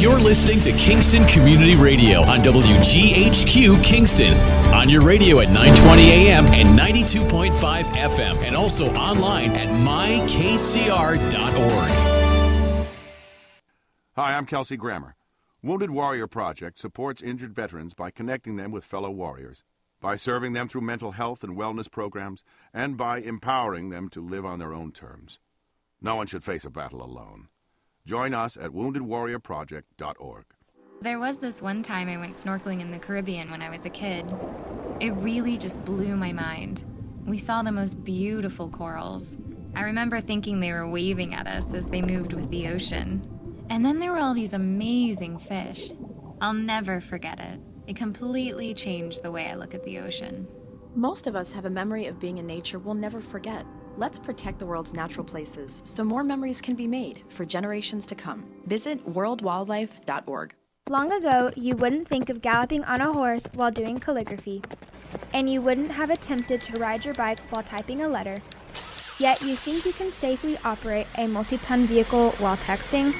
You're listening to Kingston Community Radio on WGHQ Kingston. On your radio at 920 AM and 92.5 FM. And also online at mykcr.org. Hi, I'm Kelsey Grammer. Wounded Warrior Project supports injured veterans by connecting them with fellow warriors, by serving them through mental health and wellness programs, and by empowering them to live on their own terms. No one should face a battle alone. Join us at woundedwarriorproject.org. There was this one time I went snorkeling in the Caribbean when I was a kid. It really just blew my mind. We saw the most beautiful corals. I remember thinking they were waving at us as they moved with the ocean. And then there were all these amazing fish. I'll never forget it. It completely changed the way I look at the ocean. Most of us have a memory of being in nature we'll never forget. Let's protect the world's natural places so more memories can be made for generations to come. Visit worldwildlife.org. Long ago, you wouldn't think of galloping on a horse while doing calligraphy, and you wouldn't have attempted to ride your bike while typing a letter. Yet you think you can safely operate a multi-ton vehicle while texting?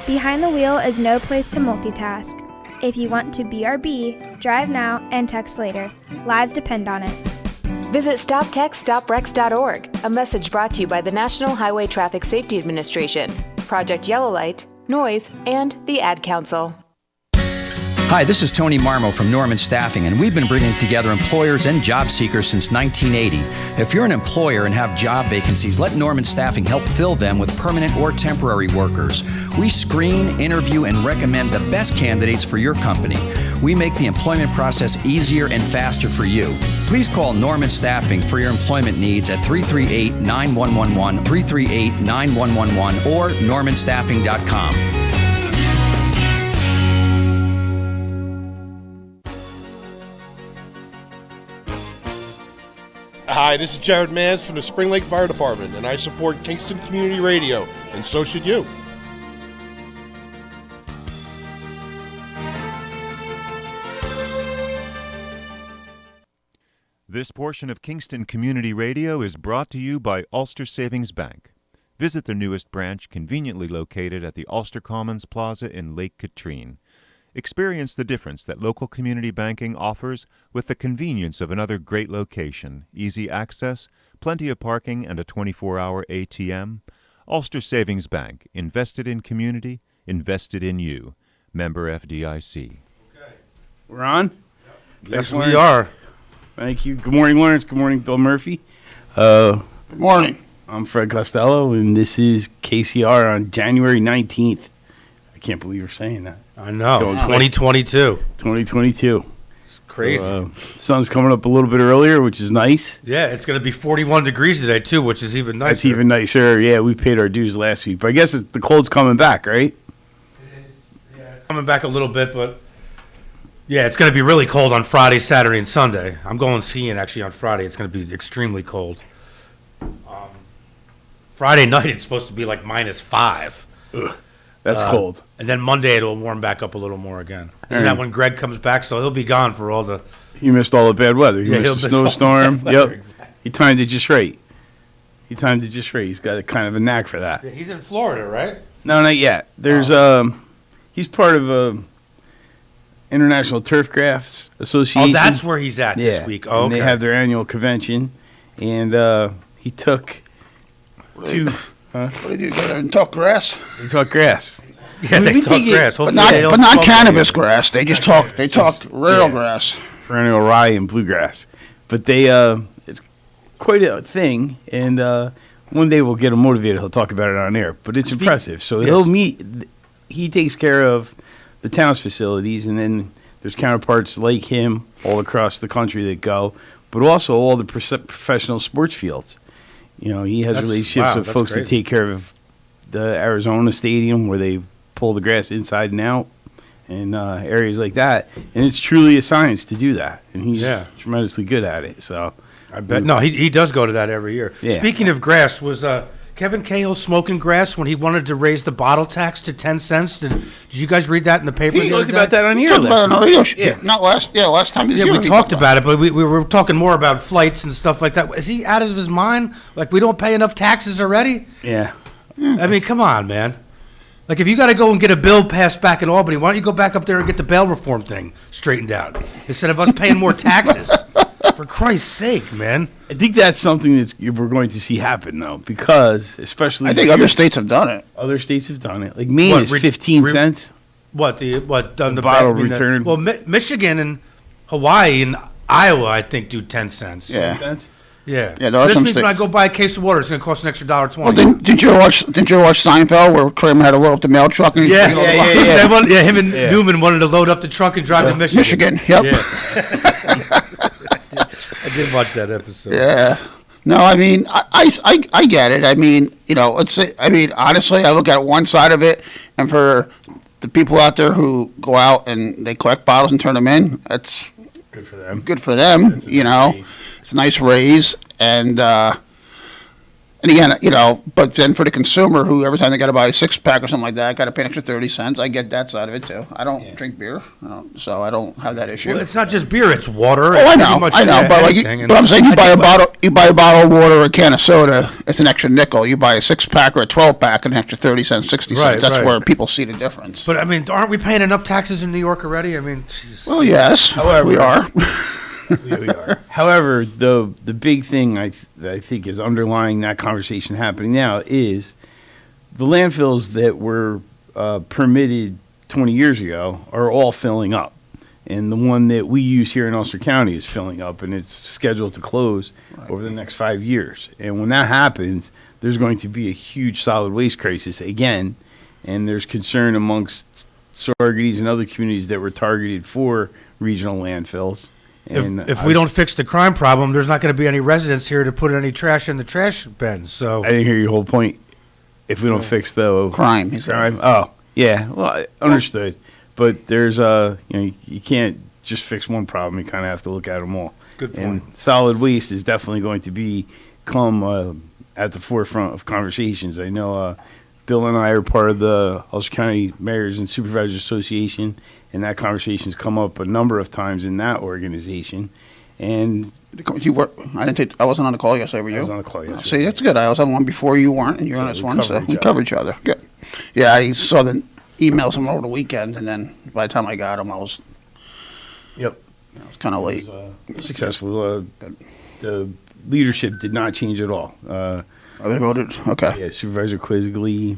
Behind the wheel is no place to multitask. If you want to BRB, drive now and text later. Lives depend on it. Visit StopTextStopWrecks.org, a message brought to you by the National Highway Traffic Safety Administration, Project Yellow Light, Noise, and the Ad Council. Hi, this is Tony Marmo from Norman Staffing, and we've been bringing together employers and job seekers since 1980. If you're an employer and have job vacancies, let Norman Staffing help fill them with permanent or temporary workers. We screen, interview, and recommend the best candidates for your company. We make the employment process easier and faster for you. Please call Norman Staffing for your employment needs at 338-9111, 338-9111, or normanstaffing.com. Hi, this is Jared Mans from the Spring Lake Fire Department, and I support Kingston Community Radio, and so should you. This portion of Kingston Community Radio is brought to you by Ulster Savings Bank. Visit their newest branch, conveniently located at the Ulster Commons Plaza in Lake Katrine. Experience the difference that local community banking offers with the convenience of another great location, easy access, plenty of parking, and a 24-hour ATM. Ulster Savings Bank, invested in community, invested in you. Member FDIC. Okay. We're on? Yes, we are. Thank you. Good morning, Lawrence. Good morning, Bill Murphy. Good morning. I'm Fred Costello, and this is KCR on January 19th. I can't believe you're saying that. I know. 2022. 2022. It's crazy. So, the sun's coming up a little bit earlier, which is nice. Yeah, it's going to be 41 degrees today, too, which is even nicer. That's even nicer. Yeah, we paid our dues last week. But I guess the cold's coming back, right? Yeah, it's coming back a little bit, but yeah, it's going to be really cold on Friday, Saturday, and Sunday. I'm going skiing, actually, on Friday. It's going to be extremely cold. Friday night, it's supposed to be like -5. Ugh. That's cold. And then Monday it'll warm back up a little more again. Isn't that when Greg comes back? So he'll be gone for all the... He missed all the bad weather. He missed the snowstorm. Yep. Exactly. He timed it just right. He's got a kind of a knack for that. Yeah, he's in Florida, right? No, not yet. There's he's part of International Turfgraphs Association. Oh, that's where he's at this week. Oh, okay. And they have their annual convention, and he took two... What do you do? Go there and talk grass? They talk grass. Yeah, they talk grass. But not cannabis grass. They just talk. They talk real grass. Perennial rye and bluegrass. But they, it's quite a thing. And one day we'll get him motivated. He'll talk about it on air. But it's impressive. So he'll meet. He takes care of the town's facilities, and then there's counterparts like him all across the country that go. But also all the professional sports fields. You know, he has relationships with folks that take care of the Arizona Stadium where they pull the grass inside and out and areas like that. And it's truly a science to do that. And he's tremendously good at it. So I bet. No, he does go to that every year. Yeah. Speaking of grass, was Kevin Cahill smoking grass when he wanted to raise the bottle tax to 10 cents? Did you guys read that in the paper? He talked about that on here. Talked about it on the radio show. Not last time. Yeah, we talked about it, but we were talking more about flights and stuff like that. Is he out of his mind? Like, we don't pay enough taxes already? Yeah. I mean, come on, man. Like, if you got to go and get a bill passed back in Albany, why don't you go back up there and get the bail reform thing straightened out instead of us paying more taxes? For Christ's sake, man. I think that's something we're going to see happen, though, because especially... I think other states have done it. Other states have done it. Like, Maine is 15 cents. What? The bottle return? Well, Michigan and Hawaii and Iowa, I think, do 10 cents. Yeah. 10 cents? Yeah. Yeah, there are this some means when states. I go buy a case of water, it's going to cost an extra $1.20. Well, didn't you watch Seinfeld where Kramer had to load up the mail truck? And Yeah, yeah. him and Newman wanted to load up the truck and drive to Michigan. Michigan, yep. Yeah. I did watch that episode. Yeah. No, I mean, I get it. I mean, let's say, honestly, I look at one side of it, and for the people out there who go out and they collect bottles and turn them in, that's good for them. Good for them, It's a nice raise, and again, but then for the consumer who every time they got to buy a 6-pack or something like that, got to pay an extra 30 cents. I get that side of it too. I don't drink beer, so I don't have that issue. Well, it's not just beer; it's water. Oh, I know, but I'm saying you buy a bottle of water or a can of soda, it's an extra nickel. You buy a 6-pack or a 12-pack, an extra 30 cents, 60 cents. That's where people see the difference. But I mean, aren't we paying enough taxes in New York already? I mean, geez. Well, yes, however, we are. We are. However, the big thing I think is underlying that conversation happening now is the landfills that were permitted 20 years ago are all filling up. And the one that we use here in Ulster County is filling up, and it's scheduled to close over the next 5 years. And when that happens, there's going to be a huge solid waste crisis again, and there's concern amongst Saugerties and other communities that were targeted for regional landfills. If we don't fix the crime problem, there's not going to be any residents here to put any trash in the trash bins. So I didn't hear your whole point. If we don't fix the crime, Oh, yeah. Well, I understood. But there's you can't just fix one problem. You kind of have to look at them all. Good point. And solid waste is definitely going to become at the forefront of conversations. I know Bill and I are part of the Ulster County Mayors and Supervisors Association, and that conversation's come up a number of times in that organization. And you were, I wasn't on the call yesterday, were you? I was on the call yesterday. See, that's good. I was on one before you weren't, and you're on this one, so we covered each other. Good. Yeah, I saw the emails from over the weekend, and then by the time I got them, I was kind of late. It was successful. The leadership did not change at all. They voted? Okay. Yeah, Supervisor Quigley,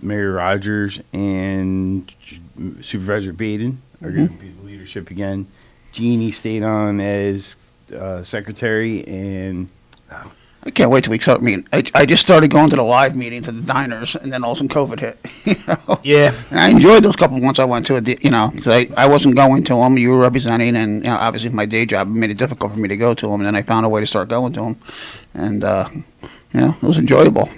Mayor Rogers, and Supervisor Baden are going to be the leadership again. Jeannie stayed on as secretary, and I can't wait till we start meeting. I just started going to the live meetings at the diners, and then all of a sudden COVID hit. Yeah. And I enjoyed those couple of ones I went to, because I wasn't going to them. You were representing, and obviously my day job made it difficult for me to go to them, and then I found a way to start going to them. And, it was enjoyable.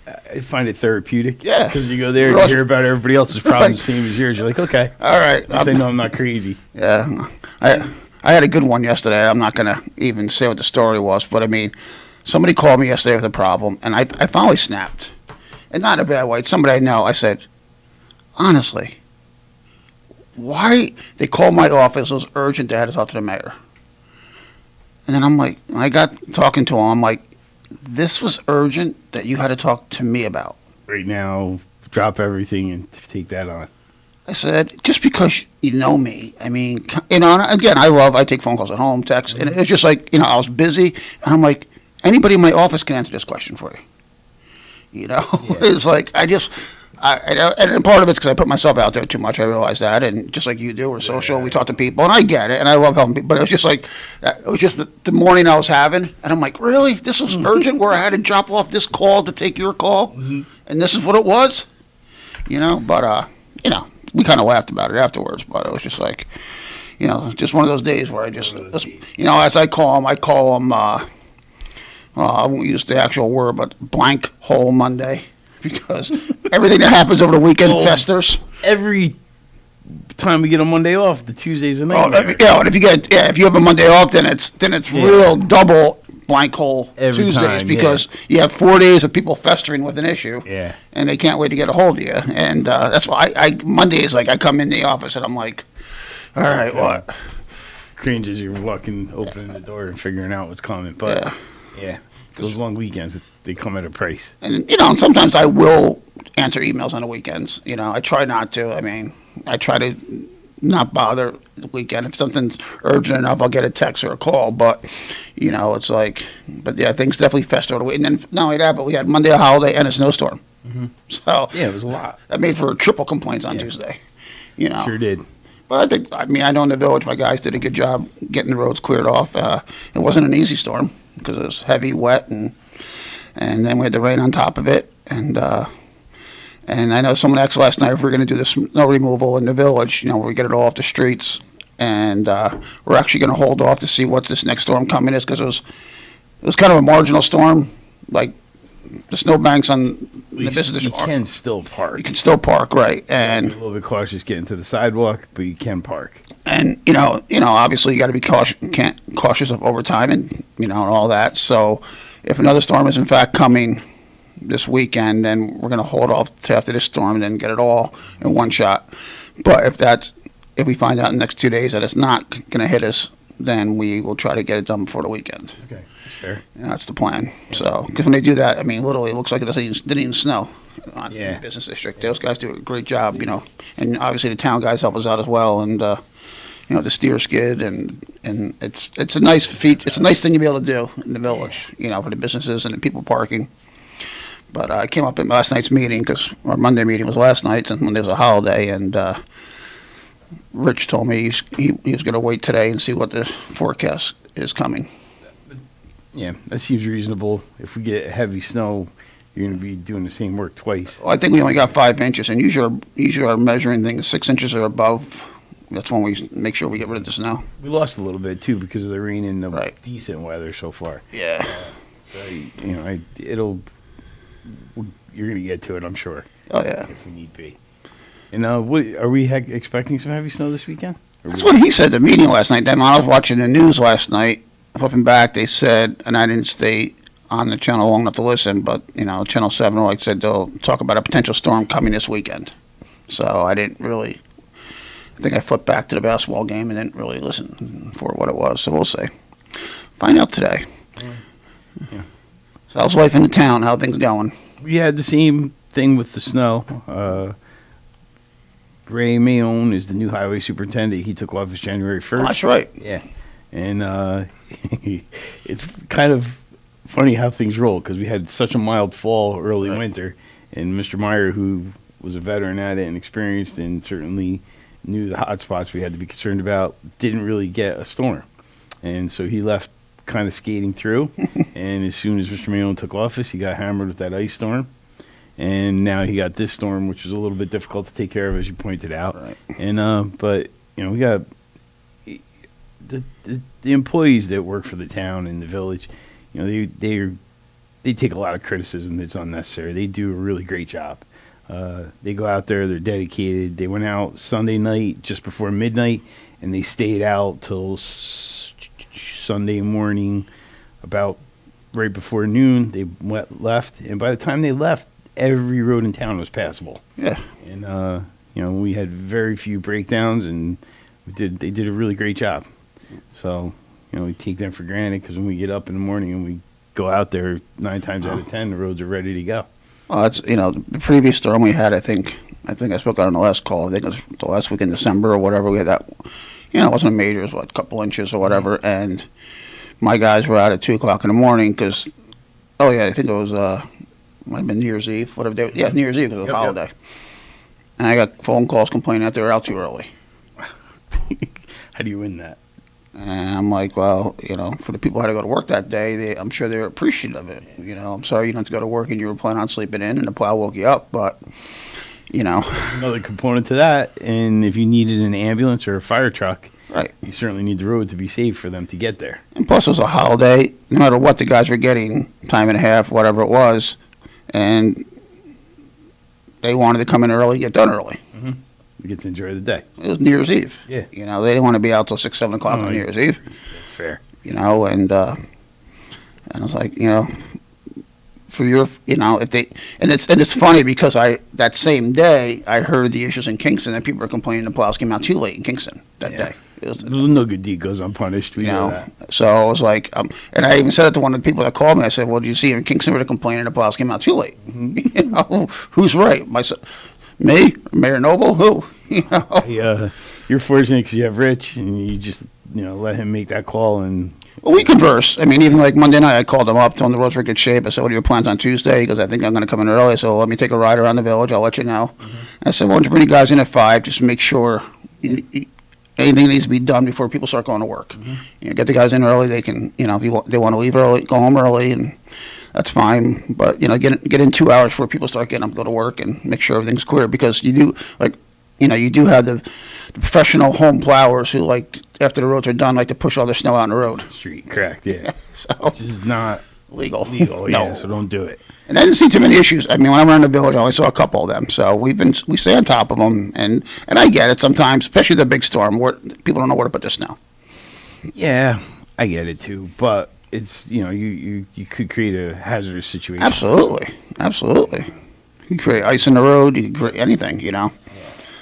I find it therapeutic. Yeah. Because you go there and you hear about everybody else's problems, same as yours. You're like, okay. All right. At least I know I'm not crazy. Yeah. I had a good one yesterday. I'm not going to even say what the story was, but I mean, somebody called me yesterday with a problem, and I finally snapped. And not in a bad way. It's somebody I know. I said, honestly, why? They called my office. It was urgent. They had to talk to the mayor. And then I'm like, when I got talking to him, I'm like, this was urgent that you had to talk to me about. Right now, drop everything and take that on. I said, just because you know me, I mean, again, I take phone calls at home, text, and it's just like, I was busy, and I'm like, anybody in my office can answer this question for you. It's like, and part of it's because I put myself out there too much, I realize that, and just like you do, we're social, we talk to people, and I get it, and I love helping people, but it was just like, the morning I was having, and I'm like, really? This was urgent, where I had to drop off this call to take your call? And this is what it was? But, we kind of laughed about it afterwards, but it was just like, just one of those days where I just, as I call them, I won't use the actual word, but blank hole Monday, because everything that happens over the weekend festers. Every time we get a Monday off, the Tuesday's a nightmare. And if you have a Monday off, then it's real double blank hole every Tuesdays time, because you have 4 days of people festering with an issue. Yeah. And they can't wait to get a hold of you. And that's why Mondays, like, I come in the office and I'm like, all right, what? Cringe as you're opening the door and figuring out what's coming. But, yeah, those long weekends, they come at a price. And, sometimes I will answer emails on the weekends. You know, I try not to. I mean, I try to not bother the weekend. If something's urgent enough, I'll get a text or a call. But, you know, it's like, but yeah, things definitely fester over the weekend. And then not only that, but we had Monday a holiday and a snowstorm. Mm-hmm. So yeah, it was a lot. That made for triple complaints on Tuesday. You know, sure did. But I know in the village, my guys did a good job getting the roads cleared off. It wasn't an easy storm because it was heavy, wet, and then we had the rain on top of it. And I know someone asked last night if we are going to do the snow removal in the village, you know, where we get it all off the streets. And we're actually going to hold off to see what this next storm coming is because it was kind of a marginal storm. Like the snowbanks on the business. You can still park. You can still park, right? And a little bit cautious getting to the sidewalk, but you can park. And you know, obviously you got to be cautious of overtime and and all that. So if another storm is in fact coming this weekend, then we're going to hold off to after this storm and then get it all in one shot. But if we find out in the next 2 days that it's not going to hit us, then we will try to get it done before the weekend. Okay, fair. That's the plan. So, because when they do that, I mean, literally, it looks like it didn't even snow on the business district. Those guys do a great job, and obviously the town guys help us out as well. And the steer skid, and it's a nice feature. It's a nice thing to be able to do in the village, for the businesses and the people parking. But I came up at last night's meeting because our Monday meeting was last night, and Monday was a holiday, and Rich told me he was going to wait today and see what the forecast is coming. Yeah, that seems reasonable. If we get heavy snow, you're going to be doing the same work twice. Well, I think we only got 5 inches, and usually our measuring thing is 6 inches or above. That's when we make sure we get rid of the snow. We lost a little bit too because of the rain and the decent weather so far. Yeah. You're going to get to it, I'm sure. Oh yeah. If we need be. And are we expecting some heavy snow this weekend? That's what he said at the meeting last night. Then when I was watching the news last night, flipping back, they said, and I didn't stay on the channel long enough to listen, but Channel 7, like I said, they'll talk about a potential storm coming this weekend. So I didn't really. I think I flipped back to the basketball game and didn't really listen for what it was. So we'll see. Find out today. Yeah. So how's life in the town? How are things going? We had the same thing with the snow. Ray Mayone is the new highway superintendent. He took office January 1st. Oh, that's right. Yeah. And it's kind of funny how things roll because we had such a mild fall, early winter. And Mr. Meyer, who was a veteran at it and experienced and certainly knew the hot spots we had to be concerned about, didn't really get a storm. And so he left kind of skating through. And as soon as Mr. Mayone took office, he got hammered with that ice storm. And now he got this storm, which was a little bit difficult to take care of, as you pointed out. Right. And but we got the employees that work for the town and the village. They take a lot of criticism that's unnecessary. They do a really great job. They go out there, they're dedicated. They went out Sunday night just before midnight, and they stayed out till Sunday morning, about right before noon. They left, and by the time they left, every road in town was passable. Yeah. And we had very few breakdowns, and they did a really great job. So we take them for granted because when we get up in the morning and we go out there, 9 times out of 10, the roads are ready to go. Well, that's the previous storm we had. I think I spoke on the last call. I think it was the last week in December or whatever. We had that. It wasn't a major. It was a couple inches or whatever. And my guys were out at 2:00 in the morning because, I think it was might have been New Year's Eve, whatever day. Yeah, New Year's Eve because it was a holiday. And I got phone calls complaining that they were out too early. How do you win that? And I'm like, well, for the people who had to go to work that day, I'm sure they were appreciative of it. I'm sorry you don't have to go to work and you were planning on sleeping in and the plow woke you up, but, Another component to that, and if you needed an ambulance or a fire truck, right, you certainly need the road to be safe for them to get there. And plus it was a holiday, no matter what the guys were getting, time and a half, whatever it was, and they wanted to come in early, get done early. Mm-hmm. You get to enjoy the day. It was New Year's Eve. Yeah. They didn't want to be out till 6, 7 o'clock on New Year's Eve. That's fair. And I was like, for your, if they, and it's funny because that same day I heard the issues in Kingston that people were complaining the plows came out too late in Kingston that day. No good deed goes unpunished. We know that. So I was like, and I even said it to one of the people that called me. I said, "Well, did you see in Kingston where they're complaining the plows came out too late? Who's right? Me, Mayor Noble, who? You're fortunate because you have Rich, and you just let him make that call and." Well, we converse. I mean, even like Monday night, I called him up, told him the roads were in good shape. I said, "What are your plans on Tuesday?" He goes, "I think I'm going to come in early, so let me take a ride around the village. I'll let you know." I said, "Why don't you bring the guys in at 5, just to make sure anything needs to be done before people start going to work. Get the guys in early. They can, if they want to leave early, go home early, and that's fine. But get in 2 hours before people start getting up, go to work, and make sure everything's clear because you do have the professional home plowers who after the roads are done like to push all the snow out on the road. Street, correct? Yeah, so which is not legal. Yeah, No. so don't do it. And I didn't see too many issues. I mean, when I'm around the village, I only saw a couple of them. So we stay on top of them, and I get it sometimes, especially the big storm, where people don't know where to put the snow. Yeah, I get it too, but it's you could create a hazardous situation. Absolutely. You can create ice in the road. You can create anything. Yeah.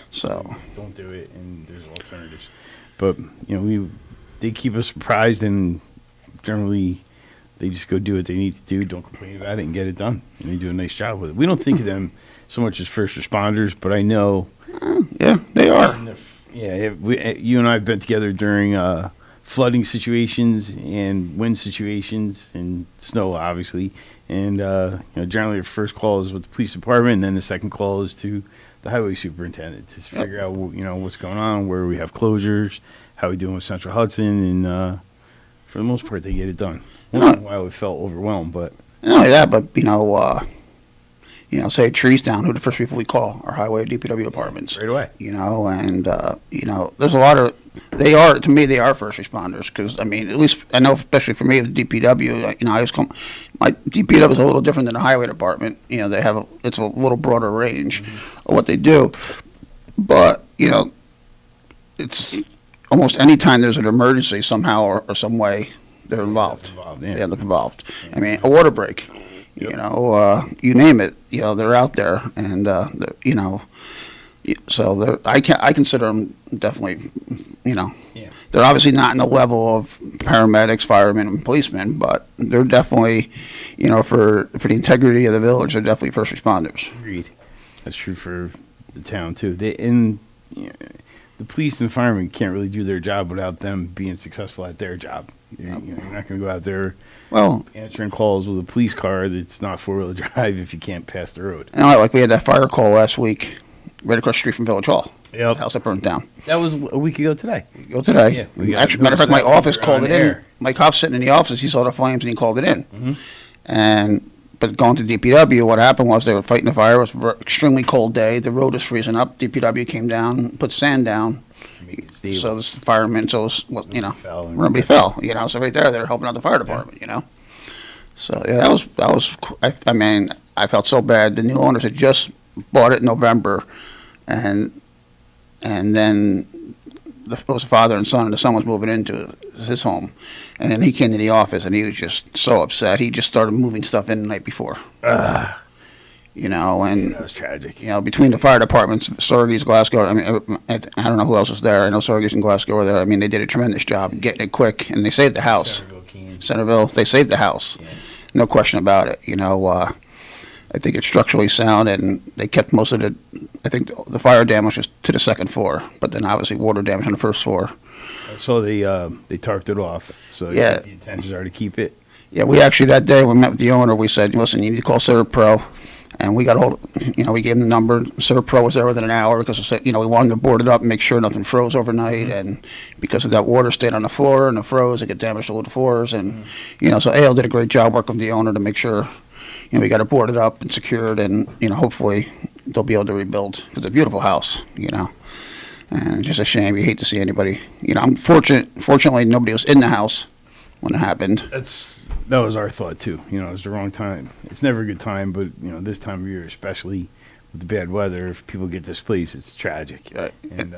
So don't do it, and there's alternatives. But they keep us surprised, and generally they just go do what they need to do. Don't complain about it, and get it done. And they do a nice job with it. We don't think of them so much as first responders, but I know. Yeah, they are. You and I have been together during flooding situations and wind situations and snow, obviously. And generally, the first call is with the police department, and then the second call is to the highway superintendent to figure out what's going on, where we have closures, how we doing with Central Hudson, and for the most part, they get it done. Once in a while, we felt overwhelmed, but not only that, but say trees down, who are the first people we call? Our highway DPW departments. Right away. And there's a lot of, they are first responders, because, I mean, at least, I know, especially for me, with DPW, I always come, my DPW is a little different than the highway department. They have, it's a little broader range of what they do. But, it's almost any time there's an emergency somehow or some way, they're involved. They end up involved. I mean, a water break. You name it, they're out there, and so I consider them definitely, they're obviously not in the level of paramedics, firemen, and policemen, but they're definitely, for the integrity of the village, they're definitely first responders. Agreed. That's true for the town too. The police and firemen can't really do their job without them being successful at their job. You're not going to go out there answering calls with a police car that's not four-wheel drive if you can't pass the road. Like we had that fire call last week right across the street from Village Hall. Yep. House that burned down. That was a week ago today. Today. Yeah, Actually, matter of fact, my office called it in. My cop's sitting in the office. He saw the flames and he called it in. But going to DPW, what happened was they were fighting the fire. It was an extremely cold day. The road was freezing up. DPW came down, put sand down. To make it stable. So the firemen, nobody fell. So right there, they're helping out the fire department. So that was. I felt so bad. The new owners had just bought it in November, and then it was a father and son, and the son was moving into his home, and then he came to the office, and he was just so upset. He just started moving stuff in the night before. And that was tragic. Between the fire departments, Sorges, Glasgow. I mean, I don't know who else was there. I know Sorges and Glasgow were there. I mean, they did a tremendous job getting it quick, and they saved the house. Centerville, they saved the house. Yeah. No question about it. I think it's structurally sound, and they kept most of it. I think the fire damage was to the second floor, but then obviously water damage on the first floor. So they tarped it off. So the intentions are to keep it. Yeah, we actually that day when we met with the owner, we said, listen, you need to call Servpro, and we got a hold. We gave him the number. Servpro was there within an hour because we wanted to board it up and make sure nothing froze overnight, and because of that water stayed on the floor and it froze, it could damage the wood floors, and so AL did a great job working with the owner to make sure. We got it boarded up and secured, and hopefully they'll be able to rebuild because it's a beautiful house, and just a shame. You hate to see anybody. I'm fortunately nobody was in the house when it happened. That was our thought too. It was the wrong time. It's never a good time, but this time of year, especially with the bad weather, if people get displaced, it's tragic. And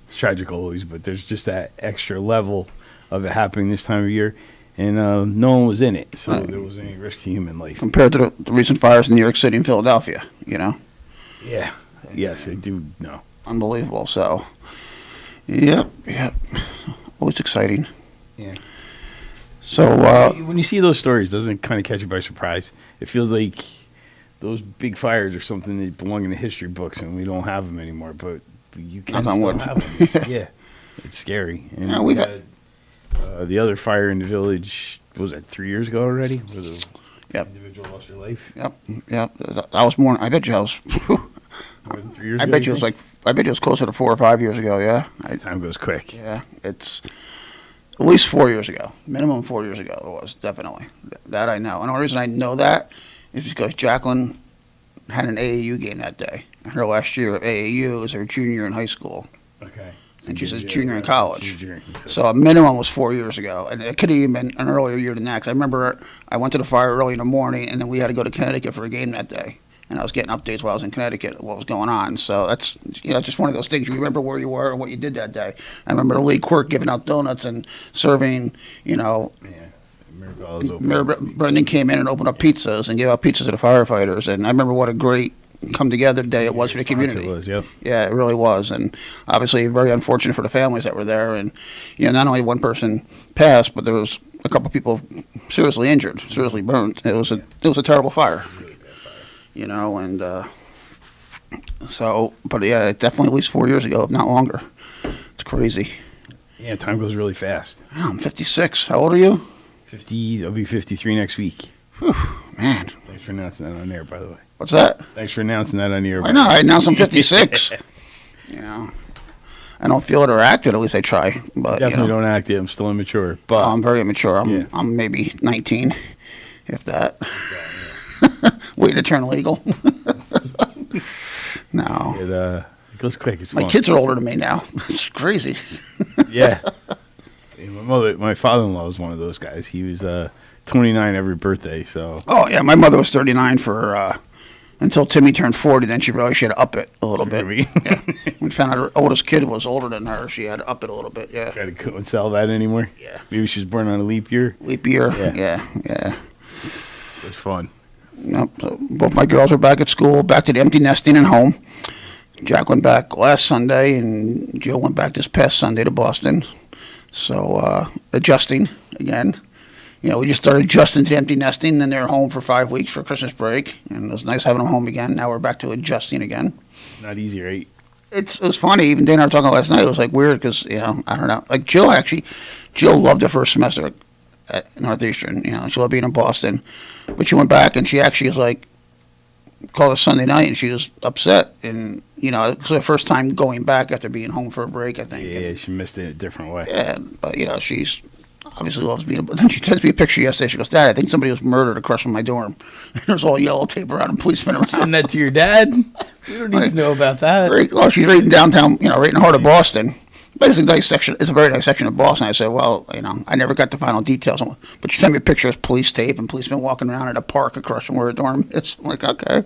it's tragic always, but there's just that extra level of it happening this time of year. And no one was in it, so there wasn't any risk to human life. Compared to the recent fires in New York City and Philadelphia, Yeah. Yes, I do know. Unbelievable. So, Yep. Always exciting. Yeah. So When you see those stories, doesn't it kind of catch you by surprise? It feels like those big fires are something that belong in the history books, and we don't have them anymore. But you can Knock on still wood. have them. Yeah, it's scary. And Yeah, we've had- the other fire in the village, was that 3 years ago already? Where the Yep. individual lost their life. Yep. I was more. I bet you I was. More than 3 years I ago, bet you it was think? like. I bet you it was closer to 4 or 5 years ago. Yeah. Time goes quick. Yeah. It's at least 4 years ago. Minimum 4 years ago. It was definitely that I know. And the only reason I know that is because Jacqueline had an AAU game that day. Her last year of AAU was her junior in high school. Okay. And she's a junior in college. She's a junior. So a minimum was 4 years ago, and it could have even been an earlier year than that. 'Cause I remember I went to the fire early in the morning, and then we had to go to Connecticut for a game that day. And I was getting updates while I was in Connecticut of what was going on. So that's just one of those things. You remember where you were and what you did that day. I remember the league clerk giving out donuts and serving. Yeah. Brendan came in and opened up pizzas and gave out pizzas to the firefighters. And I remember what a great come together day it was for the community. It was, yep. Yeah, it really was. And obviously very unfortunate for the families that were there. And, not only one person passed, but there was a couple people seriously injured, seriously burned. It was a terrible fire. And but yeah, definitely at least 4 years ago, if not longer. It's crazy. Yeah, time goes really fast. I'm 56. How old are you? 50. I'll be 53 next week. Whew, man. Thanks for announcing that on air, by the way. What's that? Thanks for announcing that on air. I know. I announced I'm 56. I don't feel it or act it. At least I try. But Definitely don't act it. I'm still immature. But I'm very immature. I'm maybe 19, if that. Waiting to turn legal. No. It goes quick. It's My fun. kids are older than me now. It's crazy. Yeah. My father-in-law was one of those guys. He was 29 every birthday. So. Oh yeah, my mother was 39 for until Timmy turned 40. Then she realized she had to up it a little bit. Yeah. We found out her oldest kid was older than her. She had to up it a little bit. Yeah. Try to couldn't sell that anymore. Yeah. Maybe she was born on a leap year. Leap year. Yeah. Yeah. It's fun. Yep. So both my girls are back at school, back to the empty nesting and home. Jack went back last Sunday, and Jill went back this past Sunday to Boston. So adjusting again. We just started adjusting to the empty nesting, then they're home for 5 weeks for Christmas break, and it was nice having them home again. Now we're back to adjusting again. Not easy, right? It was funny. Even Dana and I were talking last night. It was like weird because I don't know. Like Jill loved her first semester at Northeastern. She loved being in Boston, but she went back and she actually was like called us Sunday night and she was upset. And it was her first time going back after being home for a break, I think. Yeah, she missed it a different way. Yeah, but she's obviously loves being. But then she sent me a picture yesterday. She goes, "Dad, I think somebody was murdered across from my dorm." And there's all yellow tape around and policemen around. Send that to your dad. We don't need to know about that. Well, she's right in downtown, right in the heart of Boston. But it's a nice section. It's a very nice section of Boston. I said, well, I never got the final details. But she sent me a picture of police tape and policemen walking around at a park across from where her dorm is. I'm like, okay,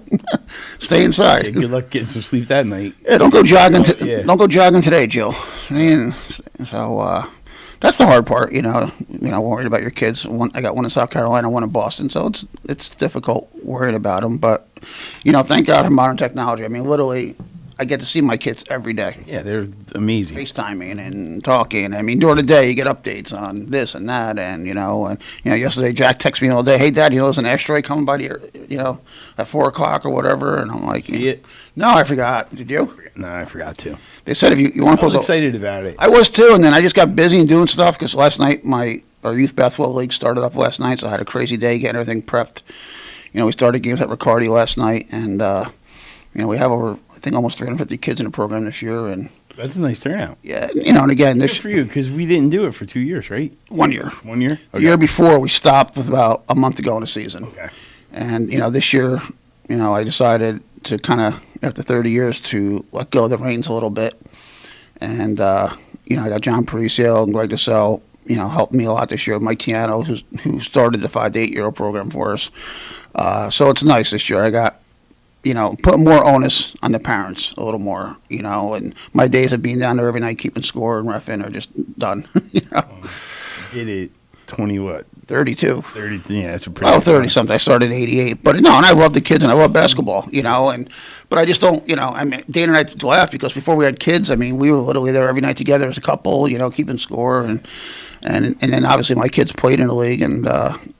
stay inside. Yeah, good luck getting some sleep that night. Yeah, don't go jogging. Don't go jogging today, Jill. So that's the hard part. Worried about your kids. I got one in South Carolina, one in Boston. So it's difficult worrying about them. But thank God for modern technology. I mean, literally, I get to see my kids every day. Yeah, they're amazing. FaceTiming and talking. I mean, during the day, you get updates on this and that. And, yesterday Jack texted me all day, hey, Dad, there's an asteroid coming by here, at 4 o'clock or whatever. And I'm like, see it? No, I forgot. Did you? No, I forgot to. They said if you want to post. I was excited about it. I was too. And then I just got busy and doing stuff because last night our youth basketball league started up last night. So I had a crazy day getting everything prepped. We started games at Riccardi last night. And, we have over, I think, almost 350 kids in the program this year, and that's a nice turnout. Yeah, and again, this for you because we didn't do it for 2 years, right? 1 year. 1 year. Okay. The year before we stopped with about a month to go in the season. Okay. And this year, I decided to kind of after 30 years to let go of the reins a little bit, and I got John Parisio and Greg DeSalle, helped me a lot this year. Mike Tiano, who started the 5 to 8 year old program for us. So it's nice this year. I got. Put more onus on the parents a little more, and my days of being down there every night keeping score and reffing are just done, Did it. 20 what? 32. 30, yeah, that's a pretty. Well, 30 something. I started in '88, but no, and I love the kids and I love basketball, but I just don't, I mean, Dana and I laugh because before we had kids, I mean, we were literally there every night together as a couple, keeping score, and then obviously my kids played in the league,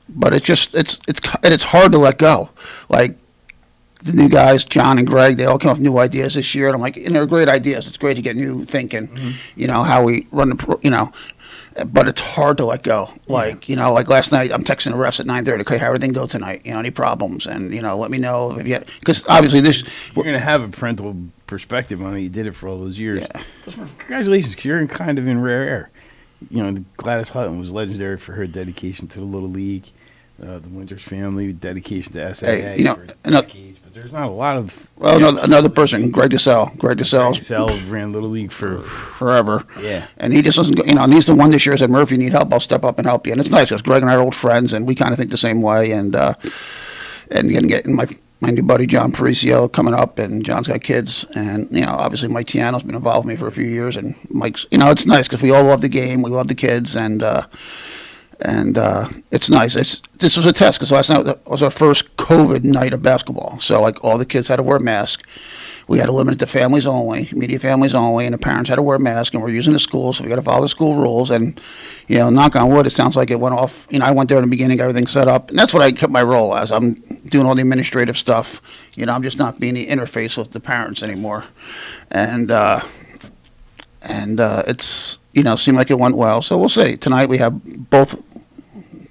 but it's hard to let go, like. The new guys, John and Greg, they all come up with new ideas this year, and I'm like, and they're great ideas. It's great to get new thinking, how we run but it's hard to let go. Like, like last night, I'm texting the refs at 9:30. Okay, how everything go tonight? Any problems? And let me know if you because obviously you're going to have a parental perspective on it. You did it for all those years. Yeah. Congratulations, because you're kind of in rare air. Gladys Hutton was legendary for her dedication to the Little League. The Winters family, dedication to SAA for decades, but there's not a lot of... Well, another person, Greg DeSalle. Greg DeSalle ran Little League for... Forever. Yeah. And he just doesn't go... and he's the one this year said, Murphy, you need help, I'll step up and help you. And it's nice because Greg and I are old friends, and we kind of think the same way. And getting my new buddy, John Parisio, coming up, and John's got kids. And, obviously Mike Tiano's been involved with me for a few years, and Mike's... it's nice because we all love the game, we love the kids, and it's nice. This was a test because last night was our first COVID night of basketball. So like all the kids had to wear a mask. We had to limit it to families only, immediate families only, and the parents had to wear a mask. And we're using the school, so we got to follow the school rules. And knock on wood, it sounds like it went off. I went there in the beginning, got everything set up, and that's what I kept my role as. I'm doing all the administrative stuff. I'm just not being the interface with the parents anymore. And it's seemed like it went well. So we'll see. Tonight we have both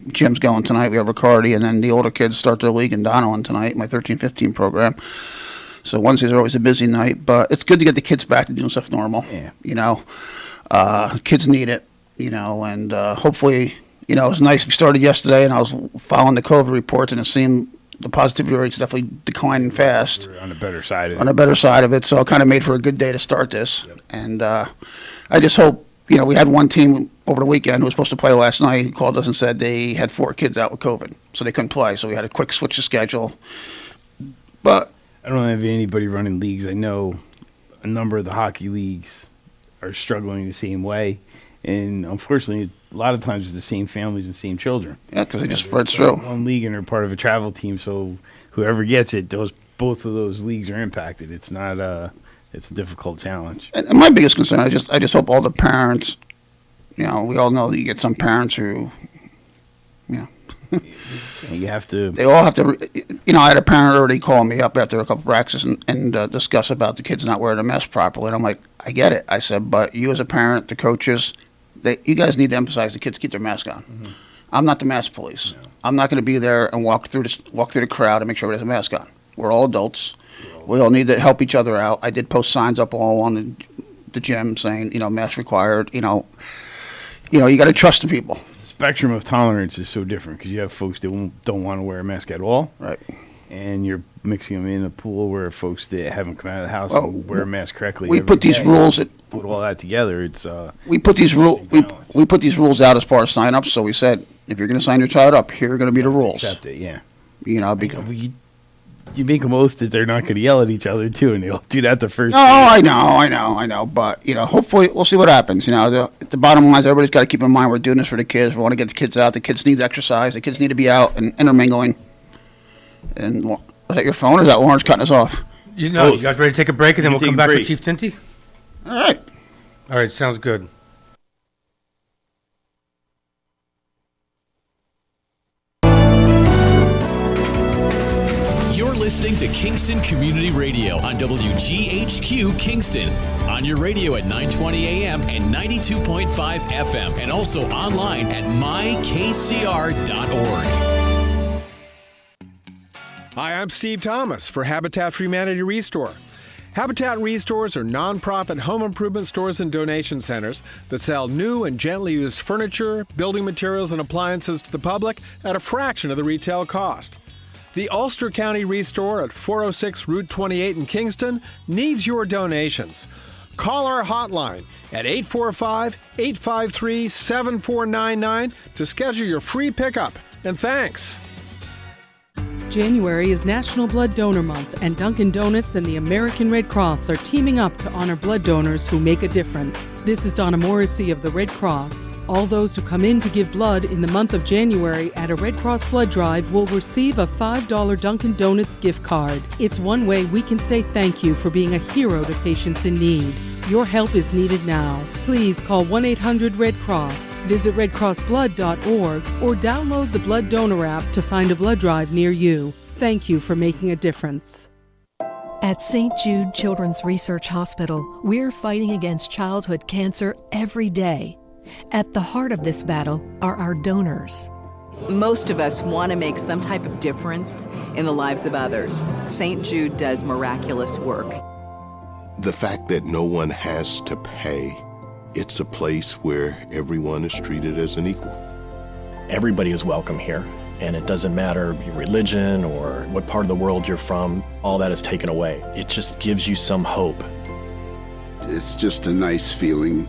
gyms going tonight. We have Riccardi, and then the older kids start their league in Donellan tonight, my 13-15 program. So Wednesdays are always a busy night, but it's good to get the kids back to doing stuff normal. Yeah. Kids need it, and hopefully, it was nice. We started yesterday, and I was following the COVID reports, and it seemed the positivity rate's definitely declining fast. We're on the better side of it. On the better side of it, so it kind of made for a good day to start this. Yep. And I just hope, we had one team over the weekend who was supposed to play last night. He called us and said they had 4 kids out with COVID, so they couldn't play. So we had a quick switch the schedule. But I don't have anybody running leagues. I know a number of the hockey leagues are struggling the same way. And unfortunately, a lot of times it's the same families and same children. Yeah, because they just spread through. One league and they're part of a travel team, so whoever gets it, both of those leagues are impacted. It's not it's a difficult challenge. And my biggest concern, I just hope all the parents, we all know that you get some parents who, you have to. They all have to. I had a parent already call me up after a couple of practices and discuss about the kids not wearing a mask properly. And I'm like, I get it. I said, but you as a parent, the coaches, you guys need to emphasize the kids keep their mask on. Mm-hmm. I'm not the mask police. No. I'm not going to be there and walk through the crowd and make sure everybody has a mask on. We're all adults. We all need to help each other out. I did post signs up all on the gym saying, mask required. You got to trust the people. The spectrum of tolerance is so different because you have folks that don't want to wear a mask at all. Right. And you're mixing them in a pool where folks that haven't come out of the house and wear a mask correctly. We put these rules. Put all that together. It's we put these rules. We put these rules out as part of sign-ups. So we said, if you're going to sign your child up, here are going to be the rules. Accept it. Yeah. Because you make them oath that they're not going to yell at each other too, and they'll do that the first. No, I know. But hopefully we'll see what happens. The bottom line is everybody's got to keep in mind we're doing this for the kids. We want to get the kids out. The kids need exercise. The kids need to be out and intermingling. And is that your phone, or is that Lawrence cutting us off? You guys ready to take a break, and then we'll come back with Chief Tinty? All right. All right, sounds good. You're listening to Kingston Community Radio on WGHQ Kingston. On your radio at 920 AM and 92.5 FM, and also online at mykcr.org. Hi, I'm Steve Thomas for Habitat for Humanity Restore. Habitat Restores are nonprofit home improvement stores and donation centers that sell new and gently used furniture, building materials, and appliances to the public at a fraction of the retail cost. The Ulster County Restore at 406 Route 28 in Kingston needs your donations. Call our hotline at 845-853-7499 to schedule your free pickup. And thanks. January is National Blood Donor Month, and Dunkin' Donuts and the American Red Cross are teaming up to honor blood donors who make a difference. This is Donna Morrissey of the Red Cross. All those who come in to give blood in the month of January at a Red Cross blood drive will receive a $5 Dunkin' Donuts gift card. It's one way we can say thank you for being a hero to patients in need. Your help is needed now. Please call 1-800-RED-CROSS, visit redcrossblood.org, or download the Blood Donor app to find a blood drive near you. Thank you for making a difference. At St. Jude Children's Research Hospital, we're fighting against childhood cancer every day. At the heart of this battle are our donors. Most of us want to make some type of difference in the lives of others. St. Jude does miraculous work. The fact that no one has to pay, it's a place where everyone is treated as an equal. Everybody is welcome here, and it doesn't matter your religion or what part of the world you're from. All that is taken away. It just gives you some hope. It's just a nice feeling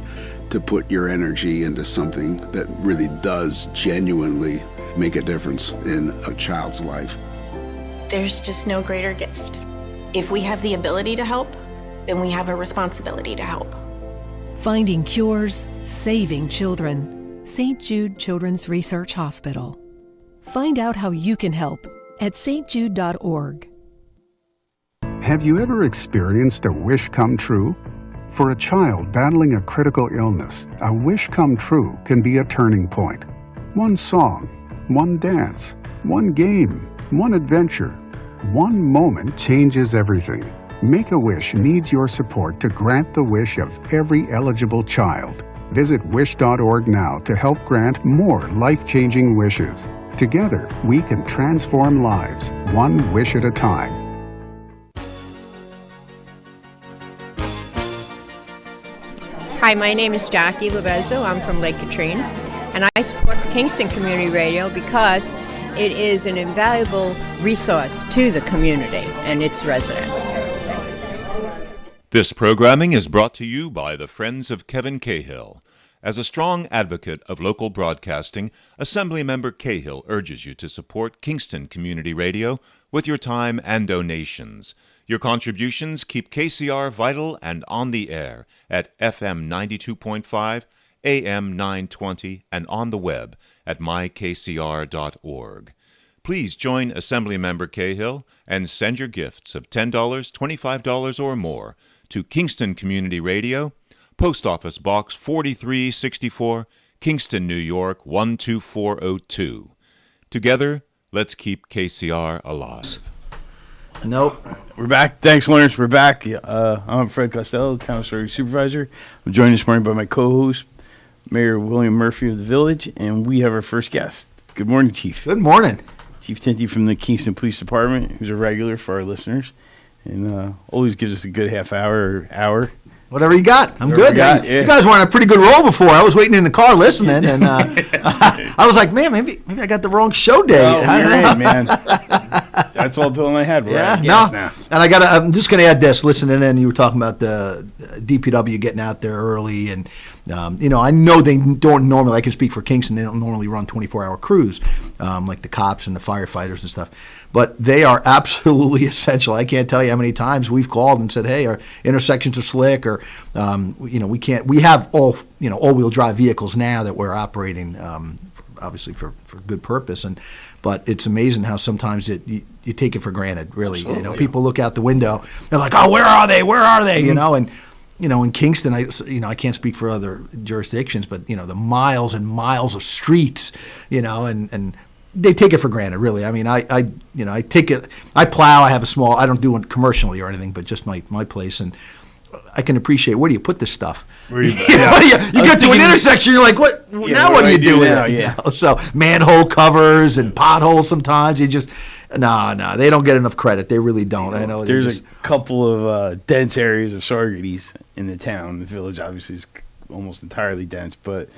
to put your energy into something that really does genuinely make a difference in a child's life. There's just no greater gift. If we have the ability to help, then we have a responsibility to help. Finding cures, saving children. St. Jude Children's Research Hospital. Find out how you can help at stjude.org. Have you ever experienced a wish come true? For a child battling a critical illness, a wish come true can be a turning point. One song, one dance, one game, one adventure, one moment changes everything. Make-A-Wish needs your support to grant the wish of every eligible child. Visit wish.org now to help grant more life-changing wishes. Together, we can transform lives, one wish at a time. Hi, my name is Jackie Lovezzo. I'm from Lake Katrine, and I support the Kingston Community Radio because it is an invaluable resource to the community and its residents. This programming is brought to you by the Friends of Kevin Cahill. As a strong advocate of local broadcasting, Assemblymember Cahill urges you to support Kingston Community Radio with your time and donations. Your contributions keep KCR vital and on the air at FM 92.5, AM 920, and on the web at mykcr.org. Please join Assemblymember Cahill and send your gifts of $10, $25, or more to Kingston Community Radio, Post Office Box 4364, Kingston, New York 12402. Together, let's keep KCR alive. Nope. We're back. Thanks, Lawrence. We're back. I'm Fred Costello, Town Authority Supervisor. I'm joined this morning by my co-host, Mayor William Murphy of the Village, and we have our first guest. Good morning, Chief. Good morning. Chief Tinty from the Kingston Police Department, who's a regular for our listeners, and always gives us a good half hour. Whatever you got. I'm Whatever good. Yeah. You guys were on a pretty good roll before. I was waiting in the car listening, and I was like, man, maybe I got the wrong show day. Oh, you're in, man. That's all Bill and I had. We're Yeah, at no. now. And I'm just going to add this. Listening in, you were talking about the DPW getting out there early, and I know they don't normally. I can speak for Kingston. They don't normally run 24-hour crews like the cops and the firefighters and stuff. But they are absolutely essential. I can't tell you how many times we've called and said, "Hey, our intersections are slick," or we can't. We have all-wheel drive vehicles now that we're operating, obviously for good purpose. But it's amazing how sometimes you take it for granted. Really, Absolutely. People look out the window, they're like, "Oh, where are they? Where are they?" In Kingston, I can't speak for other jurisdictions, but the miles and miles of streets, and they take it for granted, really. I mean, I take it. I plow. I have a small. I don't do it commercially or anything, but just my place, and I can appreciate where do you put this stuff. Where do you, you get to an intersection, you're like, what? Now what do you do with it? Yeah. So manhole covers and potholes. Sometimes you just no, they don't get enough credit. They really don't. I know. There's a couple of dense areas of Saugerties in the town. The village obviously is almost entirely dense, but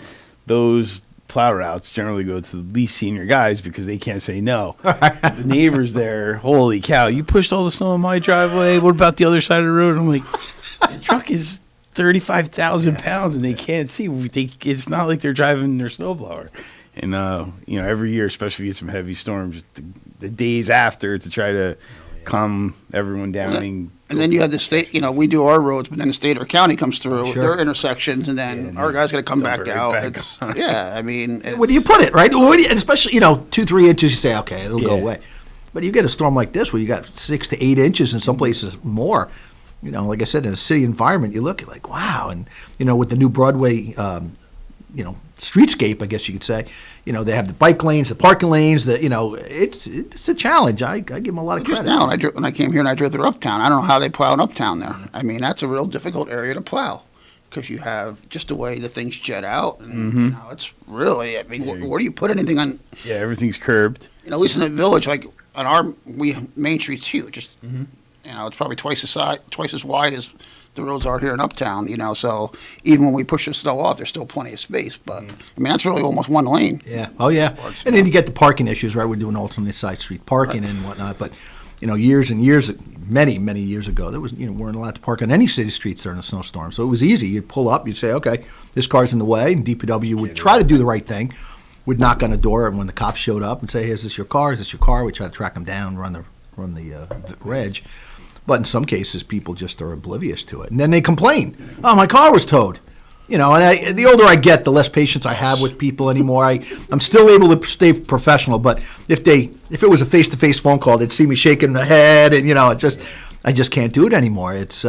those plow routes generally go to the least senior guys because they can't say no. The neighbors there, holy cow, you pushed all the snow in my driveway. What about the other side of the road? I'm like, the truck is 35,000 pounds and they can't see. It's not like they're driving their snowblower. And, every year, especially if you get some heavy storms, the days after to try to calm everyone down. And then you have the state, we do our roads, but then the state or county comes through with their intersections, and then our guys got to come back out. Where do you put it, right? And especially, 2-3 inches, you say, okay, it'll go away. But you get a storm like this where you got 6 to 8 inches, in some places more. Like I said, in a city environment, you look at like, wow. And, with the new Broadway, streetscape, I guess you could say, they have the bike lanes, the parking lanes, it's a challenge. I give them a lot of credit. Just now, when I came here and I drove through Uptown, I don't know how they plow in Uptown there. I mean, that's a real difficult area to plow because you have just the way the things jet out. And, it's really, where do you put anything on? Yeah, everything's curbed. At least in the village, like on Main Street's huge. It's probably twice as wide as the roads are here in Uptown, so even when we push the snow off, there's still plenty of space. But, that's really almost one lane. Yeah. Oh, yeah. And then you get the parking issues, right? We're doing alternate side street parking and whatnot. But, years and years, many, many years ago, there was, weren't allowed to park on any city streets during a snowstorm. So it was easy. You'd pull up, you'd say, okay, this car's in the way. And DPW would try to do the right thing, would knock on the door. And when the cops showed up and say, hey, is this your car? Is this your car? We'd try to track them down, run the reg. But in some cases, people just are oblivious to it. And then they complain, oh, my car was towed. And the older I get, the less patience I have with people anymore. I'm still able to stay professional, but if it was a face-to-face phone call, they'd see me shaking my head, and, I just can't do it anymore. It's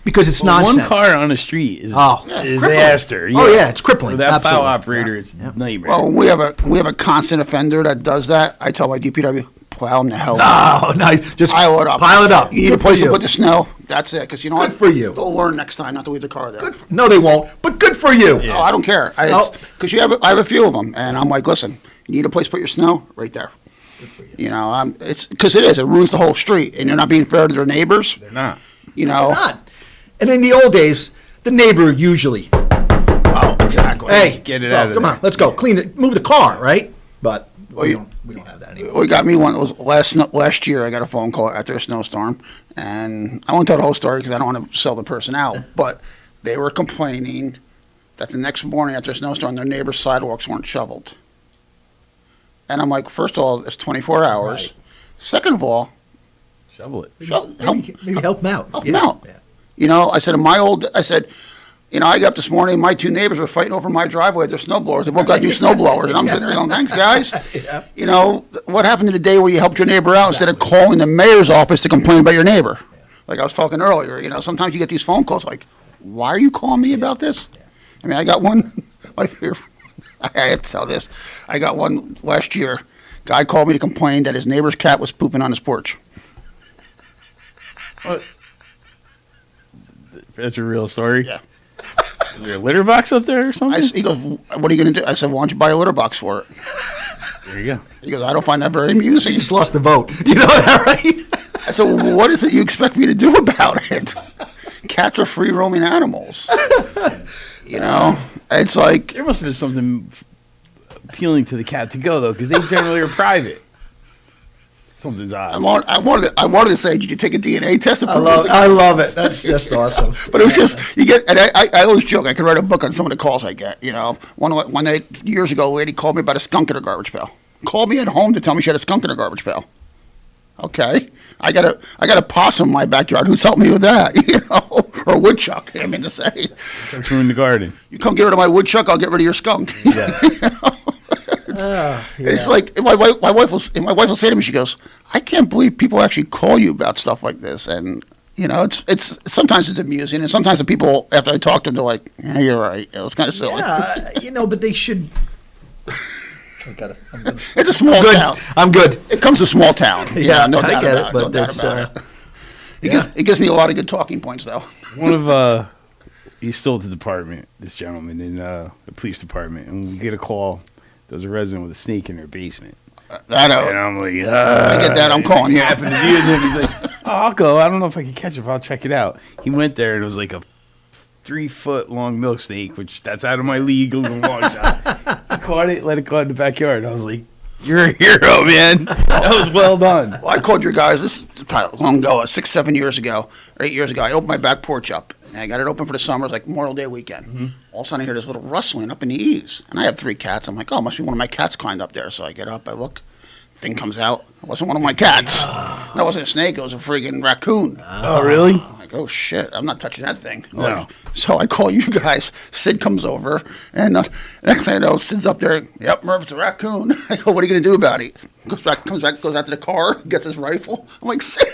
because it's nonsense. One car on the street is crippling. disaster. Oh, yeah, it's crippling. For that Absolutely. plow operator, it's nightmare. Well, we have a constant offender that does that. I tell my DPW, plow them the hell No, just pile it up. Pile it up. You need a place to put the snow. That's it. Because Good for you. They'll learn next time not to leave the car there. No, they won't. But good for you. Oh, I don't care. Because I have a few of them, and I'm like, listen, you need a place to put your snow right there. Good for you. It's because it ruins the whole street, and you're not being fair to their neighbors. They're not. They're not. And in the old days, the neighbor usually. Oh, exactly. Hey, get it out of come there. on, let's go. Clean it. Move the car, right? But we don't have that anymore. We got me one. It was last year. I got a phone call after a snowstorm, and I won't tell the whole story because I don't want to sell the person out. But they were complaining that the next morning after a snowstorm, their neighbor's sidewalks weren't shoveled. And I'm like, first of all, it's 24 hours. Right. Second of all, shovel it. Maybe help them out. Help them out. Yeah. I said, I got up this morning, my two neighbors were fighting over my driveway with their snowblowers. They both got new snowblowers. And I'm sitting there going, thanks, guys. Yeah. What happened to the day where you helped your neighbor out instead of calling the mayor's office to complain about your neighbor? Like I was talking earlier, sometimes you get these phone calls like, why are you calling me about this? Yeah. I got one, I had to tell this. I got one last year. Guy called me to complain that his neighbor's cat was pooping on his porch. What? That's a real story? Yeah. Is there a litter box up there or something? He goes, what are you going to do? I said, why don't you buy a litter box for it? There you go. He goes, I don't find that very amusing. You just lost the vote. You know that, right? I said, well, what is it you expect me to do about it? Cats are free-roaming animals. It's like... There must have been something appealing to the cat to go, though, because they generally are private. Something's odd. I wanted to say, did you take a DNA test? I love it. That's just awesome. But it was just, you get, and I always joke, I could write a book on some of the calls I get, years ago, a lady called me about a skunk in her garbage pail. Called me at home to tell me she had a skunk in her garbage pail. Okay. I got a possum in my backyard. Who's helping me with that? Or a woodchuck, I mean to say. Put you in the garden. You come get rid of my woodchuck, I'll get rid of your skunk. Yeah. It's like my wife will say to me, she goes, I can't believe people actually call you about stuff like this. And it's sometimes it's amusing, and sometimes the people after I talk to them, they're like, yeah, you're right. It's kind of silly. Yeah, but they should. It's a small town. I'm good. It comes to a small town. Yeah, no I doubt get about it, but no doubt about it. It gives me a lot of good talking points, though. One of he's still at the department. This gentleman in the police department, and we get a call. There's a resident with a snake in their basement. I know. And I'm like, I get that. I'm calling you. Happened to you, and then he's like, I'll go. I don't know if I can catch it, but I'll check it out. He went there, and it was like a 3-foot long milk snake, which that's out of my league, a little long shot. He caught it, let it go in the backyard. I was like, you're a hero, man. That was well done. Well, I called your guys, this is probably long ago, 6-7 years ago, or 8 years ago. I opened my back porch up, and I got it open for the summer. It was like Memorial Day weekend. Mm-hmm. All of a sudden, I hear this little rustling up in the eaves. And I have 3 cats. I'm like, oh, must be one of my cats climbed up there. So I get up, I look. thing comes out. It wasn't one of my cats. That wasn't a snake. It was a friggin' raccoon. Oh, really? I'm like, oh, shit. I'm not touching that thing. No. So I call you guys. Sid comes over, and next thing I know, Sid's up there. Yep, Murph, it's a raccoon. I go, what are you going to do about it? Comes back, goes out to the car, gets his rifle. I'm like, Sid.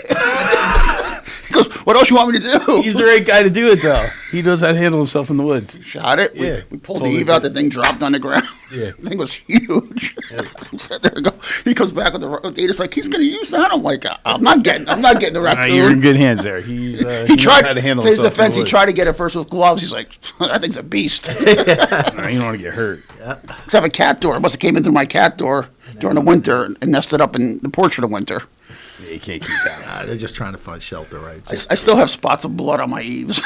He goes, what else you want me to do? He's the right guy to do it, though. He knows how to handle himself in the woods. Shot it. Yeah. We pulled the Eve out. The thing dropped on the ground. Yeah. The thing was huge. I'm sitting there and go. He comes back with the data's like, he's going to use that. I'm like, I'm not getting the raccoon. You're in good hands there. He tried how to handle to his himself. defense. He tried to get it first with gloves. He's like, that thing's a beast. No, you don't want to get hurt. Let's have a cat door. It must have came in through my cat door during the winter and nested up in the porch for the winter. Yeah, you can't keep that. They're just trying to find shelter, right? I still have spots of blood on my eaves.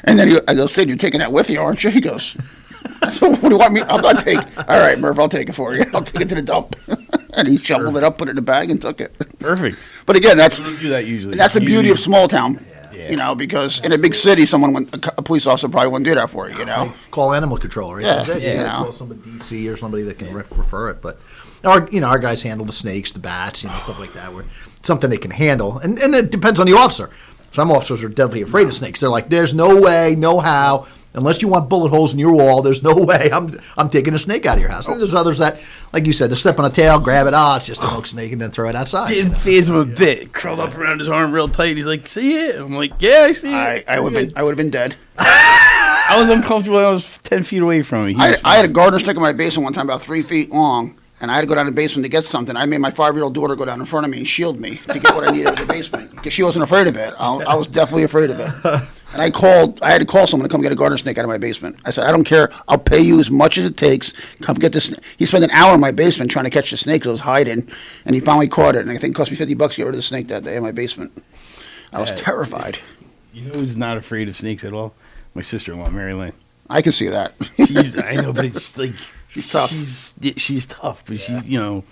And then I go, Sid, you're taking that with you, aren't you? He goes, so what do you want me? I'm not taking. All right, Murph, I'll take it for you. I'll take it to the dump. And he shoveled it up, put it in the bag, and took it. Perfect. But again, We don't do that usually. that's the beauty of small town. Yeah. You know, because in a big city, a police officer probably wouldn't do that for you. You know, Call animal control, right? Yeah, That's it. yeah. You gotta call somebody DC or somebody that can refer it. But our guys handle the snakes, the bats, stuff like that. Where it's something they can handle, and it depends on the officer. Some officers are deadly afraid of snakes. They're like, "There's no way, no how, unless you want bullet holes in your wall. There's no way I'm taking a snake out of your house." And there's others that, like you said, they step on a tail, grab it. It's just a milk snake, and then throw it outside. Didn't phase him a bit. Curled up around his arm real tight. He's like, "See it?" I'm like, "Yeah, I see it." I would have been dead. I was uncomfortable. I was 10 feet away from him. I had a gardener stick in my basement one time, about 3 feet long, and I had to go down to the basement to get something. I made my 5-year-old daughter go down in front of me and shield me to get what I needed in the basement because she wasn't afraid of it. I was definitely afraid of it. And I had to call someone to come get a gardener snake out of my basement. I said, I don't care. I'll pay you as much as it takes. Come get this. He spent an hour in my basement trying to catch the snake. I was hiding, and he finally caught it. And I think it cost me $50 to get rid of the snake that day in my basement. I was terrified. You know who's not afraid of snakes at all? My sister-in-law, Mary Lynn. I can see that. I know, but it's like she's tough. She's tough, but she, when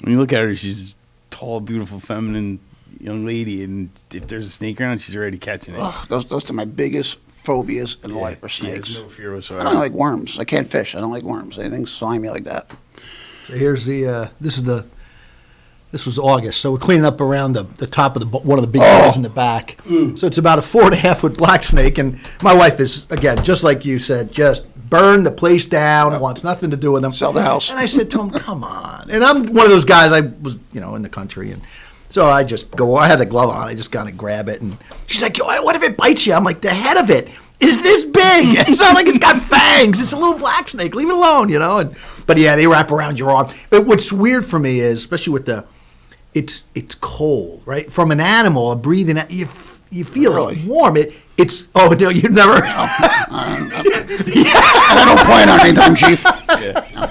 you look at her, she's tall, beautiful, feminine young lady, and if there's a snake around, she's already catching it. Those are my biggest phobias in life are snakes. She has no fear I whatsoever. don't like worms. I can't fish. I don't like worms. Anything slimy like that. So here's this was August, so we're cleaning up around the top of one of the big holes in the back. So it's about a 4.5-foot black snake, and my wife is, again, just like you said, just burn the place down, wants nothing to do with them. Sell the house. And I said to him, come on. And I'm one of those guys, I was, in the country, and so I just go, I had the glove on, I just kind of grab it, and she's like, what if it bites you? I'm like, the head of it is this big. It's not like it's got fangs. It's a little black snake. Leave it alone, But yeah, they wrap around your arm. But what's weird for me is, especially with it's cold, right? From an animal, breathing, you feel it warm. It's no, you've never. I don't plan on anytime, Chief. Yeah.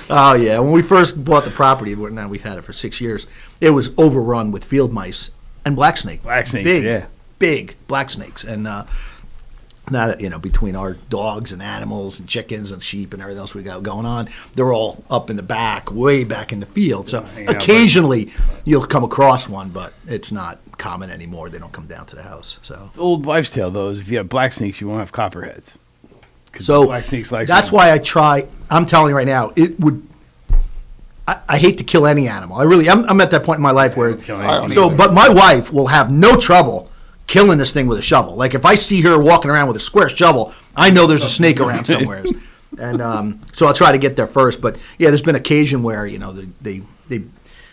Oh yeah, when we first bought the property, now we've had it for 6 years. It was overrun with field mice and black snake. Black snakes, big black snakes, and now between our dogs and animals and chickens and sheep and everything else we got going on, they're all up in the back, way back in the field. So occasionally you'll come across one, but it's not common anymore. They don't come down to the house. So the old wives' tale though is if you have black snakes, you won't have copperheads. So black snakes like that's why I try. I'm telling you right now, it would. I hate to kill any animal. I'm at that point in my life where. But my wife will have no trouble killing this thing with a shovel. Like if I see her walking around with a square shovel, I know there's a snake around somewhere. And so I'll try to get there first. But yeah, there's been occasion where when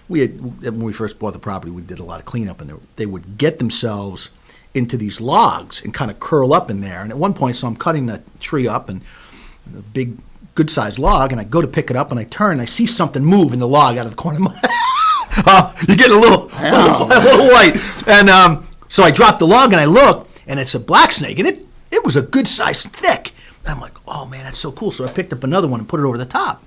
we first bought the property, we did a lot of cleanup, and they would get themselves into these logs and kind of curl up in there. And at one point, so I'm cutting the tree up, and a big, good-sized log, and I go to pick it up, and I turn, and I see something move in the log out of the corner of my. You're getting a little white, and so I drop the log, and I look, and it's a black snake, and it was a good size, thick. And I'm like, oh man, that's so cool. So I picked up another one and put it over the top,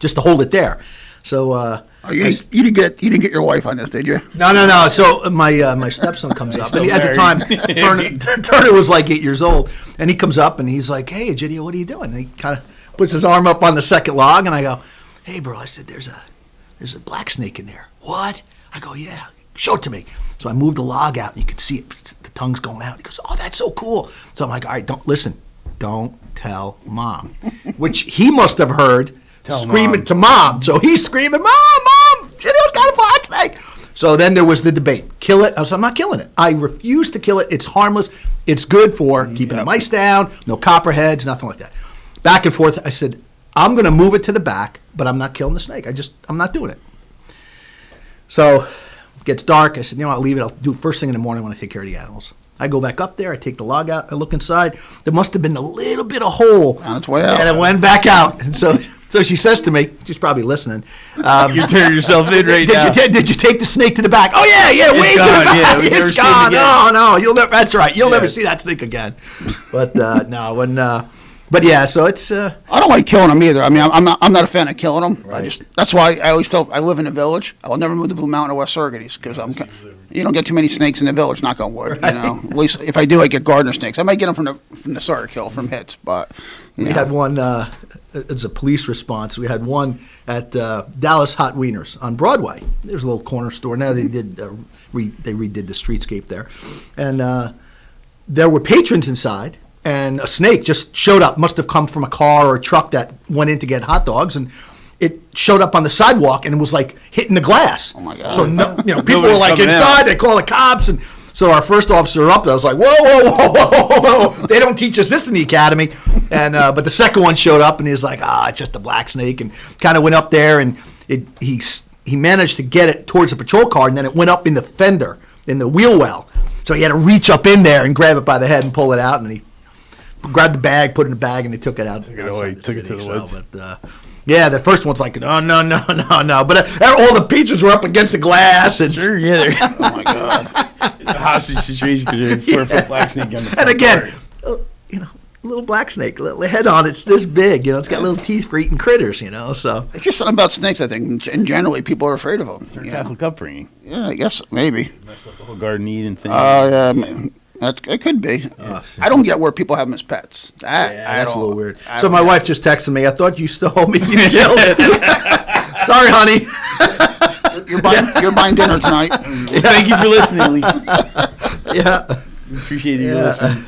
just to hold it there. So you didn't get your wife on this, did you? No. So my stepson comes up, and at the time Turner was like 8 years old, and he comes up and he's like, "Hey, Egidio, what are you doing?" And he kind of puts his arm up on the second log, and I go, "Hey, bro," I said, "There's a black snake in there." What? I go, "Yeah, show it to me." So I moved the log out, and you could see it. The tongue's going out. He goes, "Oh, that's so cool." So I'm like, "All right, don't tell Mom," which he must have heard screaming to Mom. So he's screaming, Mom, Gideon's got a black snake. So then there was the debate. Kill it. I said, I'm not killing it. I refuse to kill it. It's harmless. It's good for keeping the mice down, no copperheads, nothing like that. Back and forth. I said, I'm going to move it to the back, but I'm not killing the snake. I'm not doing it. So it gets dark. I said, I'll leave it. I'll do it first thing in the morning when I take care of the animals. I go back up there. I take the log out. I look inside. There must have been a little bit of hole. On its way out. And it went back out. And so she says to me, she's probably listening. You turn yourself in right now. Did you take the snake to the back? Oh, yeah, It's way gone, to the back. yeah, we've never It's seen it gone. again. No, you'll never. That's right. You'll never see that snake again. But no, but yeah, so it's. I don't like killing them either. I mean, I'm not a fan of killing them. Right. That's why I always tell I live in a village. I will never move to Blue Mountain or West Sorgates because you don't get too many snakes in the village. Knock on wood. Right. At least if I do, I get gardener snakes. I might get them from the starter kill from hits, but We had one. It's a police response. We had one at Dallas Hot Wieners on Broadway. There's a little corner store. Now they did they redid the streetscape there, and there were patrons inside. And a snake just showed up. Must have come from a car or a truck that went in to get hot dogs, and it showed up on the sidewalk and was like hitting the glass. Oh my God! So people were Nobody's like coming inside. out. They call the cops, and so our first officer up there was like, whoa! They don't teach us this in the academy. And but the second one showed up, and he was like, it's just a black snake, and kind of went up there, and he managed to get it towards the patrol car, and then it went up in the fender, in the wheel well. So he had to reach up in there and grab it by the head and pull it out, and then he grabbed the bag, put it in the bag, and they took it out. Took it to the woods. But yeah, the first one's like, no. But all the patrons were up against the glass. And Sure, yeah. Oh, my God. It's a hostage situation because you're a 4-foot black snake on the And again, little black snake, little head on it's this big. It's got little teeth for eating critters, so. it's just something about snakes. I think, and generally, people are afraid of them. Their Catholic upbringing. Yeah, I guess maybe. Messed up the whole garden Eden thing. It could be. I don't get where people have them as pets. That's a little weird. So my wife just texted me, I thought you stole me. You killed it. Sorry, honey. You're buying dinner tonight. Well, thank you for listening, Lisa. Yeah. Appreciate you listening.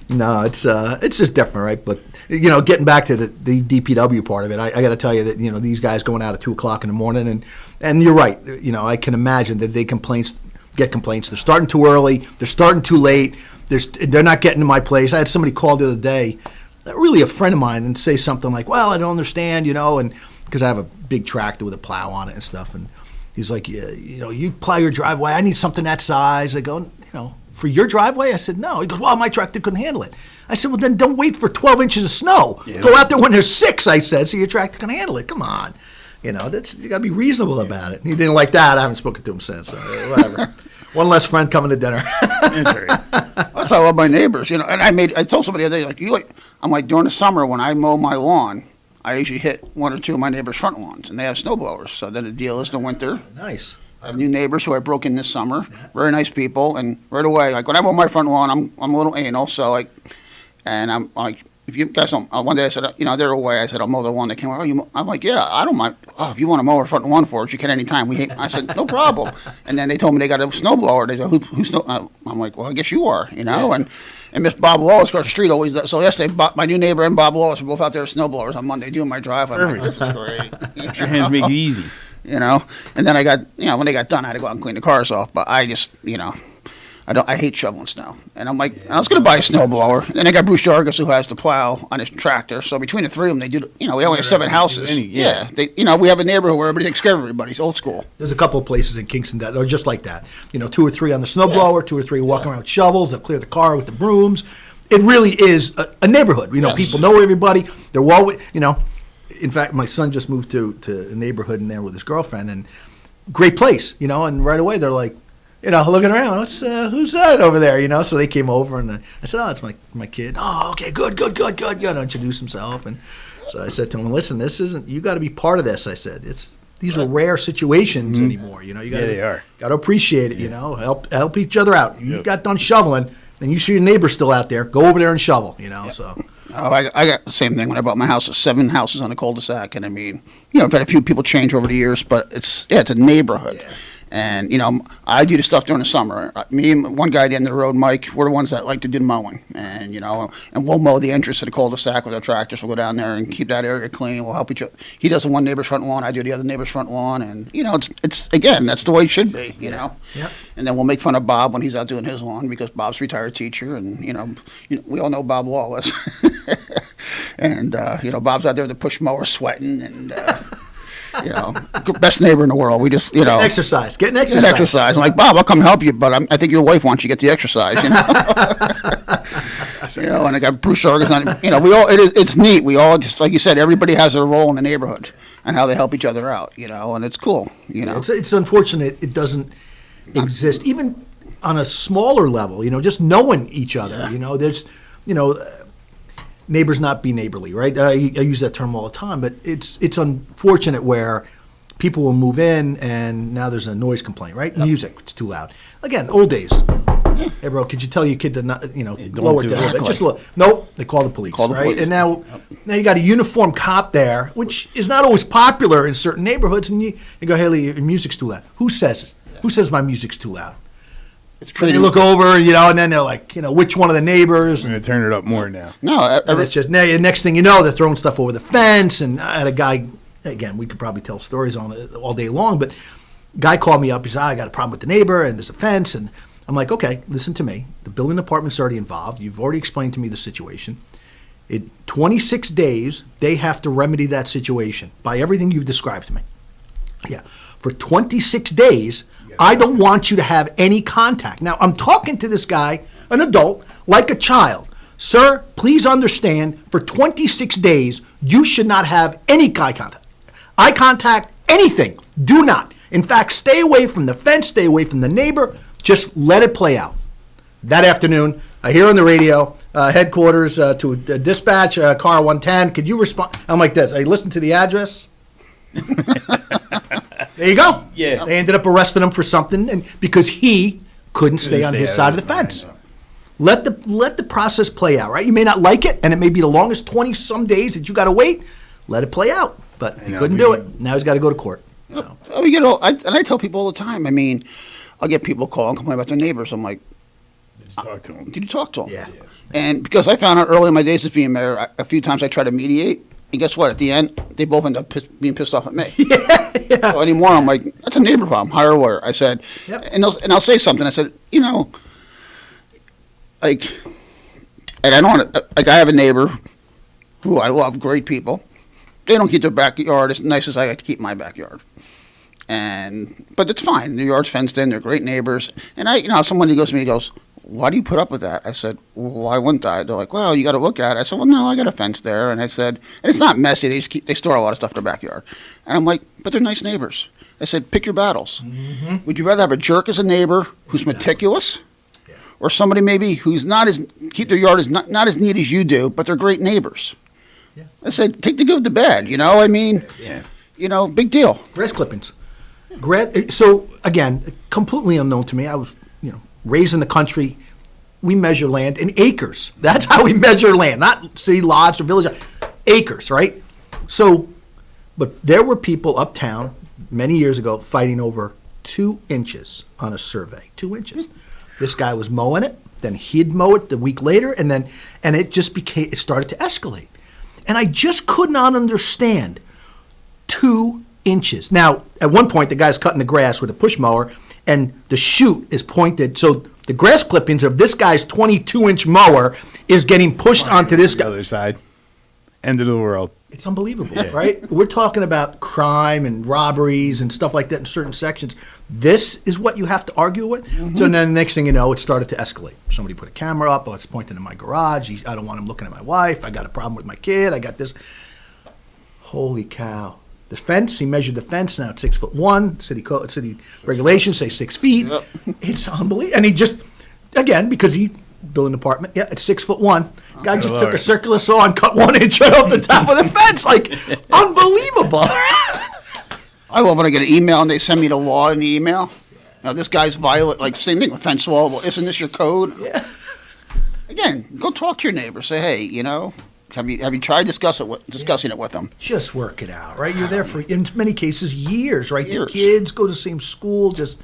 No, it's just different, right? But getting back to the DPW part of it, I got to tell you that these guys going out at 2:00 in the morning, and you're right. I can imagine that they get complaints. They're starting too early. They're starting too late. They're not getting to my place. I had somebody call the other day, really a friend of mine, and say something like, "Well, I don't understand," and because I have a big tractor with a plow on it and stuff, and he's like, "Yeah, you plow your driveway. I need something that size." I go, for your driveway? I said, no. He goes, well, my tractor couldn't handle it. I said, well, then don't wait for 12 inches of snow. Yeah. Go out there when there's 6, I said, so your tractor can handle it. Come on. You got to be reasonable about it. He didn't like that. I haven't spoken to him since. So whatever. One less friend coming to dinner. That's right. That's how I love my neighbors. And I told somebody the other day, I'm like, during the summer when I mow my lawn, I usually hit 1 or 2 of my neighbors' front lawns, and they have snow blowers. So then the deal is the winter. Nice. I have new neighbors who I broke in this summer. Very nice people, and right away, like when I mow my front lawn, I'm a little anal, so and I'm like, if you guys don't, one day I said, they're away. I said, I'll mow the lawn. They came over. I'm like, yeah, I don't mind. Oh, if you want to mow our front lawn for us, you can anytime. I said, no problem. And then they told me they got a snowblower. They said, who's snow? I'm like, well, I guess you are, And Miss Bob Wallace across the street always does. So yesterday, my new neighbor and Bob Wallace were both out there with snowblowers on Monday doing my drive. I'm like, this is great. Your hands make it easy. And then I got, when they got done, I had to go out and clean the cars off. But I just, I hate shoveling snow. And I'm like, I was going to buy a snowblower. And I got Bruce Jargus who has the plow on his tractor. So between the 3 of them, they do, we only have 7 houses. Yeah. We have a neighborhood where everybody takes care of everybody. It's old school. There's a couple of places in Kingston that are just like that. 2 or 3 on the snowblower, 2 or 3 walking around with shovels. They'll clear the car with the brooms. It really is a neighborhood. Yes. People know everybody. They're well, In fact, my son just moved to a neighborhood in there with his girlfriend, and great place, and right away they're like, looking around, who's that over there, so they came over, and I said, oh, it's my kid. Oh, okay, good, introduce himself, and so I said to him, listen, you got to be part of this, I said, these are rare situations anymore, you they are. Got to appreciate it, help each other out. You got done shoveling, and you see your neighbor still out there, go over there and shovel, so. Oh, I got the same thing when I bought my house. 7 houses on a cul-de-sac, and I've had a few people change over the years, but it's a neighborhood. Yeah. And, I do the stuff during the summer. Me and one guy at the end of the road, Mike, we're the ones that like to do the mowing. And, and we'll mow the entrance to the cul-de-sac with our tractors. We'll go down there and keep that area clean. We'll help each other. He does the one neighbor's front lawn. I do the other neighbor's front lawn. And, it's again, that's the way it should be, Yeah. And then we'll make fun of Bob when he's out doing his lawn because Bob's a retired teacher. And, we all know Bob Wallace. And, Bob's out there with the push mower sweating and... best neighbor in the world. We just, Getting exercise. I'm like, Bob, I'll come help you, but I think your wife wants you to get the exercise, and I got Bruce Sargis on, it's neat. We all just, like you said, everybody has their role in the neighborhood and how they help each other out, and it's cool, It's unfortunate it doesn't exist, even on a smaller level, just knowing each other, there's, neighbors not be neighborly, right? I use that term all the time, but it's unfortunate where people will move in and now there's a noise complaint, right? Yep. Music, it's too loud. Again, old days. Hey, bro, could you tell your kid to not, lower it down? Just look. Nope, they call the police, right? And now you got a uniformed cop there, which is not always popular in certain neighborhoods, and you go, hey, your music's too loud. Who says it? Who says my music's too loud? And you look over, and then they're like, which one of the neighbors? I'm going to turn it up more now. No, it's just, next thing you know, they're throwing stuff over the fence. And I had a guy, again, we could probably tell stories on it all day long, but guy called me up. He said, I got a problem with the neighbor and there's a fence. And I'm like, okay, listen to me. The building department's already involved. You've already explained to me the situation. In 26 days, they have to remedy that situation by everything you've described to me. Yeah. For 26 days, I don't want you to have any contact. Now, I'm talking to this guy, an adult, like a child. Sir, please understand, for 26 days, you should not have any eye contact. Eye contact, anything. Do not. In fact, stay away from the fence, stay away from the neighbor. Just let it play out. That afternoon, I hear on the radio, headquarters to dispatch, car 110. Could you respond? I'm like this. I listen to the address. There you go. Yeah. They ended up arresting him for something, and because he couldn't stay on his side of the fence. Let the process play out, right? You may not like it, and it may be the longest 20-some days that you got to wait. Let it play out. But he couldn't do it. Now he's got to go to court. So. I tell people all the time. I mean, I'll get people call and complain about their neighbors. I'm like, Did you talk to them? Yeah. And because I found out early in my days as being mayor, a few times I tried to mediate. And guess what? At the end, they both end up being pissed off at me. Yeah. So anymore, I'm like, that's a neighbor problem. Hire a lawyer. I said, and I'll say something. I said, and I don't want to, I have a neighbor who I love, great people. They don't keep their backyard as nice as I like to keep my backyard. But it's fine. The yard's fenced in. They're great neighbors. And somebody goes to me, he goes, why do you put up with that? I said, well, why wouldn't I? They're like, well, you got to look at it. I said, well, no, I got a fence there. And I said, and it's not messy. They store a lot of stuff in their backyard. And I'm like, but they're nice neighbors. I said, pick your battles. Mm-hmm. Would you rather have a jerk as a neighbor who's meticulous, or somebody maybe who's keep their yard not as neat as you do, but they're great neighbors? Yeah. I said, take the good with the bad. Big deal. Grass clippings. So again, completely unknown to me. I was, raised in the country. We measure land in acres. That's how we measure land, not city lots or village. Acres, right? So, but there were people uptown many years ago fighting over 2 inches on a survey. 2 inches. This guy was mowing it, then he'd mow it the week later, and it started to escalate. And I just could not understand 2 inches. Now, at one point, the guy's cutting the grass with a push mower, and the chute is pointed. So the grass clippings of this guy's 22-inch mower is getting pushed onto this guy. The other side. End of the world. It's unbelievable, right? We're talking about crime and robberies and stuff like that in certain sections. This is what you have to argue with? Mm-hmm. So then the next thing you know, it started to escalate. Somebody put a camera up. Oh, it's pointing in my garage. I don't want him looking at my wife. I got a problem with my kid. I got this. Holy cow. The fence, he measured the fence, now it's 6'1". City regulations say 6 feet. Yep. It's unbelievable. And he just, again, because building department, it's 6'1". Guy just took a circular saw and cut 1 inch right off the top of the fence. Like, unbelievable. I love when I get an email and they send me the law in the email. Now, this guy's violent, like, same thing with fence law. Well, isn't this your code? Yeah. Again, go talk to your neighbor. Say, hey, Have you tried discussing it with them? Just work it out, right? You're there for, in many cases, years, right? Years. The kids go to the same school, just...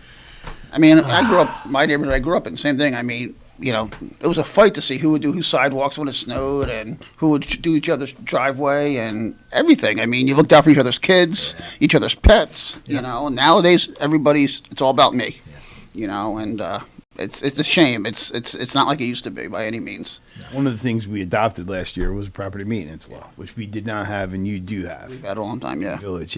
I mean, I grew up, my neighborhood I grew up in, same thing. I mean, you know, it was a fight to see who would do whose sidewalks when it snowed and who would do each other's driveway and everything. I mean, you looked out for each other's kids, each other's pets, you know. Nowadays, it's all about me, you know, and it's a shame. It's not like it used to be by any means. One of the things we adopted last year was a property maintenance law, which we did not have and you do have. We've had a long time, yeah. Village.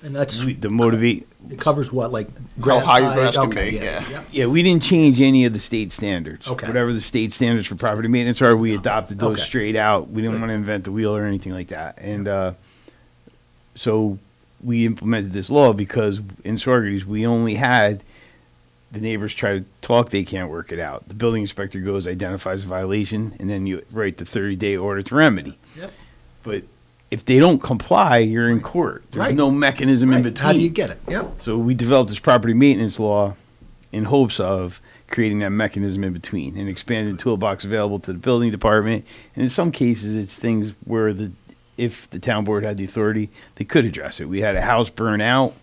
And that's the motivate. It covers what, like how high your grass can okay, be, yeah. Yeah, we didn't change any of the state standards. Okay. Whatever the state standards for property maintenance are, we adopted those Okay. straight out. We didn't want to invent the wheel or anything like that. And so we implemented this law because in Saugerties, we only had the neighbors try to talk, they can't work it out. The building inspector goes, identifies a violation, and then you write the 30-day order to remedy. Yep. But if they don't comply, you're in court. There's Right. no mechanism in between. How do you get it? Yep. So we developed this property maintenance law in hopes of creating that mechanism in between and expanded the toolbox available to the building department. And in some cases, it's things where if the town board had the authority, they could address it. We had a house burn out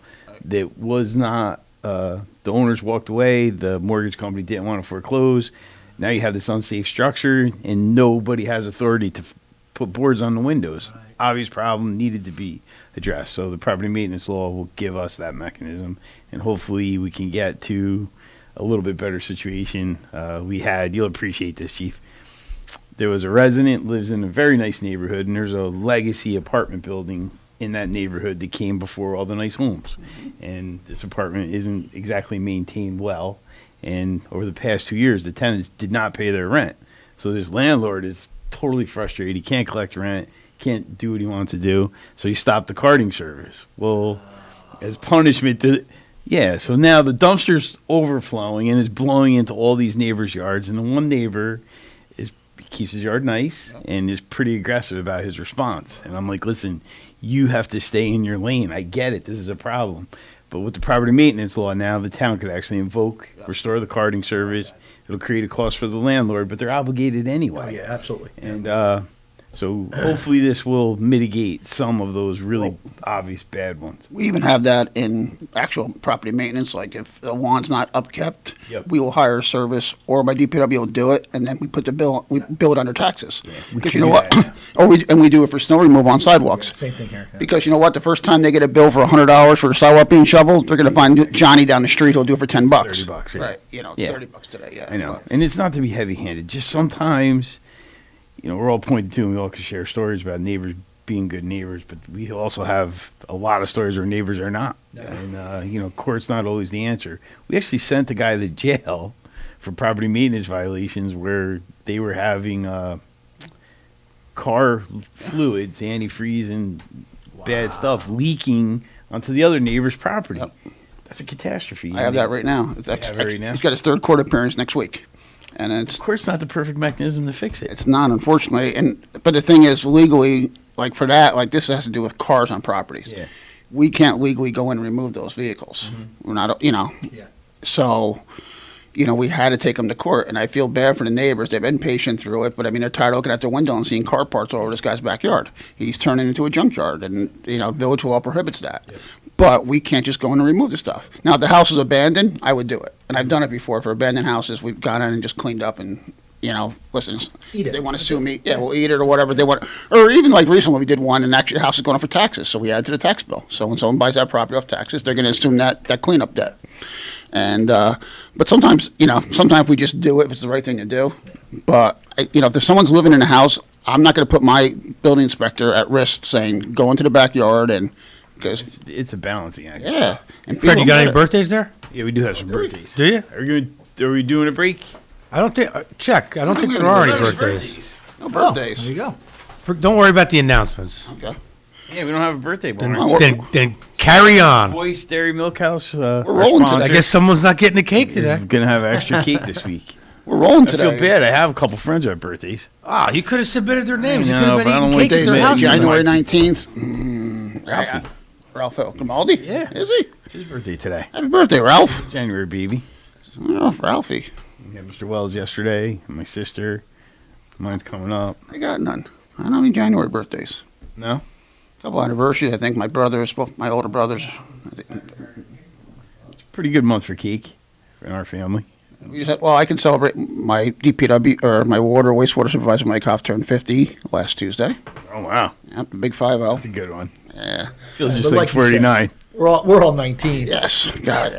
that was not, the owners walked away, the mortgage company didn't want to foreclose. Now you have this unsafe structure and nobody has authority to put boards on the windows. Right. Obvious problem needed to be addressed. So the property maintenance law will give us that mechanism, and hopefully we can get to a little bit better situation. You'll appreciate this, Chief. There was a resident, lives in a very nice neighborhood, and there's a legacy apartment building in that neighborhood that came before all the nice homes. And this apartment isn't exactly maintained well. And over the past 2 years, the tenants did not pay their rent. So this landlord is totally frustrated. He can't collect rent, can't do what he wants to do. So he stopped the carting service. Well, as punishment so now the dumpster's overflowing and is blowing into all these neighbors' yards. And the one neighbor keeps his yard nice and is pretty aggressive about his response. And I'm like, listen, you have to stay in your lane. I get it. This is a problem. But with the property maintenance law now, the town could actually restore the carting service. It'll create a cost for the landlord, but they're obligated anyway. Oh, yeah, absolutely. And so hopefully this will mitigate some of those really obvious bad ones. We even have that in actual property maintenance. Like if the lawn's not upkept, we will hire a service, or my DPW will do it, and then we put the bill. We bill it under taxes. Because you know what? We do it for snow removal on sidewalks. Same thing here. Yeah. Because you know what? The first time they get a bill for $100 for a sidewalk being shoveled, they're going to find Johnny down the street who'll do it for $10. $30, yeah. Right? You know, $30 today. Yeah, I know. And it's not to be heavy-handed. Just sometimes, we're all pointed to, and we all can share stories about neighbors being good neighbors, but we also have a lot of stories where neighbors are not. Yeah. And, court's not always the answer. We actually sent the guy to jail for property maintenance violations where they were having car fluids, antifreeze, and bad stuff leaking onto the other neighbor's property. Yep. That's a catastrophe. I have that right now. He's got his third court appearance next week. And of course, it's not the perfect mechanism to fix it. It's not, unfortunately. But the thing is, legally, like for that, like this has to do with cars on properties. Yeah. We can't legally go in and remove those vehicles. Mm-hmm. We're not, Yeah. So, we had to take them to court, and I feel bad for the neighbors. They've been patient through it, but I mean, they're tired of looking out their window and seeing car parts all over this guy's backyard. He's turning into a junkyard, and village law prohibits that. Yep. But we can't just go in and remove the stuff. Now, if the house is abandoned, I would do it. And I've done it before for abandoned houses. We've gone in and just cleaned up and, listen, they want to sue me. Yeah, we'll eat it or whatever they want. Or even like recently we did one and actually the house is going up for taxes. So we add to the tax bill. So when someone buys that property off taxes, they're going to assume that cleanup debt. And, but sometimes we just do it if it's the right thing to do. But, if someone's living in a house, I'm not going to put my building inspector at risk saying, go into the backyard and, because it's a balancing act. Yeah. And Fred, you got any birthdays there? Yeah, we do have some birthdays. Do you? Are we doing a break? I don't think. Check. I don't think there are any birthdays. No birthdays. There you go. Don't worry about the announcements. Okay. Yeah, we don't have a birthday. Then carry on. Boyce Dairy Milk House. We're rolling today. I guess someone's not getting a cake today. Going to have extra cake this week. We're rolling today. I feel bad. I have a couple friends who have birthdays. You could have submitted their names. You No, could have but I been don't eating cakes like at their house. January 19th. Ralphie. Ralph Grimaldi? Yeah. Is he? It's his birthday today. Happy birthday, Ralph. January, baby. Oh, Ralphie. We had Mr. Wells yesterday, and my sister. Mine's coming up. I got none. I don't have any January birthdays. No? A couple anniversaries, I think. My brothers, both my older brothers. It's a pretty good month for cake in our family. We just had, well, I can celebrate my DPW, or my wastewater supervisor, Mike Hoff, turned 50 last Tuesday. Oh, wow. Yep, the big 5-0. That's a good one. Yeah. Feels just like 49. We're all 19. Yes. God,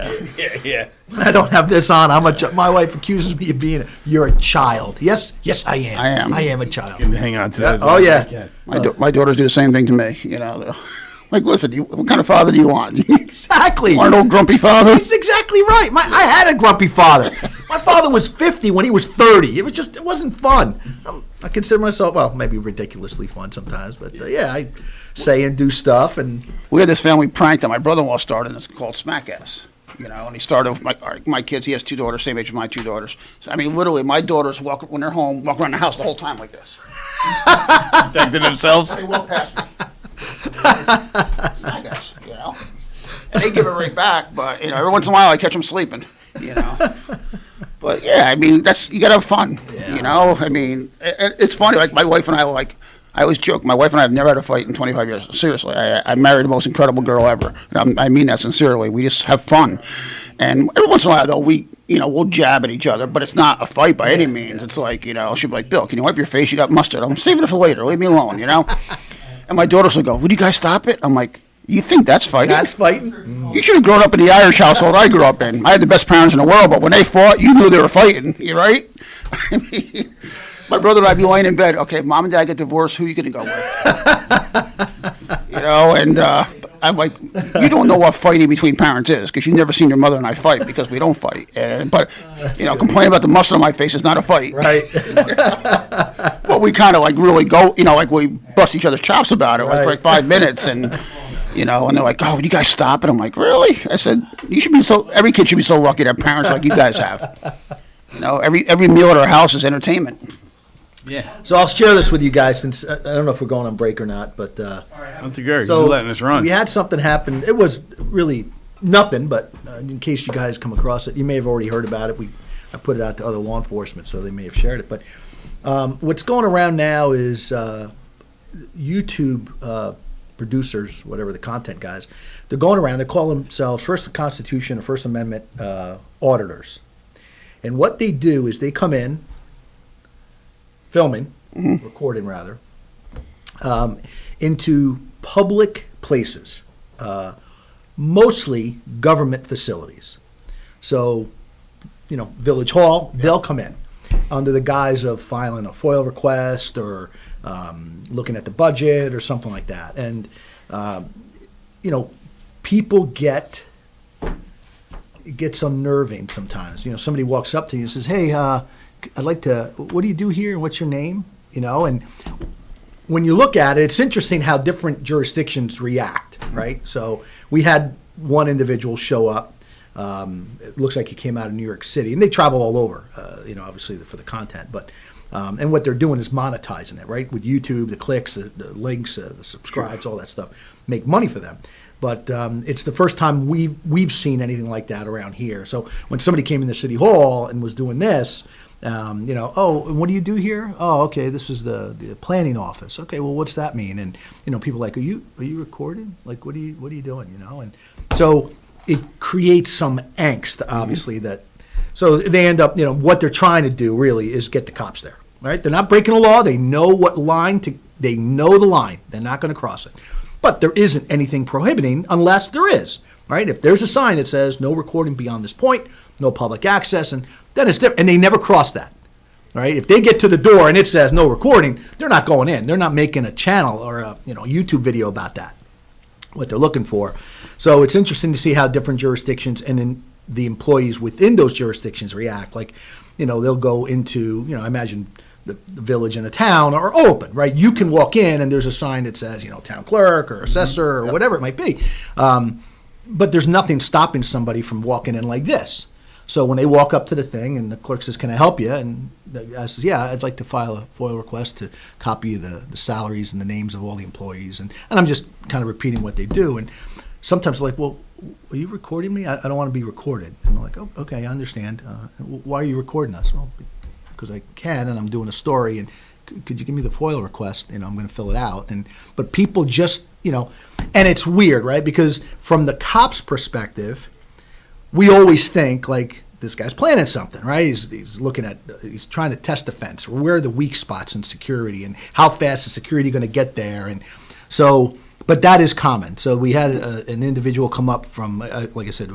Yeah. I don't have this on. My wife accuses me of being. You're a child. Yes, I am. I am. I am a child. Can hang on to that. Oh yeah. My daughters do the same thing to me. You know, they're like, listen, what kind of father do you want? Exactly. Want an old grumpy father? That's exactly right. I had a grumpy father. My father was 50 when he was 30. It wasn't fun. I consider myself, well, maybe ridiculously fun sometimes, but yeah, I say and do stuff. And we had this family prank that my brother-in-law started, and it's called Smack Ass. You know, and he started with my kids. He has 2 daughters, same age as my 2 daughters. So, I mean, literally, my daughters when they're home, walk around the house the whole time like this. Protecting themselves? They walk past me. Smack Ass, you know. And they give it right back, but, you know, every once in a while I catch them sleeping, you know. But, yeah, I mean, you got to have fun, you know. I mean, it's funny. Like, my wife and I always joke, my wife and I have never had a fight in 25 years. Seriously, I married the most incredible girl ever. And I mean that sincerely. We just have fun. And every once in a while, though, we'll jab at each other, but it's not a fight by any means. It's like, you know, she'll be like, Bill, can you wipe your face? You got mustard. I'm saving it for later. Leave me alone, you know? And my daughters will go, would you guys stop it? I'm like, you think that's fighting? That's fighting? You should have grown up in the Irish household I grew up in. I had the best parents in the world, but when they fought, you knew they were fighting. You right? I mean, my brother and I'd be laying in bed. Okay, if mom and dad get divorced, who are you going to go with? You know, and I'm like, you don't know what fighting between parents is because you've never seen your mother and I fight because we don't fight. But, you know, complaining about the mustard on my face is not a fight. Right. But we kind of like really go, you know, like we bust each other's chops about it like for like 5 minutes and, you know, and they're like, oh, would you guys stop it? I'm like, really? I said, every kid should be so lucky to have parents like you guys have. You know, every meal at our house is entertainment. Yeah. So I'll share this with you guys since I don't know if we're going on break or not, but I'm too good. So letting us run. We had something happen. It was really nothing, but in case you guys come across it, you may have already heard about it. I put it out to other law enforcement, so they may have shared it. But what's going around now is YouTube producers, whatever the content guys, they're going around. They call themselves First the Constitution or First Amendment auditors, and what they do is they come in. Filming, recording rather, into public places, mostly government facilities. So, you know, Village Hall, they'll come in under the guise of filing a FOIL request or looking at the budget or something like that. And, you know, people get unnerving sometimes. You know, somebody walks up to you and says, hey, I'd like to, what do you do here and what's your name? You know, and when you look at it, it's interesting how different jurisdictions react, right? So we had one individual show up. It looks like he came out of New York City, and they travel all over, you know, obviously for the content. But and what they're doing is monetizing it, right? With YouTube, the clicks, the links, the subscribes, all that stuff, make money for them. But it's the first time we've seen anything like that around here. So when somebody came into City Hall and was doing this, you know, oh, what do you do here? Oh, okay, this is the planning office. Okay, well, what's that mean? And you know, people are like, are you recording? Like, what are you doing? You know, and so it creates some angst, obviously. That so they end up, you know, what they're trying to do really is get the cops there. Right? They're not breaking the law. They know what line they know the line. They're not going to cross it. But there isn't anything prohibiting unless there is. Right? If there's a sign that says no recording beyond this point, no public access, and then it's different. And they never cross that. Right? If they get to the door and it says no recording, they're not going in. They're not making a channel or a YouTube video about that, what they're looking for. So it's interesting to see how different jurisdictions and then the employees within those jurisdictions react. Like, you know, they'll go into, you know, I imagine the village and the town are open, right? You can walk in and there's a sign that says, you know, town clerk or assessor or whatever it might be. But there's nothing stopping somebody from walking in like this. So when they walk up to the thing and the clerk says, can I help you? And I says, yeah, I'd like to file a FOIL request to copy the salaries and the names of all the employees. And I'm just kind of repeating what they do. And sometimes they're like, well, are you recording me? I don't want to be recorded. And I'm like, oh, okay, I understand. Why are you recording us? Well, because I can, and I'm doing a story, and could you give me the FOIL request? I'm going to fill it out. But people just, and it's weird, right? Because from the cop's perspective, we always think like this guy's planning something, right? He's looking at, he's trying to test the fence. Where are the weak spots in security, and how fast is security going to get there? And so, but that is common. So we had an individual come up from, like I said,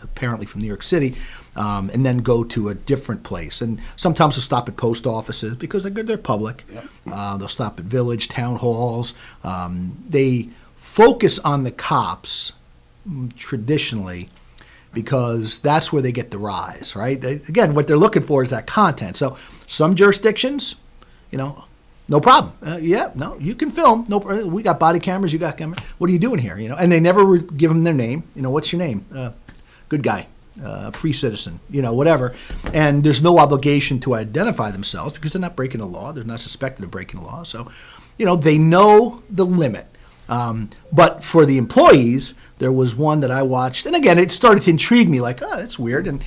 apparently from New York City, and then go to a different place. And sometimes they'll stop at post offices because they're public. Yep. They'll stop at village, town halls. They focus on the cops traditionally because that's where they get the rise, right? Again, what they're looking for is that content. So some jurisdictions, no problem. No, you can film. No, we got body cameras. You got cameras. What are you doing here? And they never give them their name. What's your name? Good guy, free citizen. Whatever. And there's no obligation to identify themselves because they're not breaking the law. They're not suspected of breaking the law. So, they know the limit. But for the employees, there was one that I watched, and again, it started to intrigue me. Like, oh, that's weird. And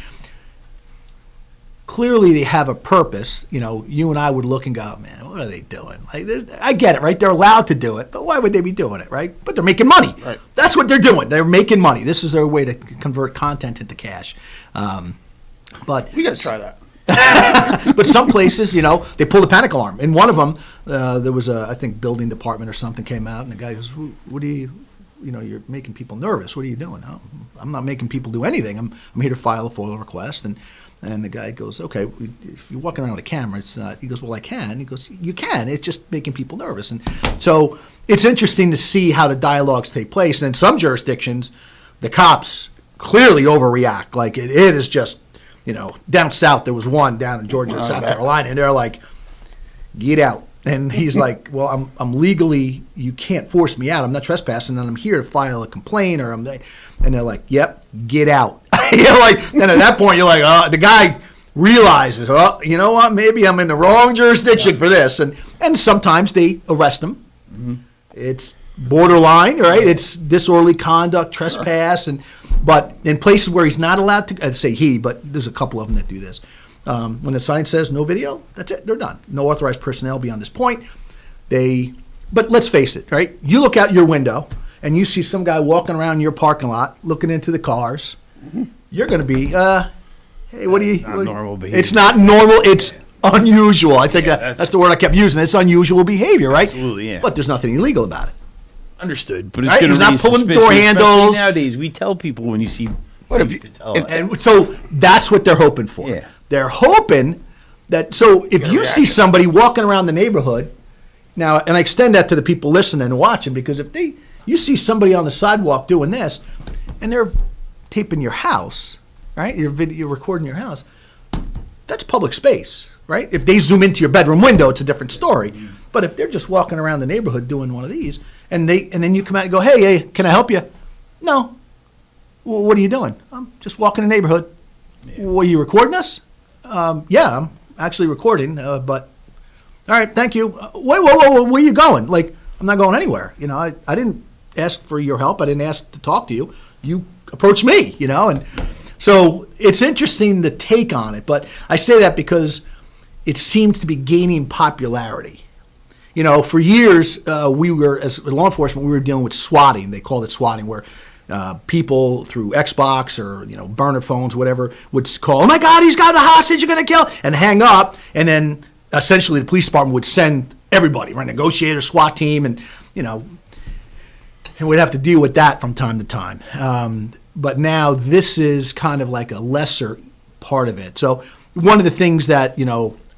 clearly, they have a purpose. You and I would look and go, man, what are they doing? Like, I get it, right? They're allowed to do it, but why would they be doing it, right? But they're making money. Right. That's what they're doing. They're making money. This is their way to convert content into cash. But we got to try that. But some places, they pull the panic alarm. In one of them, there was I think, building department or something came out, and the guy goes, "What do you, you're making people nervous. What are you doing?" "Oh, I'm not making people do anything. I'm here to file a FOIL request." And the guy goes, "Okay, if you're walking around with a camera, it's not." He goes, "Well, I can." He goes, "You can. It's just making people nervous." And so it's interesting to see how the dialogues take place. And in some jurisdictions, the cops clearly overreact. Like it is just. Down south, there was one down in Georgia and South Carolina, and they're like, "Get out." And he's like, "Well, I'm legally, you can't force me out. I'm not trespassing, and I'm here to file a complaint." And they're like, "Yep, get out." And at that point, you're like, the guy realizes, "Oh, you know what? Maybe I'm in the wrong jurisdiction for this." And say they arrest him. Mm-hmm. It's borderline, right? It's disorderly conduct, trespass, but in places where he's not allowed to, I'd say but there's a couple of them that do this. When the sign says no video, that's it. They're done. No authorized personnel beyond this point. But let's face it, right? You look out your window and you see some guy walking around your parking lot looking into the cars. Mm-hmm. You're going to be, hey, what do you? Not normal behavior. It's not normal. It's unusual. I think that's the word I kept using. It's unusual behavior, right? Absolutely, yeah. But there's nothing illegal about it. Understood, but it's going to raise not pulling door handles. Nowadays, we tell people when you see. And so that's what they're hoping for. Yeah. They're hoping that. So if you see somebody walking around the neighborhood now, and I extend that to the people listening and watching, because if you see somebody on the sidewalk doing this, and they're taping your house, right? You're recording your house. That's public space, right? If they zoom into your bedroom window, it's a different story. But if they're just walking around the neighborhood doing one of these, and then you come out and go, hey, can I help you? No. Well, what are you doing? I'm just walking the neighborhood. Yeah. Well, are you recording us? Yeah, I'm actually recording, but all right, thank you. Wait, whoa, where are you going? Like, I'm not going anywhere. I didn't ask for your help. I didn't ask to talk to you. You approached me, and so it's interesting the take on it. But I say that because it seems to be gaining popularity. For years, we were, as law enforcement, we were dealing with swatting. They called it swatting, where people through Xbox or, burner phones, whatever, would call, "Oh my God, he's got a hostage, you're going to kill," and hang up. And then essentially the police department would send everybody, right, negotiator, SWAT team, and we'd have to deal with that from time to time. But now this is kind of like a lesser part of it. So one of the things that,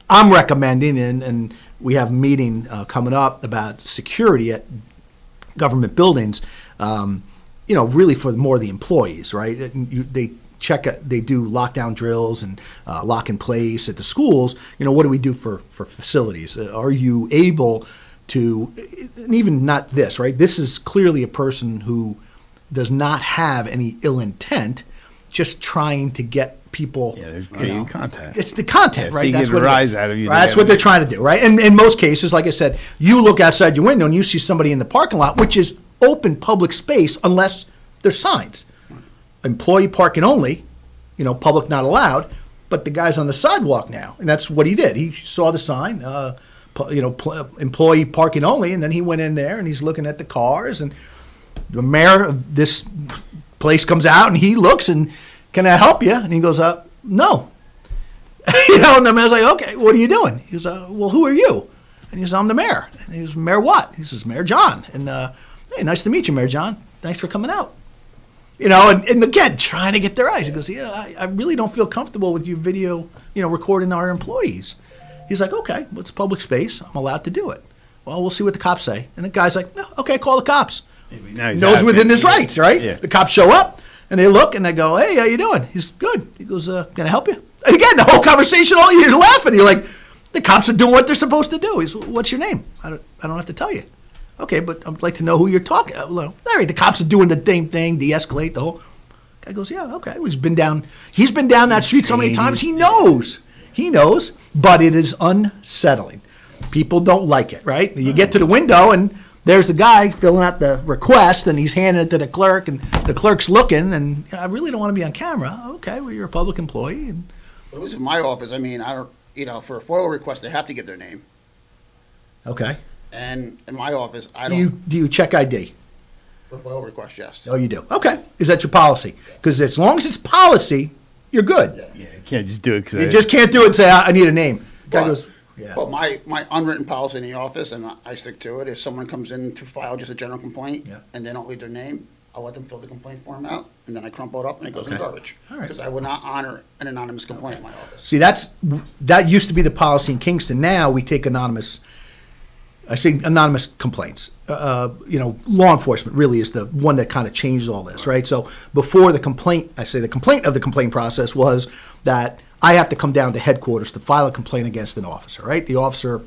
I'm recommending, and we have a meeting coming up about security at government buildings, really for more of the employees, right? They do lockdown drills and lock in place at the schools. What do we do for facilities? Are you able to, and even not this, right? This is clearly a person who does not have any ill intent, just trying to get people. Yeah, they're creating content. It's the content, right? That's what a rise out of you. Right? That's what they're trying to do, right? And in most cases, like I said, you look outside your window and you see somebody in the parking lot, which is open public space unless there's signs. Employee parking only, public not allowed, but the guy's on the sidewalk now, and that's what he did. He saw the sign, employee parking only, and then he went in there and he's looking at the cars, and the mayor of this place comes out and he looks and, can I help you? And he goes, no. And the mayor's like, okay, what are you doing? He goes, well, who are you? And he says, I'm the mayor. And he goes, Mayor what? He says, Mayor John. And hey, nice to meet you, Mayor John. Thanks for coming out. And again, trying to get their eyes. He goes, I really don't feel comfortable with you video, recording our employees. He's like, okay, well, it's public space. I'm allowed to do it. Well, we'll see what the cops say. And the guy's like, no, okay, call the cops. Knows within his rights, right? Yeah. The cops show up, and they look, and they go, hey, how you doing? He's good. He goes, can I help you? And again, the whole conversation, all you're laughing. You're like, the cops are doing what they're supposed to do. He's, what's your name? I don't have to tell you. Okay, but I'd like to know who you're talking to. All right, the cops are doing the same thing, de-escalate the whole. Guy goes, yeah, okay. He's been down that street so many times. He knows, but it is unsettling. People don't like it, right? You get to the window, and there's the guy filling out the request, and he's handing it to the clerk, and the clerk's looking, and I really don't want to be on camera. Okay, well, you're a public employee. And But it was in my office. I mean, I don't, for a FOIL request, they have to give their name. Okay. And in my office, I don't. Do you check ID? For FOIL request, yes. Oh, you do? Okay. Is that your policy? Because as long as it's policy, you're good. Yeah, you can't just do it. You just can't do it and say, I need a name. Guy goes, yeah. But my unwritten policy in the office, and I stick to it, if someone comes in to file just a general complaint and they don't leave their name, I'll let them fill the complaint form out, and then I crumple it up and it goes in garbage. All right. Because I would not honor an anonymous complaint in my office. See, that used to be the policy in Kingston. Now we take anonymous complaints. Law enforcement really is the one that kind of changed all this, right? So before the complaint of the complaint process was that I have to come down to headquarters to file a complaint against an officer, right? The officer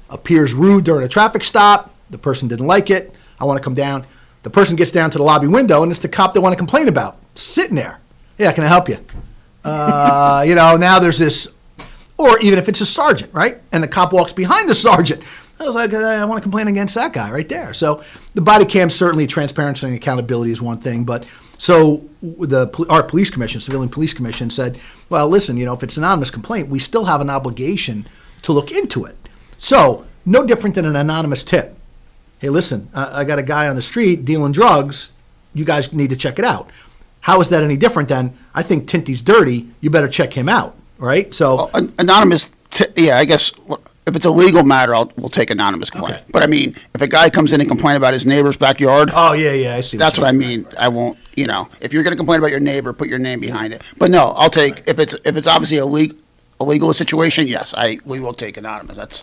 appears rude during a traffic stop. The person didn't like it. I want to come down. The person gets down to the lobby window, and it's the cop they want to complain about, sitting there. Yeah, can I help you? Now there's this, or even if it's a sergeant, right? And the cop walks behind the sergeant. I was like, I want to complain against that guy right there. So the body cam, certainly transparency and accountability is one thing. But so our police commission, Civilian Police Commission, said, well, listen, if it's an anonymous complaint, we still have an obligation to look into it. So no different than an anonymous tip. Hey, listen, I got a guy on the street dealing drugs. You guys need to check it out. How is that any different than, I think Tinty's dirty, you better check him out, right? So anonymous, I guess if it's a legal matter, we'll take anonymous complaint. Okay. But I mean, if a guy comes in and complain about his neighbor's backyard. Oh, yeah, I see. That's what I mean. I won't, if you're going to complain about your neighbor, put your name behind it. But no, I'll take, if it's obviously a legal situation, yes, we will take anonymous.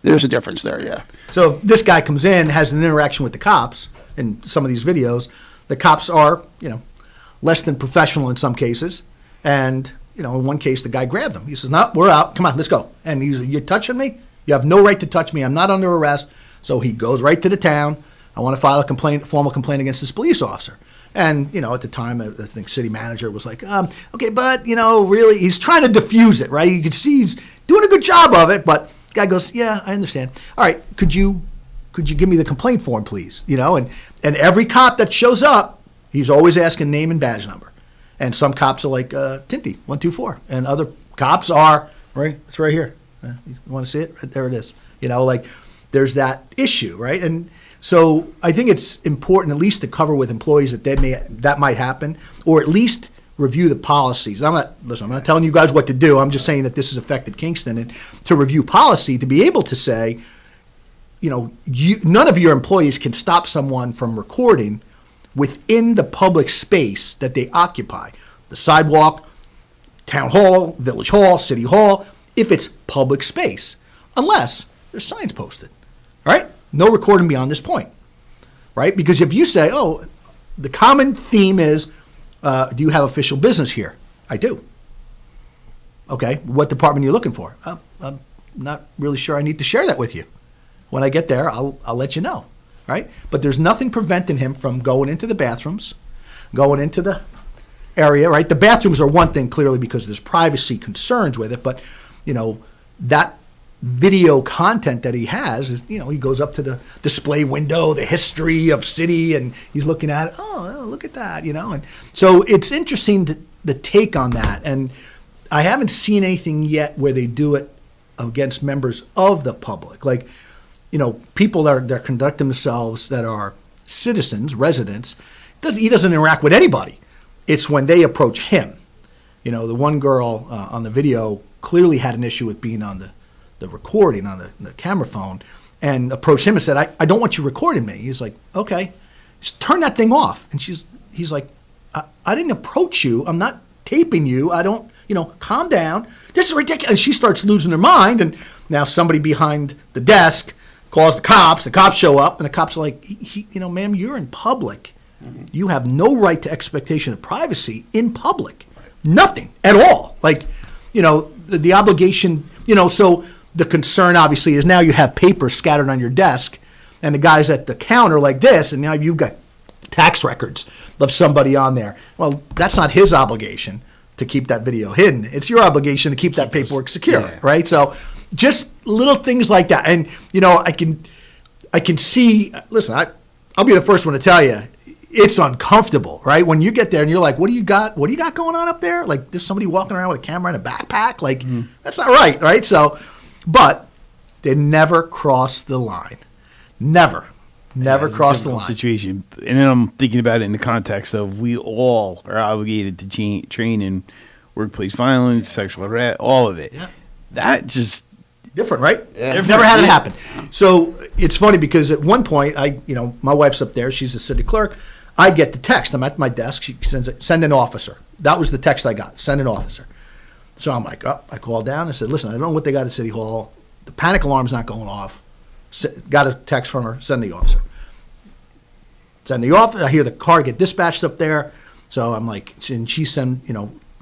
There's a difference there, yeah. So if this guy comes in, has an interaction with the cops in some of these videos, the cops are, less than professional in some cases. And, in one case, the guy grabbed them. He says, no, we're out. Come on, let's go. And he's like, you're touching me? You have no right to touch me. I'm not under arrest. So he goes right to the town. I want to file a formal complaint against this police officer. And, at the time, I think city manager was like, okay, but, really, he's trying to diffuse it, right? You can see he's doing a good job of it, but the guy goes, yeah, I understand. All right, could you give me the complaint form, please? And every cop that shows up, he's always asking name and badge number. And some cops are like, Tinty, 124. And other cops are, right, it's right here. You want to see it? Right there it is. There's that issue, right? And so I think it's important at least to cover with employees that might happen, or at least review the policies. I'm not telling you guys what to do. I'm just saying that this has affected Kingston, and to review policy, to be able to say, none of your employees can stop someone from recording within the public space that they occupy, the sidewalk, town hall, village hall, city hall, if it's public space, unless there's signs posted, right? No recording beyond this point, right? Because if you say, the common theme is, do you have official business here? I do. Okay, what department are you looking for? I'm not really sure I need to share that with you. When I get there, I'll let you know, right? But there's nothing preventing him from going into the bathrooms, going into the area, right? The bathrooms are one thing, clearly, because there's privacy concerns with it, but, that video content that he has is, he goes up to the display window, the history of city, and he's looking at it. Oh, look at that, and so it's interesting the take on that. And I haven't seen anything yet where they do it against members of the public. Like, people that conduct themselves that are citizens, residents. He doesn't interact with anybody. It's when they approach him. The one girl on the video clearly had an issue with being on the recording, on the camera phone, and approached him and said, I don't want you recording me. He's like, okay, just turn that thing off. And he's like, I didn't approach you. I'm not taping you. I don't, calm down. This is ridiculous. And she starts losing her mind. And now somebody behind the desk calls the cops. The cops show up, and the cops are like, ma'am, you're in public. You have no right to expectation of privacy in public. Nothing at all. Like, the obligation, so the concern obviously is now you have papers scattered on your desk, and the guy's at the counter like this, and now you've got tax records of somebody on there. Well, that's not his obligation to keep that video hidden. It's your obligation to keep that paperwork secure, right? So just little things like that. And, I can see, listen, I'll be the first one to tell you, it's uncomfortable, right? When you get there and you're like, what do you got going on up there? Like, there's somebody walking around with a camera and a backpack. Like, that's not right? So, but they never cross the line. Never cross the line. Situation. And then I'm thinking about it in the context of we all are obligated to train in workplace violence, sexual harassment, all of it. Yeah. That just different, right? Yeah. Never had it happen. So it's funny because at one point, my wife's up there. She's a city clerk. I get the text. I'm at my desk. She sends send an officer. That was the text I got. Send an officer. So I'm like, I called down. I said, listen, I don't know what they got at City Hall. The panic alarm's not going off. Got a text from her. Send the officer. Send the officer. I hear the car get dispatched up there. So I'm like, and she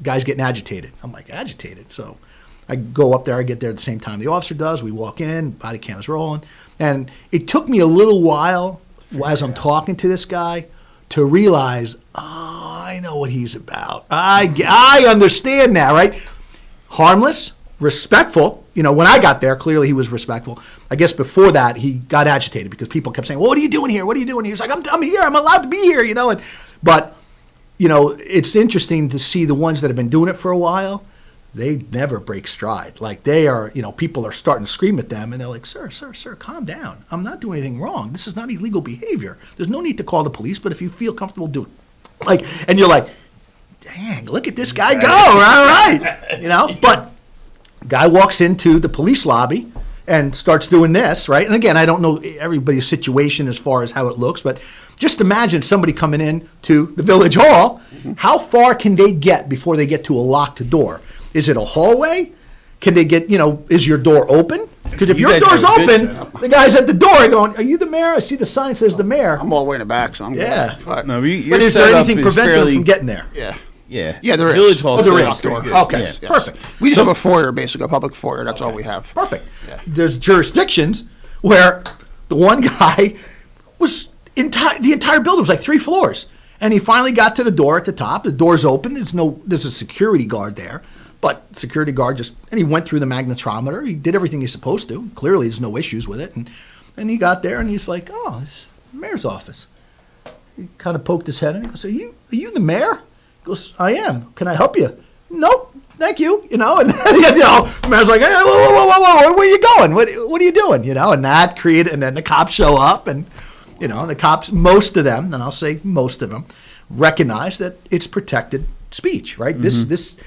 guys getting agitated. I'm like, agitated? So I go up there. I get there at the same time the officer does. We walk in. Body cam is rolling. And it took me a little while as I'm talking to this guy to realize, I know what he's about. I understand now, right? Harmless, respectful. When I got there, clearly he was respectful. I guess before that, he got agitated because people kept saying, well, what are you doing here? What are you doing here? He's like, I'm here. I'm allowed to be here, But, it's interesting to see the ones that have been doing it for a while. They never break stride. Like they are, people are starting to scream at them and they're like, sir, calm down. I'm not doing anything wrong. This is not illegal behavior. There's no need to call the police, but if you feel comfortable, do it. And you're like, dang, look at this guy go. All right. But guy walks into the police lobby and starts doing this, right? And again, I don't know everybody's situation as far as how it looks, but just imagine somebody coming in to the village hall. How far can they get before they get to a locked door? Is it a hallway? Can they get, is your door open? Because if your door's open, the guy's at the door going, are you the mayor? I see the sign says the mayor. I'm all the way in the back, so I'm good. But is there anything preventing them from getting there? Yeah. Yeah, there is. Village hall there is. Okay, yes. Perfect. We just have a foyer, basically, a public foyer. That's all we have. Perfect. Yeah. There's jurisdictions where the one guy was, the entire building was like 3 floors. And he finally got to the door at the top. The door's open. There's a security guard there. But security guard and he went through the magnetometer. He did everything he's supposed to. Clearly, there's no issues with it. And he got there, and he's like, oh, this is the mayor's office. He kind of poked his head in. He goes, are you the mayor? He goes, I am. Can I help you? Nope, thank you. And the mayor's like, hey, whoa, where are you going? What are you doing? And that created, and then the cops show up, and, the cops, most of them, and I'll say most of them, recognize that it's protected speech, right? This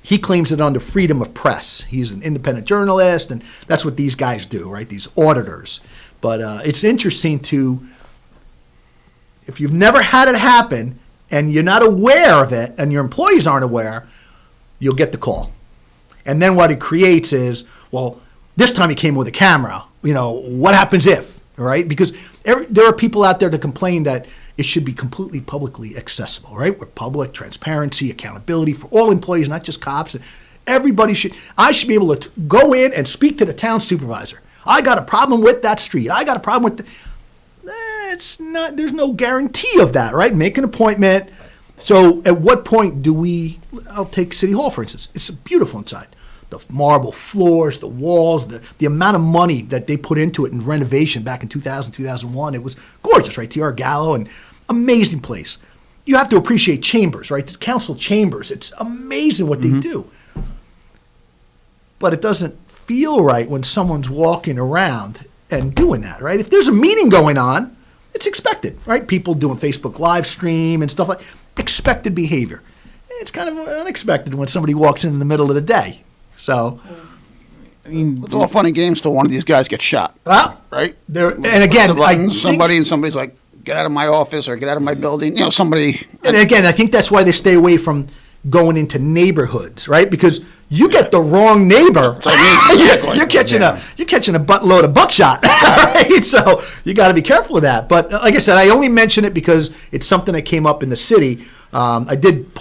he claims it under freedom of press. He's an independent journalist, and that's what these guys do, right? These auditors. But it's interesting if you've never had it happen and you're not aware of it and your employees aren't aware, you'll get the call. And then what it creates is, well, this time he came with a camera. What happens if, right? Because there are people out there that complain that it should be completely publicly accessible, right? Where public transparency, accountability for all employees, not just cops. Everybody I should be able to go in and speak to the town supervisor. I got a problem with that street. I got a problem with there's no guarantee of that, right? Make an appointment. So at what point I'll take City Hall, for instance. It's beautiful inside. The marble floors, the walls, the amount of money that they put into it in renovation back in 2000, 2001, it was gorgeous, right? T.R. Gallo, and amazing place. You have to appreciate chambers, right? The council chambers, it's amazing what they do. But it doesn't feel right when someone's walking around and doing that, right? If there's a meeting going on, it's expected, right? People doing Facebook live stream and stuff like expected behavior. It's kind of unexpected when somebody walks in the middle of the day. So, I mean, it's all fun and games till one of these guys gets shot. Well, right? And again, somebody's like, get out of my office or get out of my building. You know, somebody. And again, I think that's why they stay away from going into neighborhoods, right? Because you get the wrong neighbor, you're catching a buttload of buckshot, right? So you got to be careful of that. But like I said, I only mention it because it's something that came up in the city. I did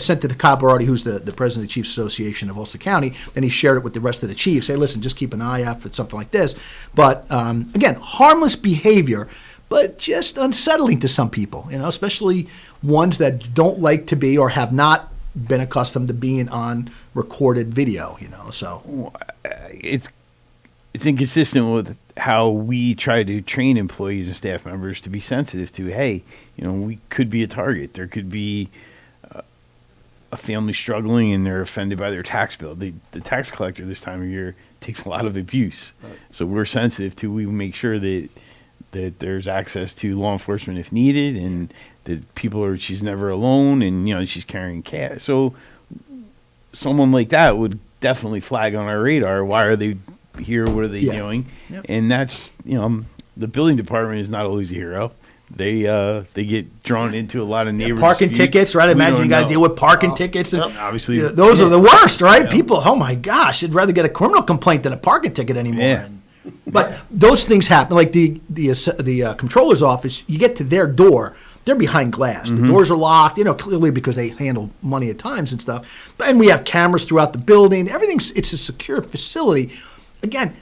sent to the cop already, who's the president of the Chiefs Association of Ulster County, and he shared it with the rest of the chiefs. Hey, listen, just keep an eye out for something like this. But again, harmless behavior, but just unsettling to some people, especially ones that don't like to be or have not been accustomed to being on recorded video, so. It's inconsistent with how we try to train employees and staff members to be sensitive to, hey, we could be a target. There could be a family struggling and they're offended by their tax bill. The tax collector this time of year takes a lot of abuse. Right. So we're sensitive to, we make sure that there's access to law enforcement if needed, and that she's never alone, and she's carrying cash. So someone like that would definitely flag on our radar. Why are they here? What are they doing? Yep. And that's, the building department is not always a hero. They get drawn into a lot of neighborhood parking disputes. tickets, right? Imagine you got to deal with parking tickets, and obviously those are the worst, right? People, oh my gosh, I'd rather get a criminal complaint than a parking ticket anymore. Yeah. But those things happen. Like the controller's office, you get to their door, they're behind glass. The doors are locked, clearly because they handle money at times and stuff. And we have cameras throughout the building. It's a secure facility. Again,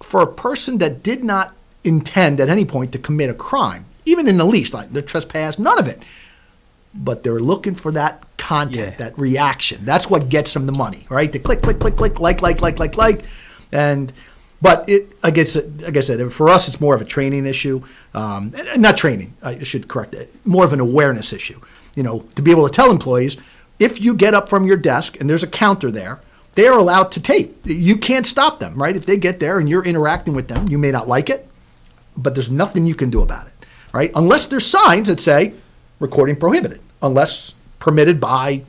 for a person that did not intend at any point to commit a crime, even in the least, like the trespass, none of it. But they're looking for that content, that reaction. That's what gets them the money, right? The click, click, click, click, like. But like I said, for us, it's more of a training issue. Not training, I should correct it. More of an awareness issue. To be able to tell employees, if you get up from your desk and there's a counter there, they are allowed to tape. You can't stop them, right? If they get there and you're interacting with them, you may not like it, but there's nothing you can do about it, right? Unless there's signs that say recording prohibited, unless permitted by,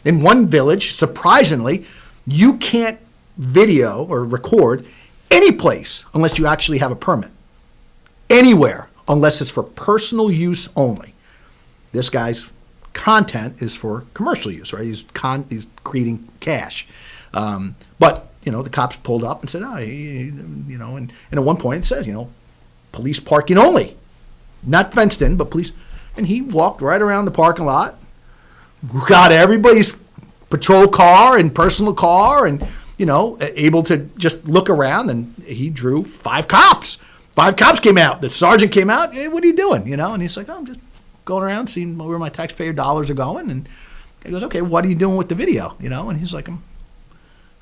in one village, surprisingly, you can't video or record any place unless you actually have a permit. Anywhere, unless it's for personal use only. This guy's content is for commercial use, right? He's creating cash. But, the cops pulled up and said, and at one point it says, police parking only. Not fenced in, but police. And he walked right around the parking lot, got everybody's patrol car and personal car, and able to just look around, and he drew 5 cops. 5 cops came out. The sergeant came out. Hey, what are you doing? And he's like, I'm just going around seeing where my taxpayer dollars are going. And he goes, okay, what are you doing with the video? And he's like,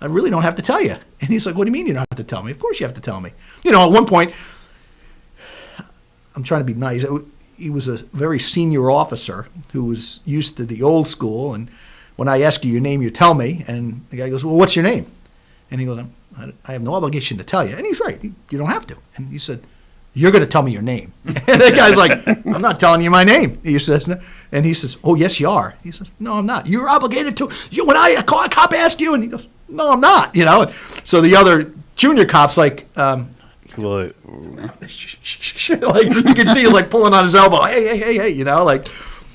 I really don't have to tell you. And he's like, what do you mean you don't have to tell me? Of course you have to tell me. At one point, I'm trying to be nice. He was a very senior officer who was used to the old school. And when I ask you your name, you tell me. And the guy goes, well, what's your name? And he goes, I have no obligation to tell you. And he's right. You don't have to. And he said, you're going to tell me your name. And the guy's like, I'm not telling you my name. He says, and he says, oh, yes, you are. He says, no, I'm not. You're obligated to. When a cop asks you, and he goes, no, I'm not. So the other junior cop's like, like you can see he's like pulling on his elbow. Hey,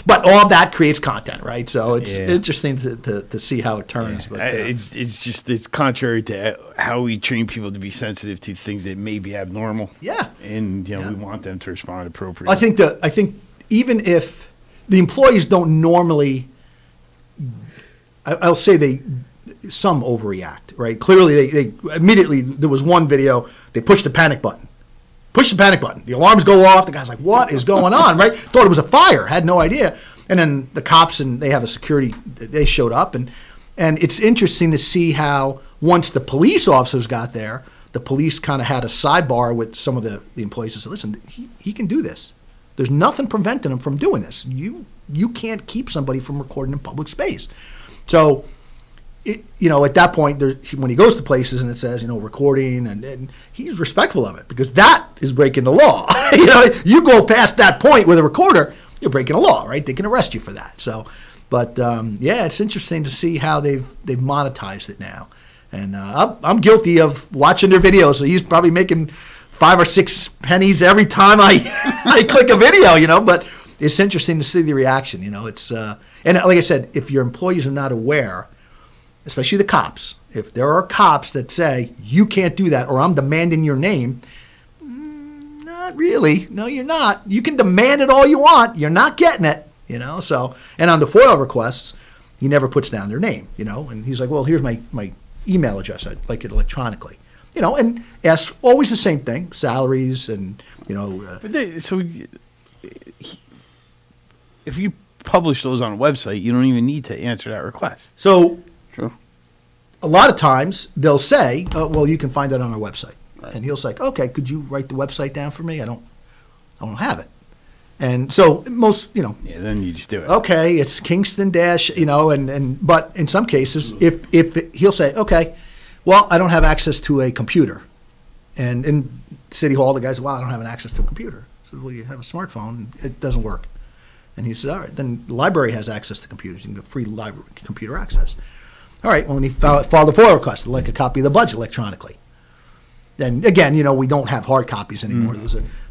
But all that creates content, right? So it's interesting to see how it turns. Yeah. But it's contrary to how we train people to be sensitive to things that may be abnormal. Yeah, and we want them to respond appropriately. I think even if the employees don't normally, I'll say some overreact, right? Clearly, they immediately, there was one video, they pushed the panic button. The alarms go off. The guy's like, what is going on, right? Thought it was a fire, had no idea. And then the cops, and they have a security, they showed up. And it's interesting to see how once the police officers got there, the police kind of had a sidebar with some of the employees and said, listen, he can do this. There's nothing preventing him from doing this. You can't keep somebody from recording in public space. So at that point, when he goes to places and it says, recording, and he's respectful of it because that is breaking the law. You go past that point with a recorder, you're breaking the law, right? They can arrest you for that. So, but it's interesting to see how they've monetized it now. And I'm guilty of watching their videos. So he's probably making 5 or 6 pennies every time I click a video, But it's interesting to see the reaction. It's and like I said, if your employees are not aware, especially the cops, if there are cops that say you can't do that or I'm demanding your name, not really. No, you're not. You can demand it all you want. You're not getting it. So, and on the FOIL requests, he never puts down their name. And he's like, well, here's my email address. I'd like it electronically. And asks always the same thing: salaries and so if you publish those on a website, you don't even need to answer that request. So, sure. A lot of times they'll say, well, you can find that on our website. Right. And he'll say, okay, could you write the website down for me? I don't have it. And so most, Yeah, then you just do it. Okay, it's Kingston dash, but in some cases, if he'll say, okay, well, I don't have access to a computer. And in City Hall, the guy says, well, I don't have access to a computer. I said, well, you have a smartphone. It doesn't work. And he says, all right, then the library has access to computers. You can get free library computer access. All right, well, when he filed the FOIL request, like a copy of the budget electronically. Then, again, we don't have hard copies anymore.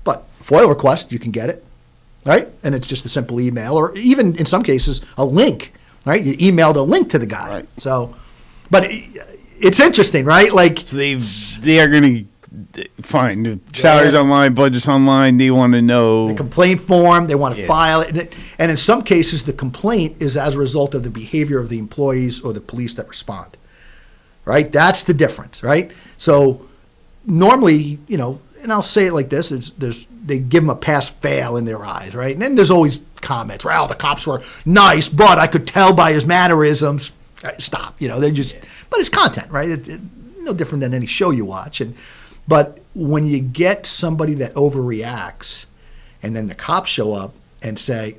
But FOIL request, you can get it, right? And it's just a simple email, or even in some cases, a link, right? You emailed a link to the guy. Right. So, but it's interesting, right? Like, so they are going to fine. The salaries online, budgets online. They want to know the complaint form. They want to file it, and in some cases, the complaint is as a result of the behavior of the employees or the police that respond. Right? That's the difference. Right? So normally, and I'll say it like this: they give them a pass-fail in their eyes, right? And then there's always comments. Well, the cops were nice, but I could tell by his mannerisms. Right, stop. They're just. But it's content, right? It's no different than any show you watch, But when you get somebody that overreacts and then the cops show up and say,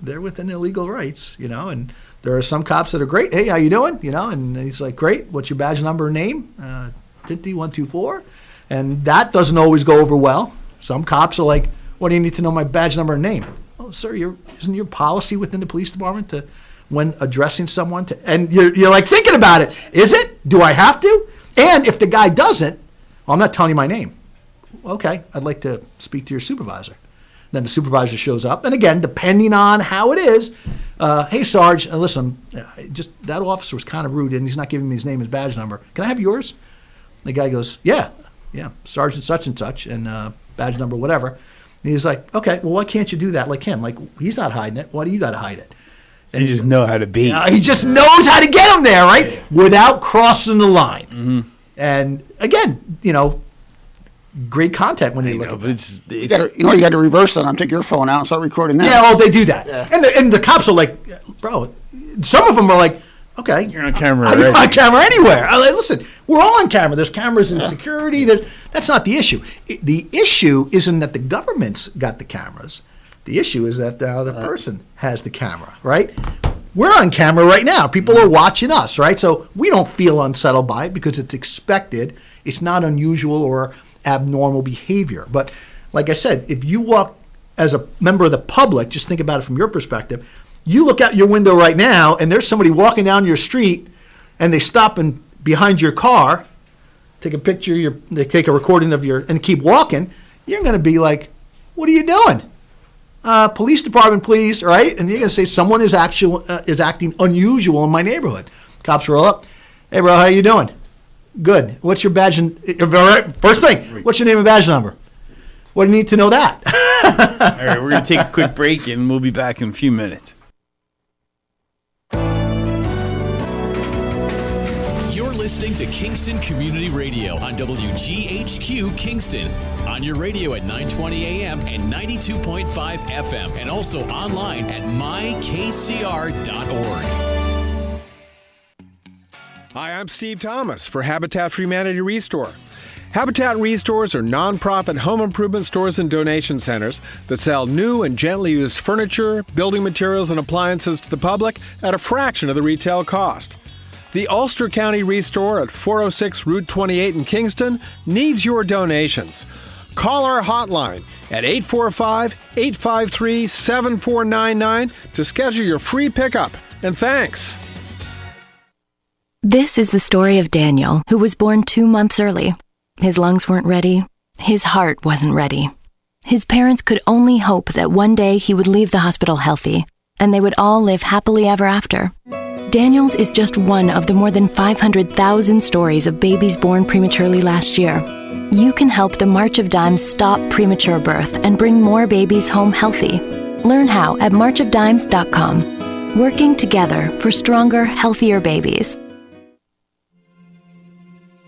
they're within their legal rights, and there are some cops that are great. Hey, how you doing? And he's like, great. What's your badge number and name? Tinty 124. And that doesn't always go over well. Some cops are like, what do you need to know my badge number and name? Oh, sir, isn't your policy within the police department to, when addressing someone, and you're like thinking about it. Is it? Do I have to? And if the guy doesn't, well, I'm not telling you my name. Okay, I'd like to speak to your supervisor. Then the supervisor shows up, and again, depending on how it is, hey, Sarge, listen, just that officer was kind of rude, and he's not giving me his name and badge number. Can I have yours? The guy goes, yeah, Sergeant such and such, and badge number, whatever. And he's like, okay, well, why can't you do that like him? Like, he's not hiding it. Why do you got to hide it? So you just know how to be. He just knows how to get him there, right? Without crossing the line. Mm-hmm. And again, great content when you look at it. You got to reverse that. Take your phone out and start recording that. Yeah, they do that. Yeah. And the cops are like, bro, some of them are like, okay. You're on camera already. I'm on camera anywhere. I'm like, listen, we're all on camera. There's cameras in security. That's not the issue. The issue isn't that the government's got the cameras. The issue is that the other person has the camera, right? We're on camera right now. People are watching us, right? So we don't feel unsettled by it because it's expected. It's not unusual or abnormal behavior. But like I said, if you walk as a member of the public, just think about it from your perspective. You look out your window right now and there's somebody walking down your street and they stop behind your car, take a picture, they take a recording of and keep walking. You're going to be like, what are you doing? Police department, please, right? And you're going to say someone is acting unusual in my neighborhood. Cops roll up. Hey, bro, how you doing? Good. What's your badge? First thing, what's your name and badge number? What do you need to know that? All right, we're going to take a quick break, and we'll be back in a few minutes. You're listening to Kingston Community Radio on WGHQ Kingston. On your radio at 920 AM and 92.5 FM, and also online at mykcr.org. Hi, I'm Steve Thomas for Habitat for Humanity Restore. Habitat Restores are nonprofit home improvement stores and donation centers that sell new and gently used furniture, building materials, and appliances to the public at a fraction of the retail cost. The Ulster County Restore at 406 Route 28 in Kingston needs your donations. Call our hotline at 845-853-7499 to schedule your free pickup. And thanks. This is the story of Daniel, who was born 2 months early. His lungs weren't ready. His heart wasn't ready. His parents could only hope that one day he would leave the hospital healthy, and they would all live happily ever after. Daniel's is just one of the more than 500,000 stories of babies born prematurely last year. You can help the March of Dimes stop premature birth and bring more babies home healthy. Learn how at marchofdimes.com. Working together for stronger, healthier babies.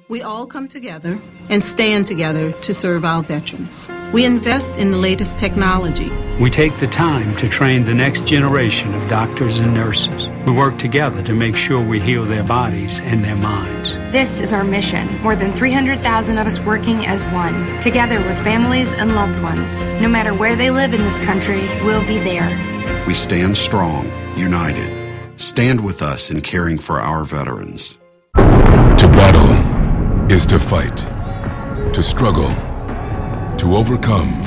We all come together and stand together to serve our veterans. We invest in the latest technology. We take the time to train the next generation of doctors and nurses. We work together to make sure we heal their bodies and their minds. This is our mission. More than 300,000 of us working as one, together with families and loved ones. No matter where they live in this country, we'll be there. We stand strong, united. Stand with us in caring for our veterans. To battle is to fight, to struggle, to overcome,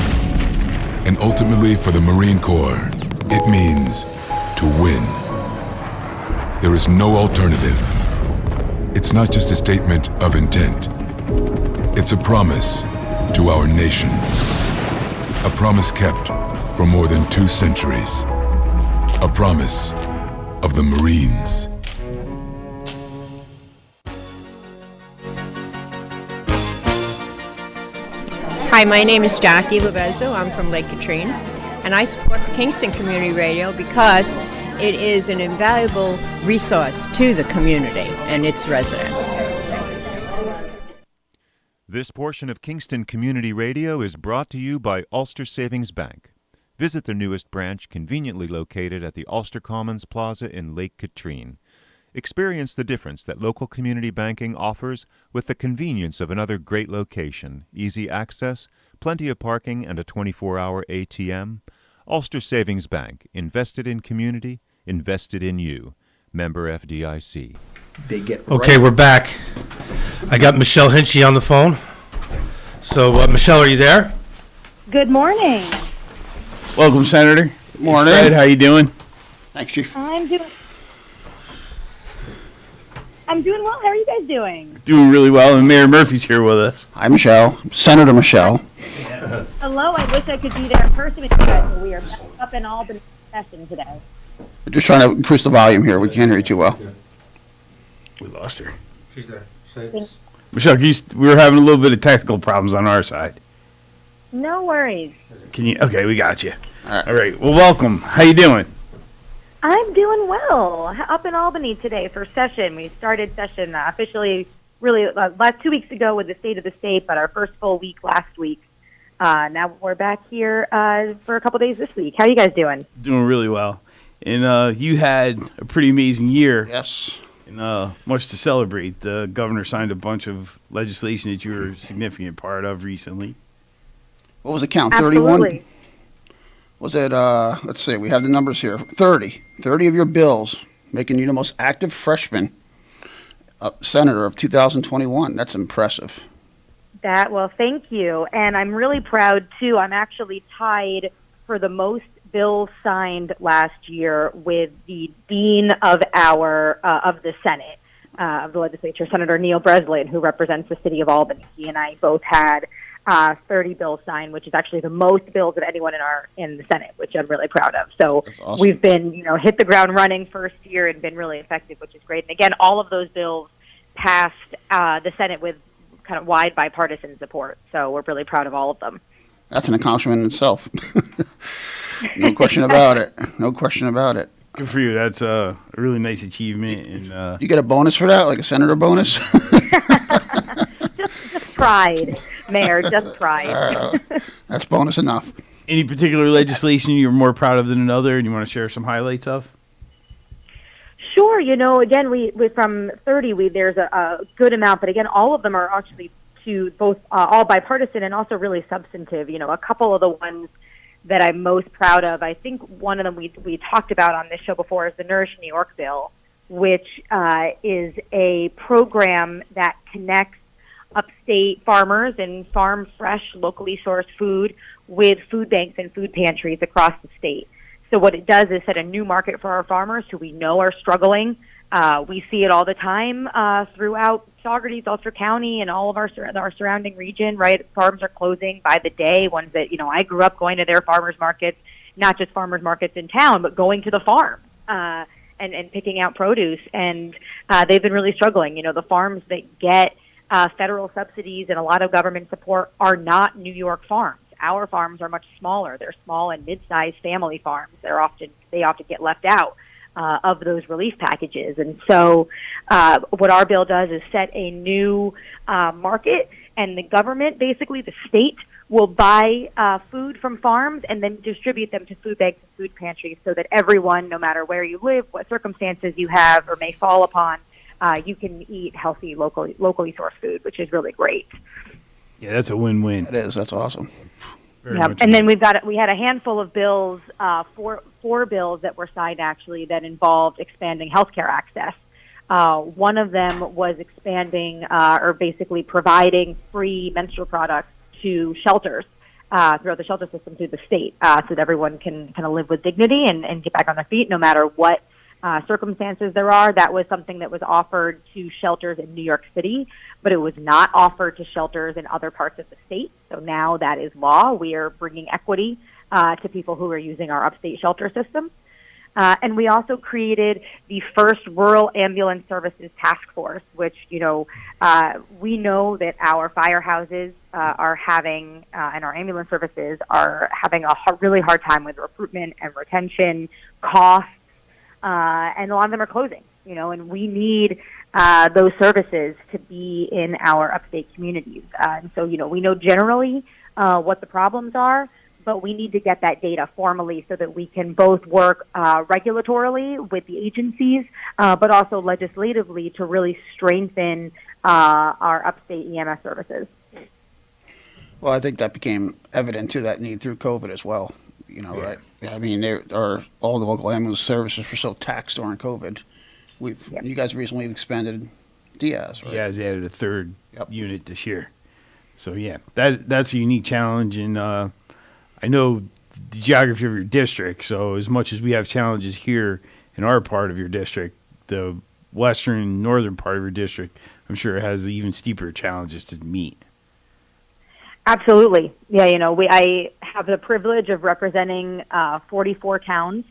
and ultimately for the Marine Corps, it means to win. There is no alternative. It's not just a statement of intent. It's a promise to our nation. A promise kept for more than 2 centuries. A promise of the Marines. Hi, my name is Jackie Levezzo. I'm from Lake Katrine, and I support the Kingston Community Radio because it is an invaluable resource to the community and its residents. This portion of Kingston Community Radio is brought to you by Ulster Savings Bank. Visit their newest branch, conveniently located at the Ulster Commons Plaza in Lake Katrine. Experience the difference that local community banking offers with the convenience of another great location, easy access, plenty of parking, and a 24-hour ATM. Ulster Savings Bank, invested in community, invested in you. Member FDIC. They get Okay, we're back. I got Michelle Hinchy on the phone. So, Michelle, are you there? Good morning. Welcome, Senator. Morning. Fred, how you doing? Thanks, Chief. I'm doing well. How are you guys doing? Doing really well, and Mayor Murphy's here with us. Hi, Michelle. Senator Michelle. Hello. I wish I could be there in person with you guys, but we are up in Albany session today. We're just trying to increase the volume here. We can't hear you too well. We lost her. She's there. Michelle, we were having a little bit of technical problems on our side. No worries. Can you? Okay, we got you. All right. Well, welcome. How you doing? I'm doing well. Up in Albany today for session. We started session officially really last 2 weeks ago with the State of the State, but our first full week last week. Now we're back here for a couple days this week. How are you guys doing? Doing really well. And you had a pretty amazing year. Yes. And much to celebrate. The governor signed a bunch of legislation that you were a significant part of recently. What was the count? Absolutely. 31? Was it, let's see, we have the numbers here. 30 of your bills, making you the most active freshman senator of 2021. That's impressive. Well, thank you. And I'm really proud, too. I'm actually tied for the most bills signed last year with the dean of of the Senate, of the legislature, Senator Neil Breslin, who represents the city of Albany. He and I both had 30 bills signed, which is actually the most bills of anyone in the Senate, which I'm really proud of. So awesome. We've been, hit the ground running first year and been really effective, which is great. And again, all of those bills passed the Senate with kind of wide bipartisan support. So we're really proud of all of them. That's an accomplishment in itself. No question about it. No question about it. Good for you. That's a really nice achievement. And you get a bonus for that, like a senator bonus? just pride, Mayor, just pride. That's bonus enough. Any particular legislation you're more proud of than another, and you want to share some highlights of? Sure. Again, we from 30, there's a good amount, but again, all of them are actually to both all bipartisan and also really substantive. A couple of the ones that I'm most proud of, I think one of them we talked about on this show before is the Nourish New York bill, which is a program that connects upstate farmers and farm fresh, locally sourced food with food banks and food pantries across the state. So what it does is set a new market for our farmers who we know are struggling. We see it all the time throughout Saugerties, Ulster County, and all of our surrounding region, right? Farms are closing by the day. Ones that, I grew up going to their farmers markets, not just farmers markets in town, but going to the farm and picking out produce. And they've been really struggling. The farms that get federal subsidies and a lot of government support are not New York farms. Our farms are much smaller. They're small and mid-sized family farms. They often get left out of those relief packages. And so what our bill does is set a new market, and the government, basically the state, will buy food from farms and then distribute them to food banks and food pantries so that everyone, no matter where you live, what circumstances you have or may fall upon, you can eat healthy, locally sourced food, which is really great. Yeah, that's a win-win. It is. That's awesome. Yep. And then we had a handful of bills, four bills that were signed actually that involved expanding healthcare access. One of them was expanding or basically providing free menstrual products to shelters throughout the shelter system through the state, so that everyone can kind of live with dignity and get back on their feet no matter what circumstances there are. That was something that was offered to shelters in New York City, but it was not offered to shelters in other parts of the state. So now that is law. We are bringing equity to people who are using our upstate shelter system. And we also created the first Rural Ambulance Services Task Force, which, we know that our firehouses are having, and our ambulance services are having a really hard time with recruitment and retention, costs, and a lot of them are closing, and we need those services to be in our upstate communities. And so, we know generally what the problems are, but we need to get that data formally so that we can both work regulatorily with the agencies, but also legislatively to really strengthen our upstate EMS services. Well, I think that became evident to that need through COVID as well. Right? I mean, all the local ambulance services were so taxed during COVID. You guys recently expanded Diaz, right? You guys added a third unit this year. So, yeah, that's a unique challenge. And I know the geography of your district, so as much as we have challenges here in our part of your district, the western, northern part of your district, I'm sure it has even steeper challenges to meet. Absolutely. Yeah, I have the privilege of representing 44 towns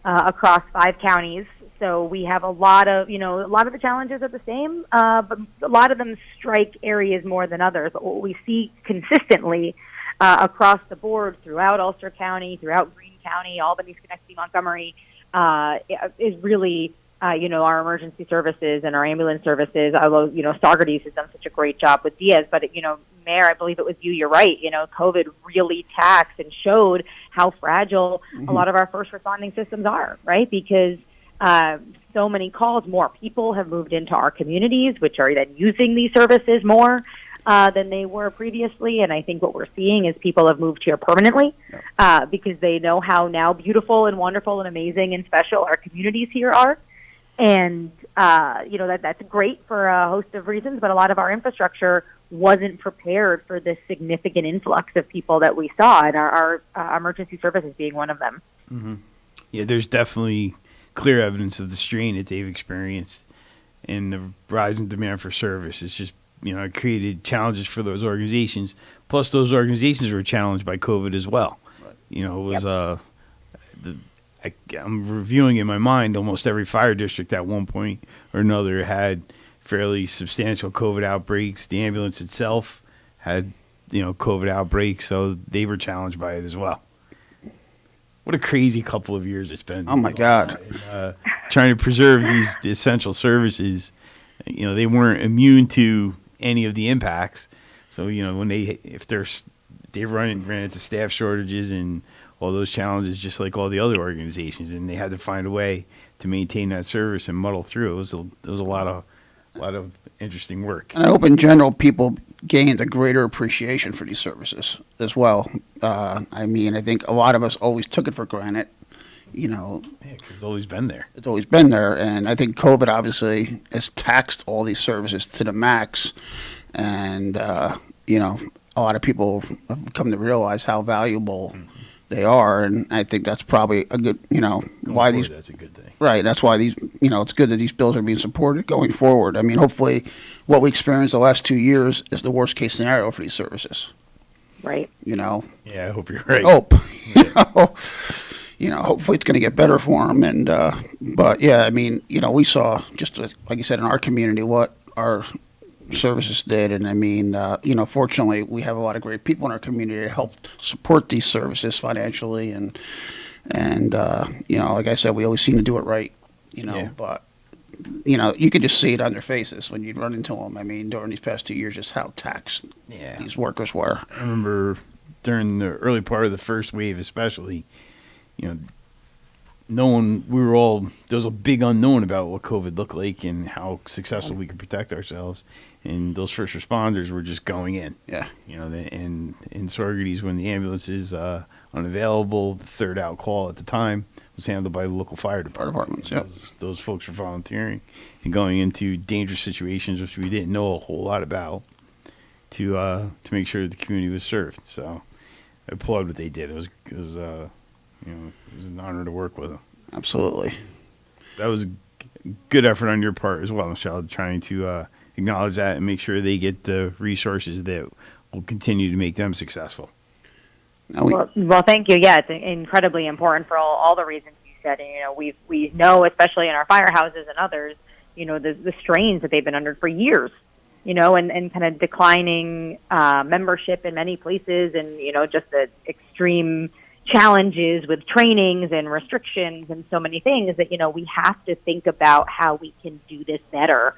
across 5 counties. So we have a lot of the challenges are the same, but a lot of them strike areas more than others. But what we see consistently across the board throughout Ulster County, throughout Greene County, Albany, Schenectady, Montgomery, is really our emergency services and our ambulance services, although, Saugerties has done such a great job with Diaz, but, Mayor, I believe it was you, you're right, COVID really taxed and showed how fragile a lot of our first responding systems are, right? Because so many calls, more people have moved into our communities, which are then using these services more than they were previously. And I think what we're seeing is people have moved here permanently because they know how now beautiful and wonderful and amazing and special our communities here are. And, that's great for a host of reasons, but a lot of our infrastructure wasn't prepared for this significant influx of people that we saw, and our emergency services being one of them. Mm-hmm. Yeah, there's definitely clear evidence of the strain that they've experienced and the rise in demand for service. It's just, it created challenges for those organizations. Plus, those organizations were challenged by COVID as well. Right. It was I'm reviewing in my mind almost every fire district at one point or another had fairly substantial COVID outbreaks. The ambulance itself had, COVID outbreaks, so they were challenged by it as well. What a crazy couple of years it's been. Oh, my God. Trying to preserve these essential services. They weren't immune to any of the impacts. So, when they ran into staff shortages and all those challenges, just like all the other organizations, and they had to find a way to maintain that service and muddle through. It was a lot of interesting work. And I hope in general people gained a greater appreciation for these services as well. I think a lot of us always took it for granted. you know, it's always been there. It's always been there, and I think COVID obviously has taxed all these services to the max, and you know, a lot of people have come to realize how valuable they are, and I think that's probably a good, you know, why these. That's a good thing. Right, that's why these, you know, it's good that these bills are being supported going forward. I mean, hopefully, what we experienced the last 2 years is the worst case scenario for these services. Right. You know. Yeah, I hope you're right. Hope. You know, hopefully it's going to get better for them. And but yeah, I mean, you know, we saw just like you said in our community what our services did, and I mean, you know, fortunately we have a lot of great people in our community that help support these services financially, and you know, like I said, we always seem to do it right. You know, but you know, you could just see it on their faces when you'd run into them. I mean, during these past 2 years, just how taxed these workers were. I remember during the early part of the first wave, especially, you know, there was a big unknown about what COVID looked like and how successful we could protect ourselves. And those first responders were just going in. Yeah. You know, and in Saugerties, when the ambulance is unavailable, the third out call at the time was handled by the local fire departments. Yep. Those folks were volunteering and going into dangerous situations which we didn't know a whole lot about to make sure the community was served. So I applaud what they did. It was you know, it was an honor to work with them. Absolutely. That was a good effort on your part as well, Michelle, trying to acknowledge that and make sure they get the resources that will continue to make them successful. Well, thank you. Yeah, it's incredibly important for all the reasons you said. And, you know, we know, especially in our firehouses and others, you know, the strains that they've been under for years, you know, and kind of declining membership in many places, and, you know, just the extreme challenges with trainings and restrictions and so many things that, you know, we have to think about how we can do this better.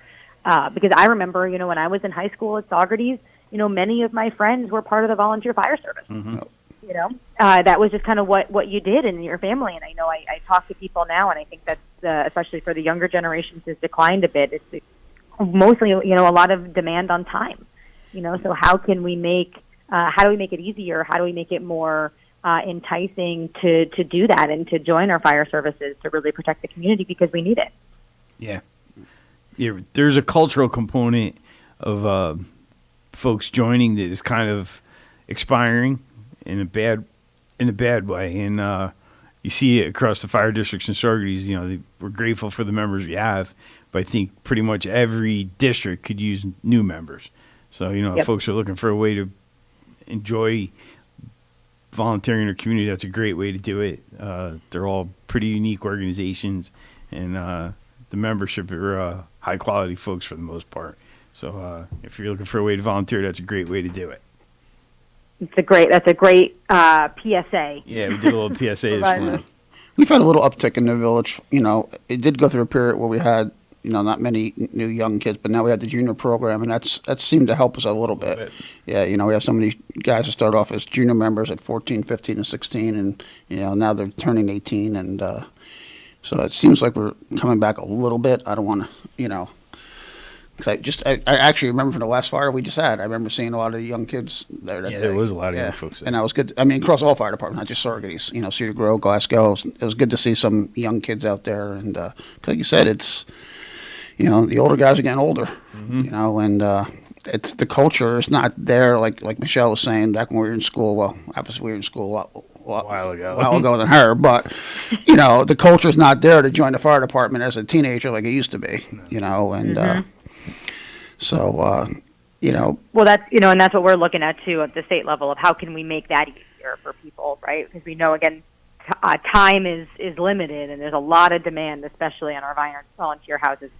Because I remember, you know, when I was in high school at Saugerties, you know, many of my friends were part of the volunteer fire service. Mm-hmm. You know, that was just kind of what you did in your family. And I know I talk to people now, and I think that's, especially for the younger generations, has declined a bit. It's mostly, you know, a lot of demand on time. You know, so how do we make it easier? How do we make it more enticing to do that and to join our fire services to really protect the community, because we need it. Yeah. There's a cultural component of folks joining that is kind of expiring in a bad way, and you see it across the fire districts and Saugerties. You know, we're grateful for the members we have, but I think pretty much every district could use new members. So, you know, if folks are looking for a way to enjoy volunteering in their community, that's a great way to do it. They're all pretty unique organizations, and the membership are high quality folks for the most part. So if you're looking for a way to volunteer, that's a great way to do it. That's a great PSA. Yeah, we did a little PSA this morning. We've had a little uptick in the village. You know, it did go through a period where we had, you know, not many new young kids, but now we have the junior program, and that seemed to help us a little bit. Yeah, you know, we have some of these guys that start off as junior members at 14, 15, and 16, and, you know, now they're turning 18, and so it seems like we're coming back a little bit. I don't want to, you know, because I actually remember from the last fire we just had, I remember seeing a lot of the young kids there that day. There was a lot of young folks there. And that was good. I mean, across all fire departments, not just Saugerties, you know, Cedar Grove, Glasgow. It was good to see some young kids out there. And like you said, it's, you know, the older guys are getting older, you know, and it's the culture is not there, like Michelle was saying back when we were in school. Well, obviously we were in school a while ago than her, but, you know, the culture is not there to join the fire department as a teenager like it used to be, you know, and so, you know. Well, that's, you know, and that's what we're looking at, too, at the state level, of how can we make that easier for people, right? Because we know, again, time is limited, and there's a lot of demand, especially on our volunteer houses,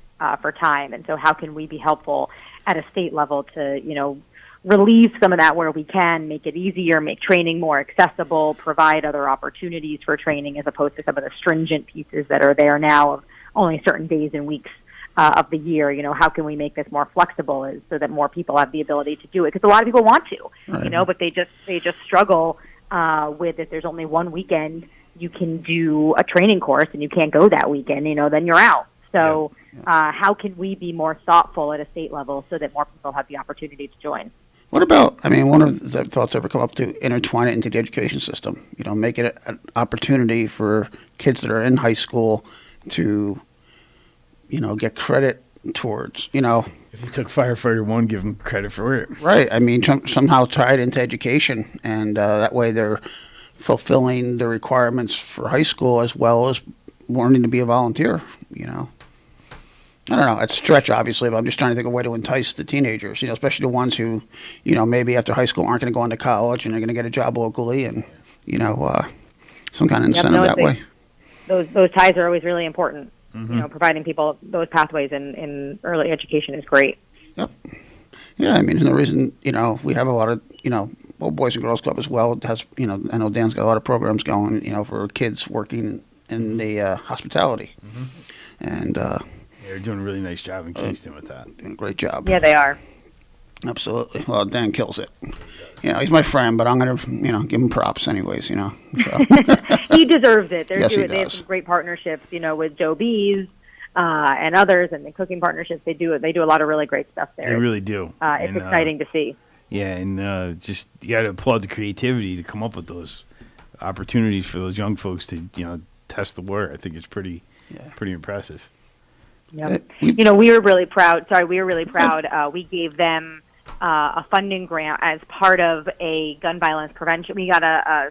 for time. And so how can we be helpful at a state level to, you know, relieve some of that where we can, make it easier, make training more accessible, provide other opportunities for training as opposed to some of the stringent pieces that are there now of only certain days and weeks of the year. You know, how can we make this more flexible so that more people have the ability to do it? Because a lot of people want to, you know, but they just struggle with, if there's only one weekend you can do a training course and you can't go that weekend, you know, then you're out. So how can we be more thoughtful at a state level so that more people have the opportunity to join? What about, I mean, one of the thoughts ever come up to intertwine it into the education system, make it an opportunity for kids that are in high school to, get credit towards, If you took firefighter 1, give them credit for it. Right. I mean, somehow tie it into education, and that way they're fulfilling the requirements for high school as well as wanting to be a volunteer, I don't know. It's a stretch, obviously, but I'm just trying to think of a way to entice the teenagers, especially the ones who, maybe after high school aren't going to go into college and they're going to get a job locally and, some kind of incentive that way. Those ties are always really important. Mm-hmm. Providing people those pathways in early education is great. Yep. Yeah, I mean, there's no reason, we have a lot of, Boys and Girls Club as well. It has, I know Dan's got a lot of programs going, for kids working in the hospitality. Mm-hmm. And, they're doing a really nice job in Kingston with that. Doing a great job. Yeah, they are. Absolutely. Well, Dan kills it. He's my friend, but I'm going to, give him props anyways, So. He deserves it. Yes, he they have does. some great partnerships, with Joe B's and others, and the cooking partnerships. They do a lot of really great stuff there. They really do. It's exciting to see. Yeah, and just you got to applaud the creativity to come up with those opportunities for those young folks to, test the water. I think it's pretty impressive. Yeah. We were really proud. We gave them a funding grant as part of a gun violence prevention. We got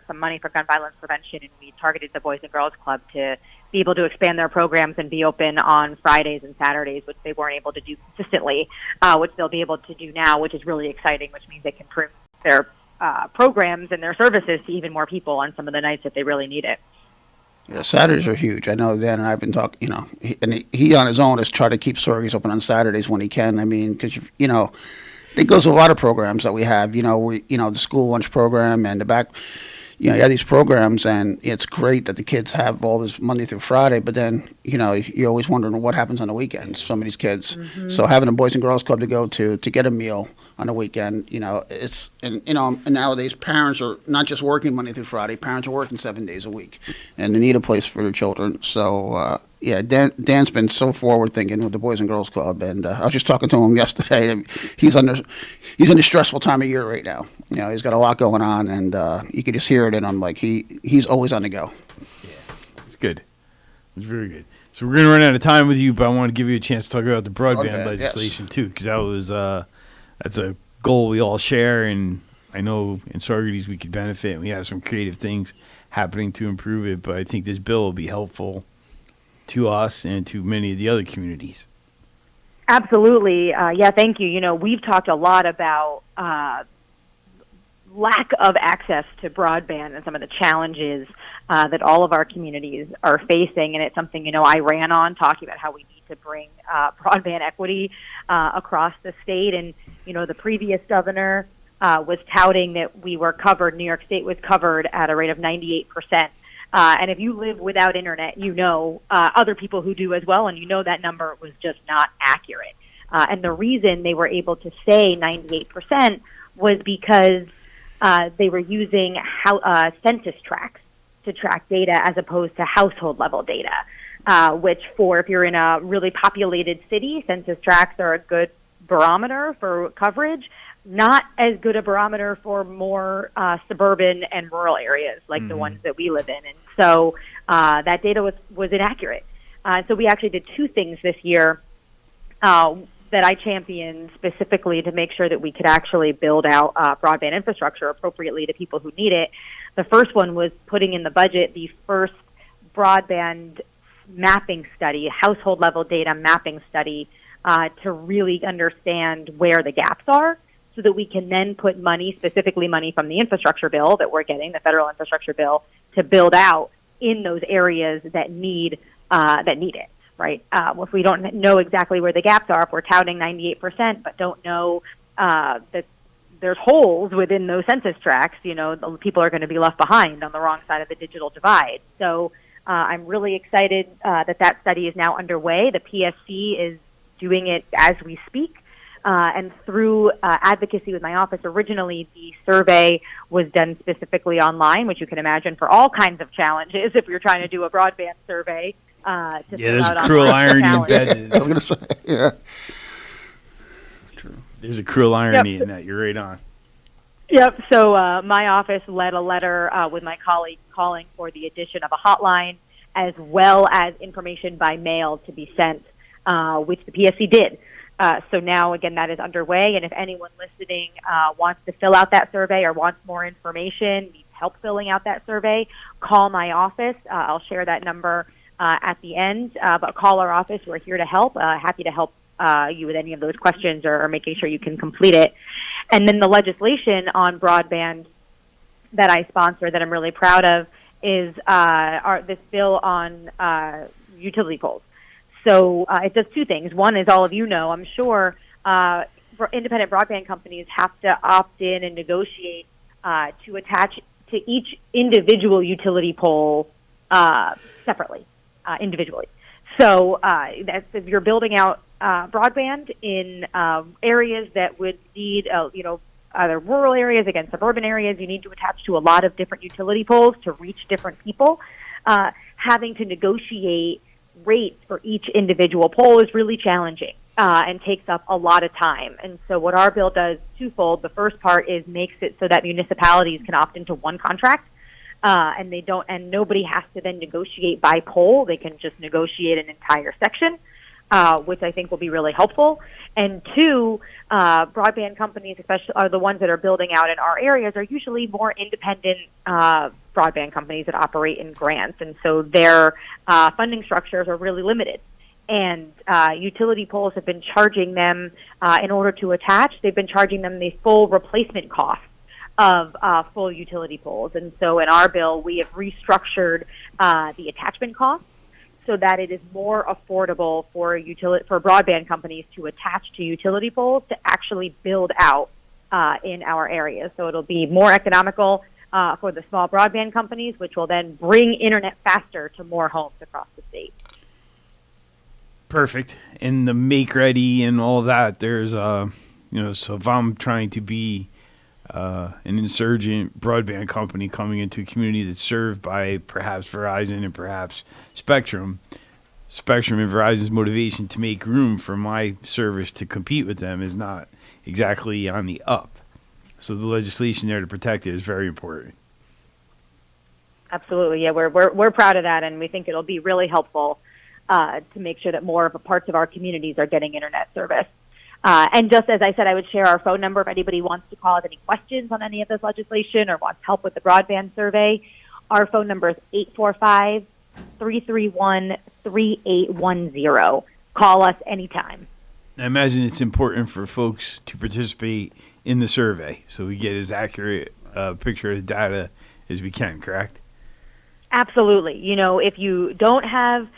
some money for gun violence prevention, and we targeted the Boys and Girls Club to be able to expand their programs and be open on Fridays and Saturdays, which they weren't able to do consistently, which they'll be able to do now, which is really exciting, which means they can bring their programs and their services to even more people on some of the nights that they really need it. Yeah, Saturdays are huge. I know Dan and I have been talking, he on his own has tried to keep Sorgies open on Saturdays when he can. I mean, because, it goes with a lot of programs that we have, the school lunch program and the back, you have these programs, and it's great that the kids have all this Monday through Friday, but then, you're always wondering what happens on the weekends, some of these kids. Mm-hmm. So having a Boys and Girls Club to go to get a meal on the weekend, and nowadays parents are not just working Monday through Friday, parents are working 7 days a week, and they need a place for their children. So, Dan's been so forward thinking with the Boys and Girls Club, and I was just talking to him yesterday. He's in a stressful time of year right now. He's got a lot going on, and you could just hear it in him. Like he's always on the go. Yeah, it's good. It's very good. So we're going to run out of time with you, but I want to give you a chance to talk about the broadband legislation too, because that's a goal we all share, and I know in Saugerties we could benefit, and we have some creative things happening to improve it. But I think this bill will be helpful to us and to many of the other communities. Absolutely. Thank you. We've talked a lot about lack of access to broadband and some of the challenges that all of our communities are facing. And it's something, I ran on talking about how we need to bring broadband equity across the state. And, the previous governor was touting that we were covered, New York State was covered at a rate of 98%. And if you live without internet, other people who do as well, and that number was just not accurate. And the reason they were able to say 98% was because they were using census tracts to track data as opposed to household level data, which if you're in a really populated city, census tracts are a good barometer for coverage. Not as good a barometer for more suburban and rural areas like the ones that we live in. And so that data was inaccurate. So we actually did two things this year that I championed specifically to make sure that we could actually build out broadband infrastructure appropriately to people who need it. The first one was putting in the budget the first broadband mapping study, household level data mapping study, to really understand where the gaps are, so that we can then put money, specifically money from the infrastructure bill that we're getting, the federal infrastructure bill, to build out in those areas that need it, right? If we don't know exactly where the gaps are, if we're touting 98% but don't know that there's holes within those census tracts, people are going to be left behind on the wrong side of the digital divide. So I'm really excited that study is now underway. The PSC is doing it as we speak. And through advocacy with my office, originally the survey was done specifically online, which you can imagine for all kinds of challenges if you're trying to do a broadband survey. There's a cruel irony embedded. I was going to say, yeah. True. There's a cruel irony in that. You're right on. Yep. So my office led a letter with my colleague calling for the addition of a hotline as well as information by mail to be sent, which the PSC did. So now, again, that is underway. And if anyone listening wants to fill out that survey or wants more information, needs help filling out that survey, call my office. I'll share that number at the end. But call our office. We're here to help. Happy to help you with any of those questions or making sure you can complete it. And then the legislation on broadband that I sponsor that I'm really proud of is this bill on utility poles. So it does two things. One is, all of you know, I'm sure, independent broadband companies have to opt in and negotiate to attach to each individual utility pole separately, individually. So that's, if you're building out broadband in areas that would need, either rural areas against suburban areas, you need to attach to a lot of different utility poles to reach different people. Having to negotiate rates for each individual pole is really challenging and takes up a lot of time. And so what our bill does twofold. The first part is makes it so that municipalities can opt into one contract, and nobody has to then negotiate by pole. They can just negotiate an entire section, which I think will be really helpful. And two, broadband companies, especially are the ones that are building out in our areas, are usually more independent broadband companies that operate in grants, and so their funding structures are really limited. And utility poles have been charging them, in order to attach, they've been charging them the full replacement cost of full utility poles. And so in our bill, we have restructured the attachment cost so that it is more affordable for broadband companies to attach to utility poles to actually build out in our areas. So it'll be more economical for the small broadband companies, which will then bring internet faster to more homes across the state. Perfect. And the make ready and all that, there's, so if I'm trying to be an insurgent broadband company coming into a community that's served by perhaps Verizon and perhaps Spectrum and Verizon's motivation to make room for my service to compete with them is not exactly on the up. So the legislation there to protect it is very important. Absolutely. Yeah, we're proud of that, and we think it'll be really helpful to make sure that more of the parts of our communities are getting internet service. And just as I said, I would share our phone number if anybody wants to call with any questions on any of this legislation or wants help with the broadband survey. Our phone number is 845-331-3810. Call us anytime. I imagine it's important for folks to participate in the survey so we get as accurate a picture of the data as we can, correct? Absolutely. If you don't have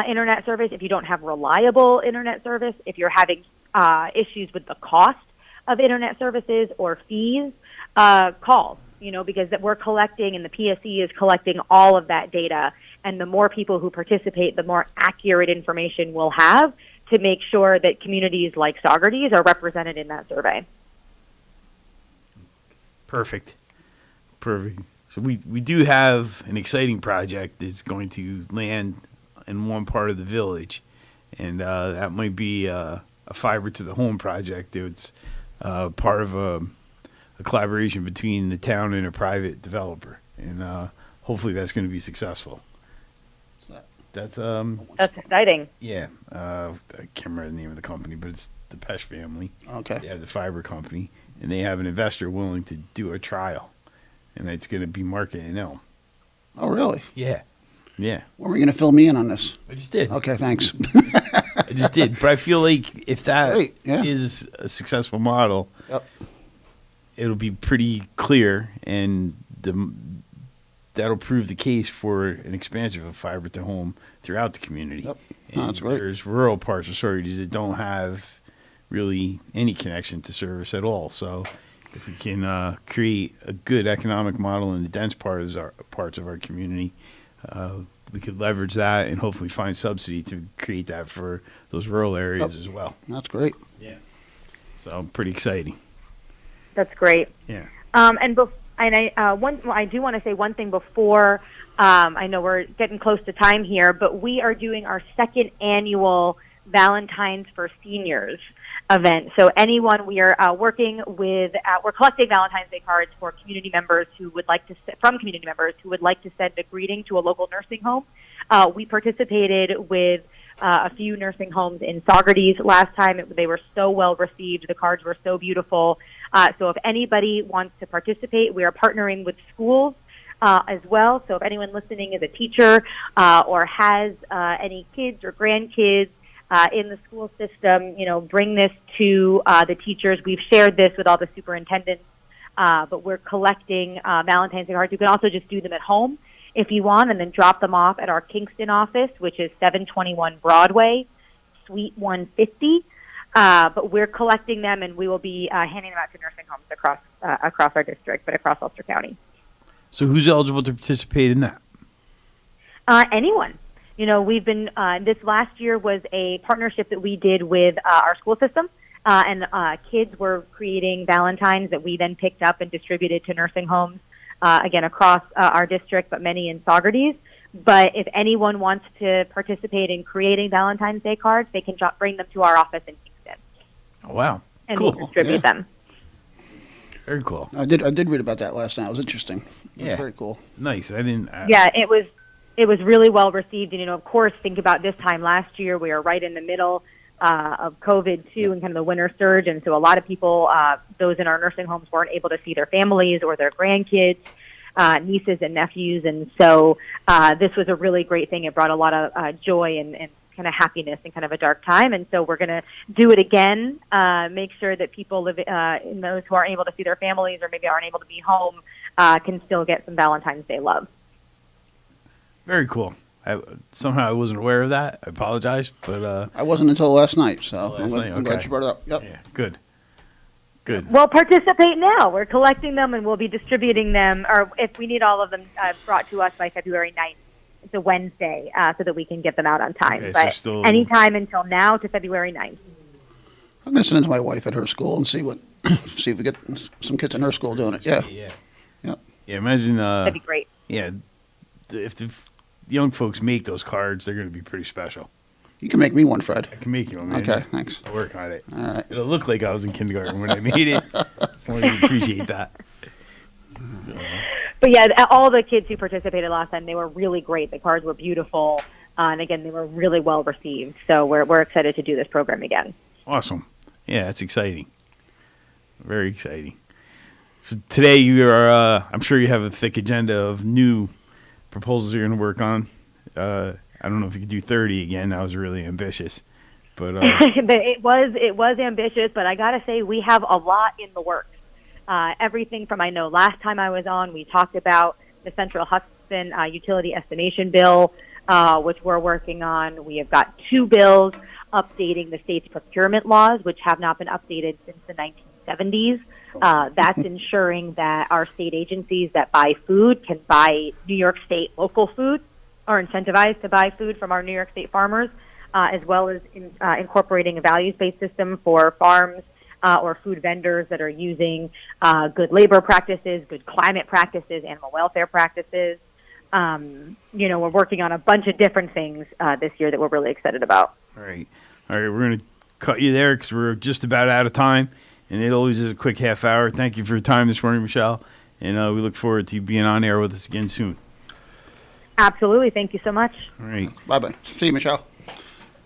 internet service, if you don't have reliable internet service, if you're having issues with the cost of internet services or fees, call, because we're collecting and the PSC is collecting all of that data. And the more people who participate, the more accurate information we'll have to make sure that communities like Saugerties are represented in that survey. Perfect. So we do have an exciting project that's going to land in one part of the village, and that might be a fiber to the home project. It's part of a collaboration between the town and a private developer, and hopefully that's going to be successful. That's exciting. Yeah, I can't remember the name of the company, but it's the Pesh family. Okay. They have the fiber company, and they have an investor willing to do a trial, and it's going to be market in Elm. Oh, really? Yeah. Yeah. When are you going to fill me in on this? I just did. Okay, thanks. I just did. But I feel like if that is a successful model, it'll be pretty clear, and that'll prove the case for an expansion of fiber to home throughout the community. Yep. And That's great. There's rural parts of Saugerties that don't have really any connection to service at all. So if we can create a good economic model in the dense parts of our community, we could leverage that and hopefully find subsidy to create that for those rural areas as well. That's great. Yeah. So pretty exciting. That's great. Yeah. I do want to say one thing before. I know we're getting close to time here, but we are doing our second annual Valentine's for Seniors event. So anyone, we are working with, we're collecting Valentine's Day cards for community members who would like to, send a greeting to a local nursing home. We participated with a few nursing homes in Saugerties last time. They were so well received. The cards were so beautiful. So if anybody wants to participate, we are partnering with schools as well. So if anyone listening is a teacher or has any kids or grandkids in the school system, bring this to the teachers. We've shared this with all the superintendents, but we're collecting Valentine's Day cards. You can also just do them at home if you want, and then drop them off at our Kingston office, which is 721 Broadway, Suite 150. But we're collecting them, and we will be handing them out to nursing homes across our district, but across Ulster County. So who's eligible to participate in that? Anyone. We've been, this last year was a partnership that we did with our school system, and kids were creating Valentines that we then picked up and distributed to nursing homes, again, across our district, but many in Saugerties. But if anyone wants to participate in creating Valentine's Day cards, they can bring them to our office in Kingston. Oh, wow. And cool. we'll distribute them. Very cool. I did read about that last night. It was interesting. It was very cool. Nice. I didn't. Yeah, it was really well received. And, of course, think about this time last year. We were right in the middle of COVID, too, and kind of the winter surge. And so a lot of people, those in our nursing homes, weren't able to see their families or their grandkids, nieces and nephews. And so this was a really great thing. It brought a lot of joy and kind of happiness in kind of a dark time. And so we're going to do it again, make sure that people live in those who aren't able to see their families or maybe aren't able to be home can still get some Valentine's Day love. Very cool. Somehow I wasn't aware of that. I apologize, but I wasn't until last night, so I'm okay. glad you brought it up. Yep. Yeah, good. Well, participate now. We're collecting them, and we'll be distributing them, or if we need all of them brought to us by February 9th. It's a Wednesday, so that we can get them out on time. Okay, but so anytime until now to February 9th. I'm going to send it to my wife at her school and see if we get some kids in her school doing it. Yeah. Yeah, imagine. That'd be great. Yeah, if the young folks make those cards, they're going to be pretty special. You can make me one, Fred. I can make you one, man. Okay, thanks. I'll work on it. All right. It'll look like I was in kindergarten when I made it. So I appreciate that. But yeah, all the kids who participated last time, they were really great. The cards were beautiful, and again, they were really well received. So we're excited to do this program again. Awesome. Yeah, that's exciting. Very exciting. So today you are, I'm sure you have a thick agenda of new proposals you're going to work on. I don't know if you could do 30 again. That was really ambitious. But it was ambitious, but I got to say we have a lot in the works. Everything from, I know last time I was on, we talked about the Central Hudson Utility Estimation Bill, which we're working on. We have got 2 bills updating the state's procurement laws, which have not been updated since the 1970s. That's ensuring that our state agencies that buy food can buy New York State local food, or incentivized to buy food from our New York State farmers, as well as incorporating a values-based system for farms or food vendors that are using good labor practices, good climate practices, animal welfare practices. We're working on a bunch of different things this year that we're really excited about. All right, we're going to cut you there because we're just about out of time, and it always is a quick half hour. Thank you for your time this morning, Michelle, and we look forward to you being on air with us again soon. Absolutely. Thank you so much. All right. Bye-bye. See you, Michelle. All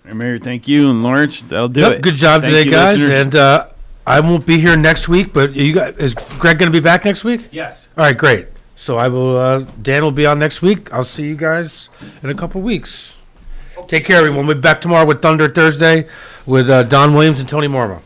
right, Mary, thank you. And Lawrence, that'll do it. Good job today, guys. Listeners. And I won't be here next week, but is Greg going to be back next week? Yes. All right, great. So I will. Dan will be on next week. I'll see you guys in a couple weeks. Take care, everyone. We'll be back tomorrow with Thunder Thursday with Don Williams and Tony Morma.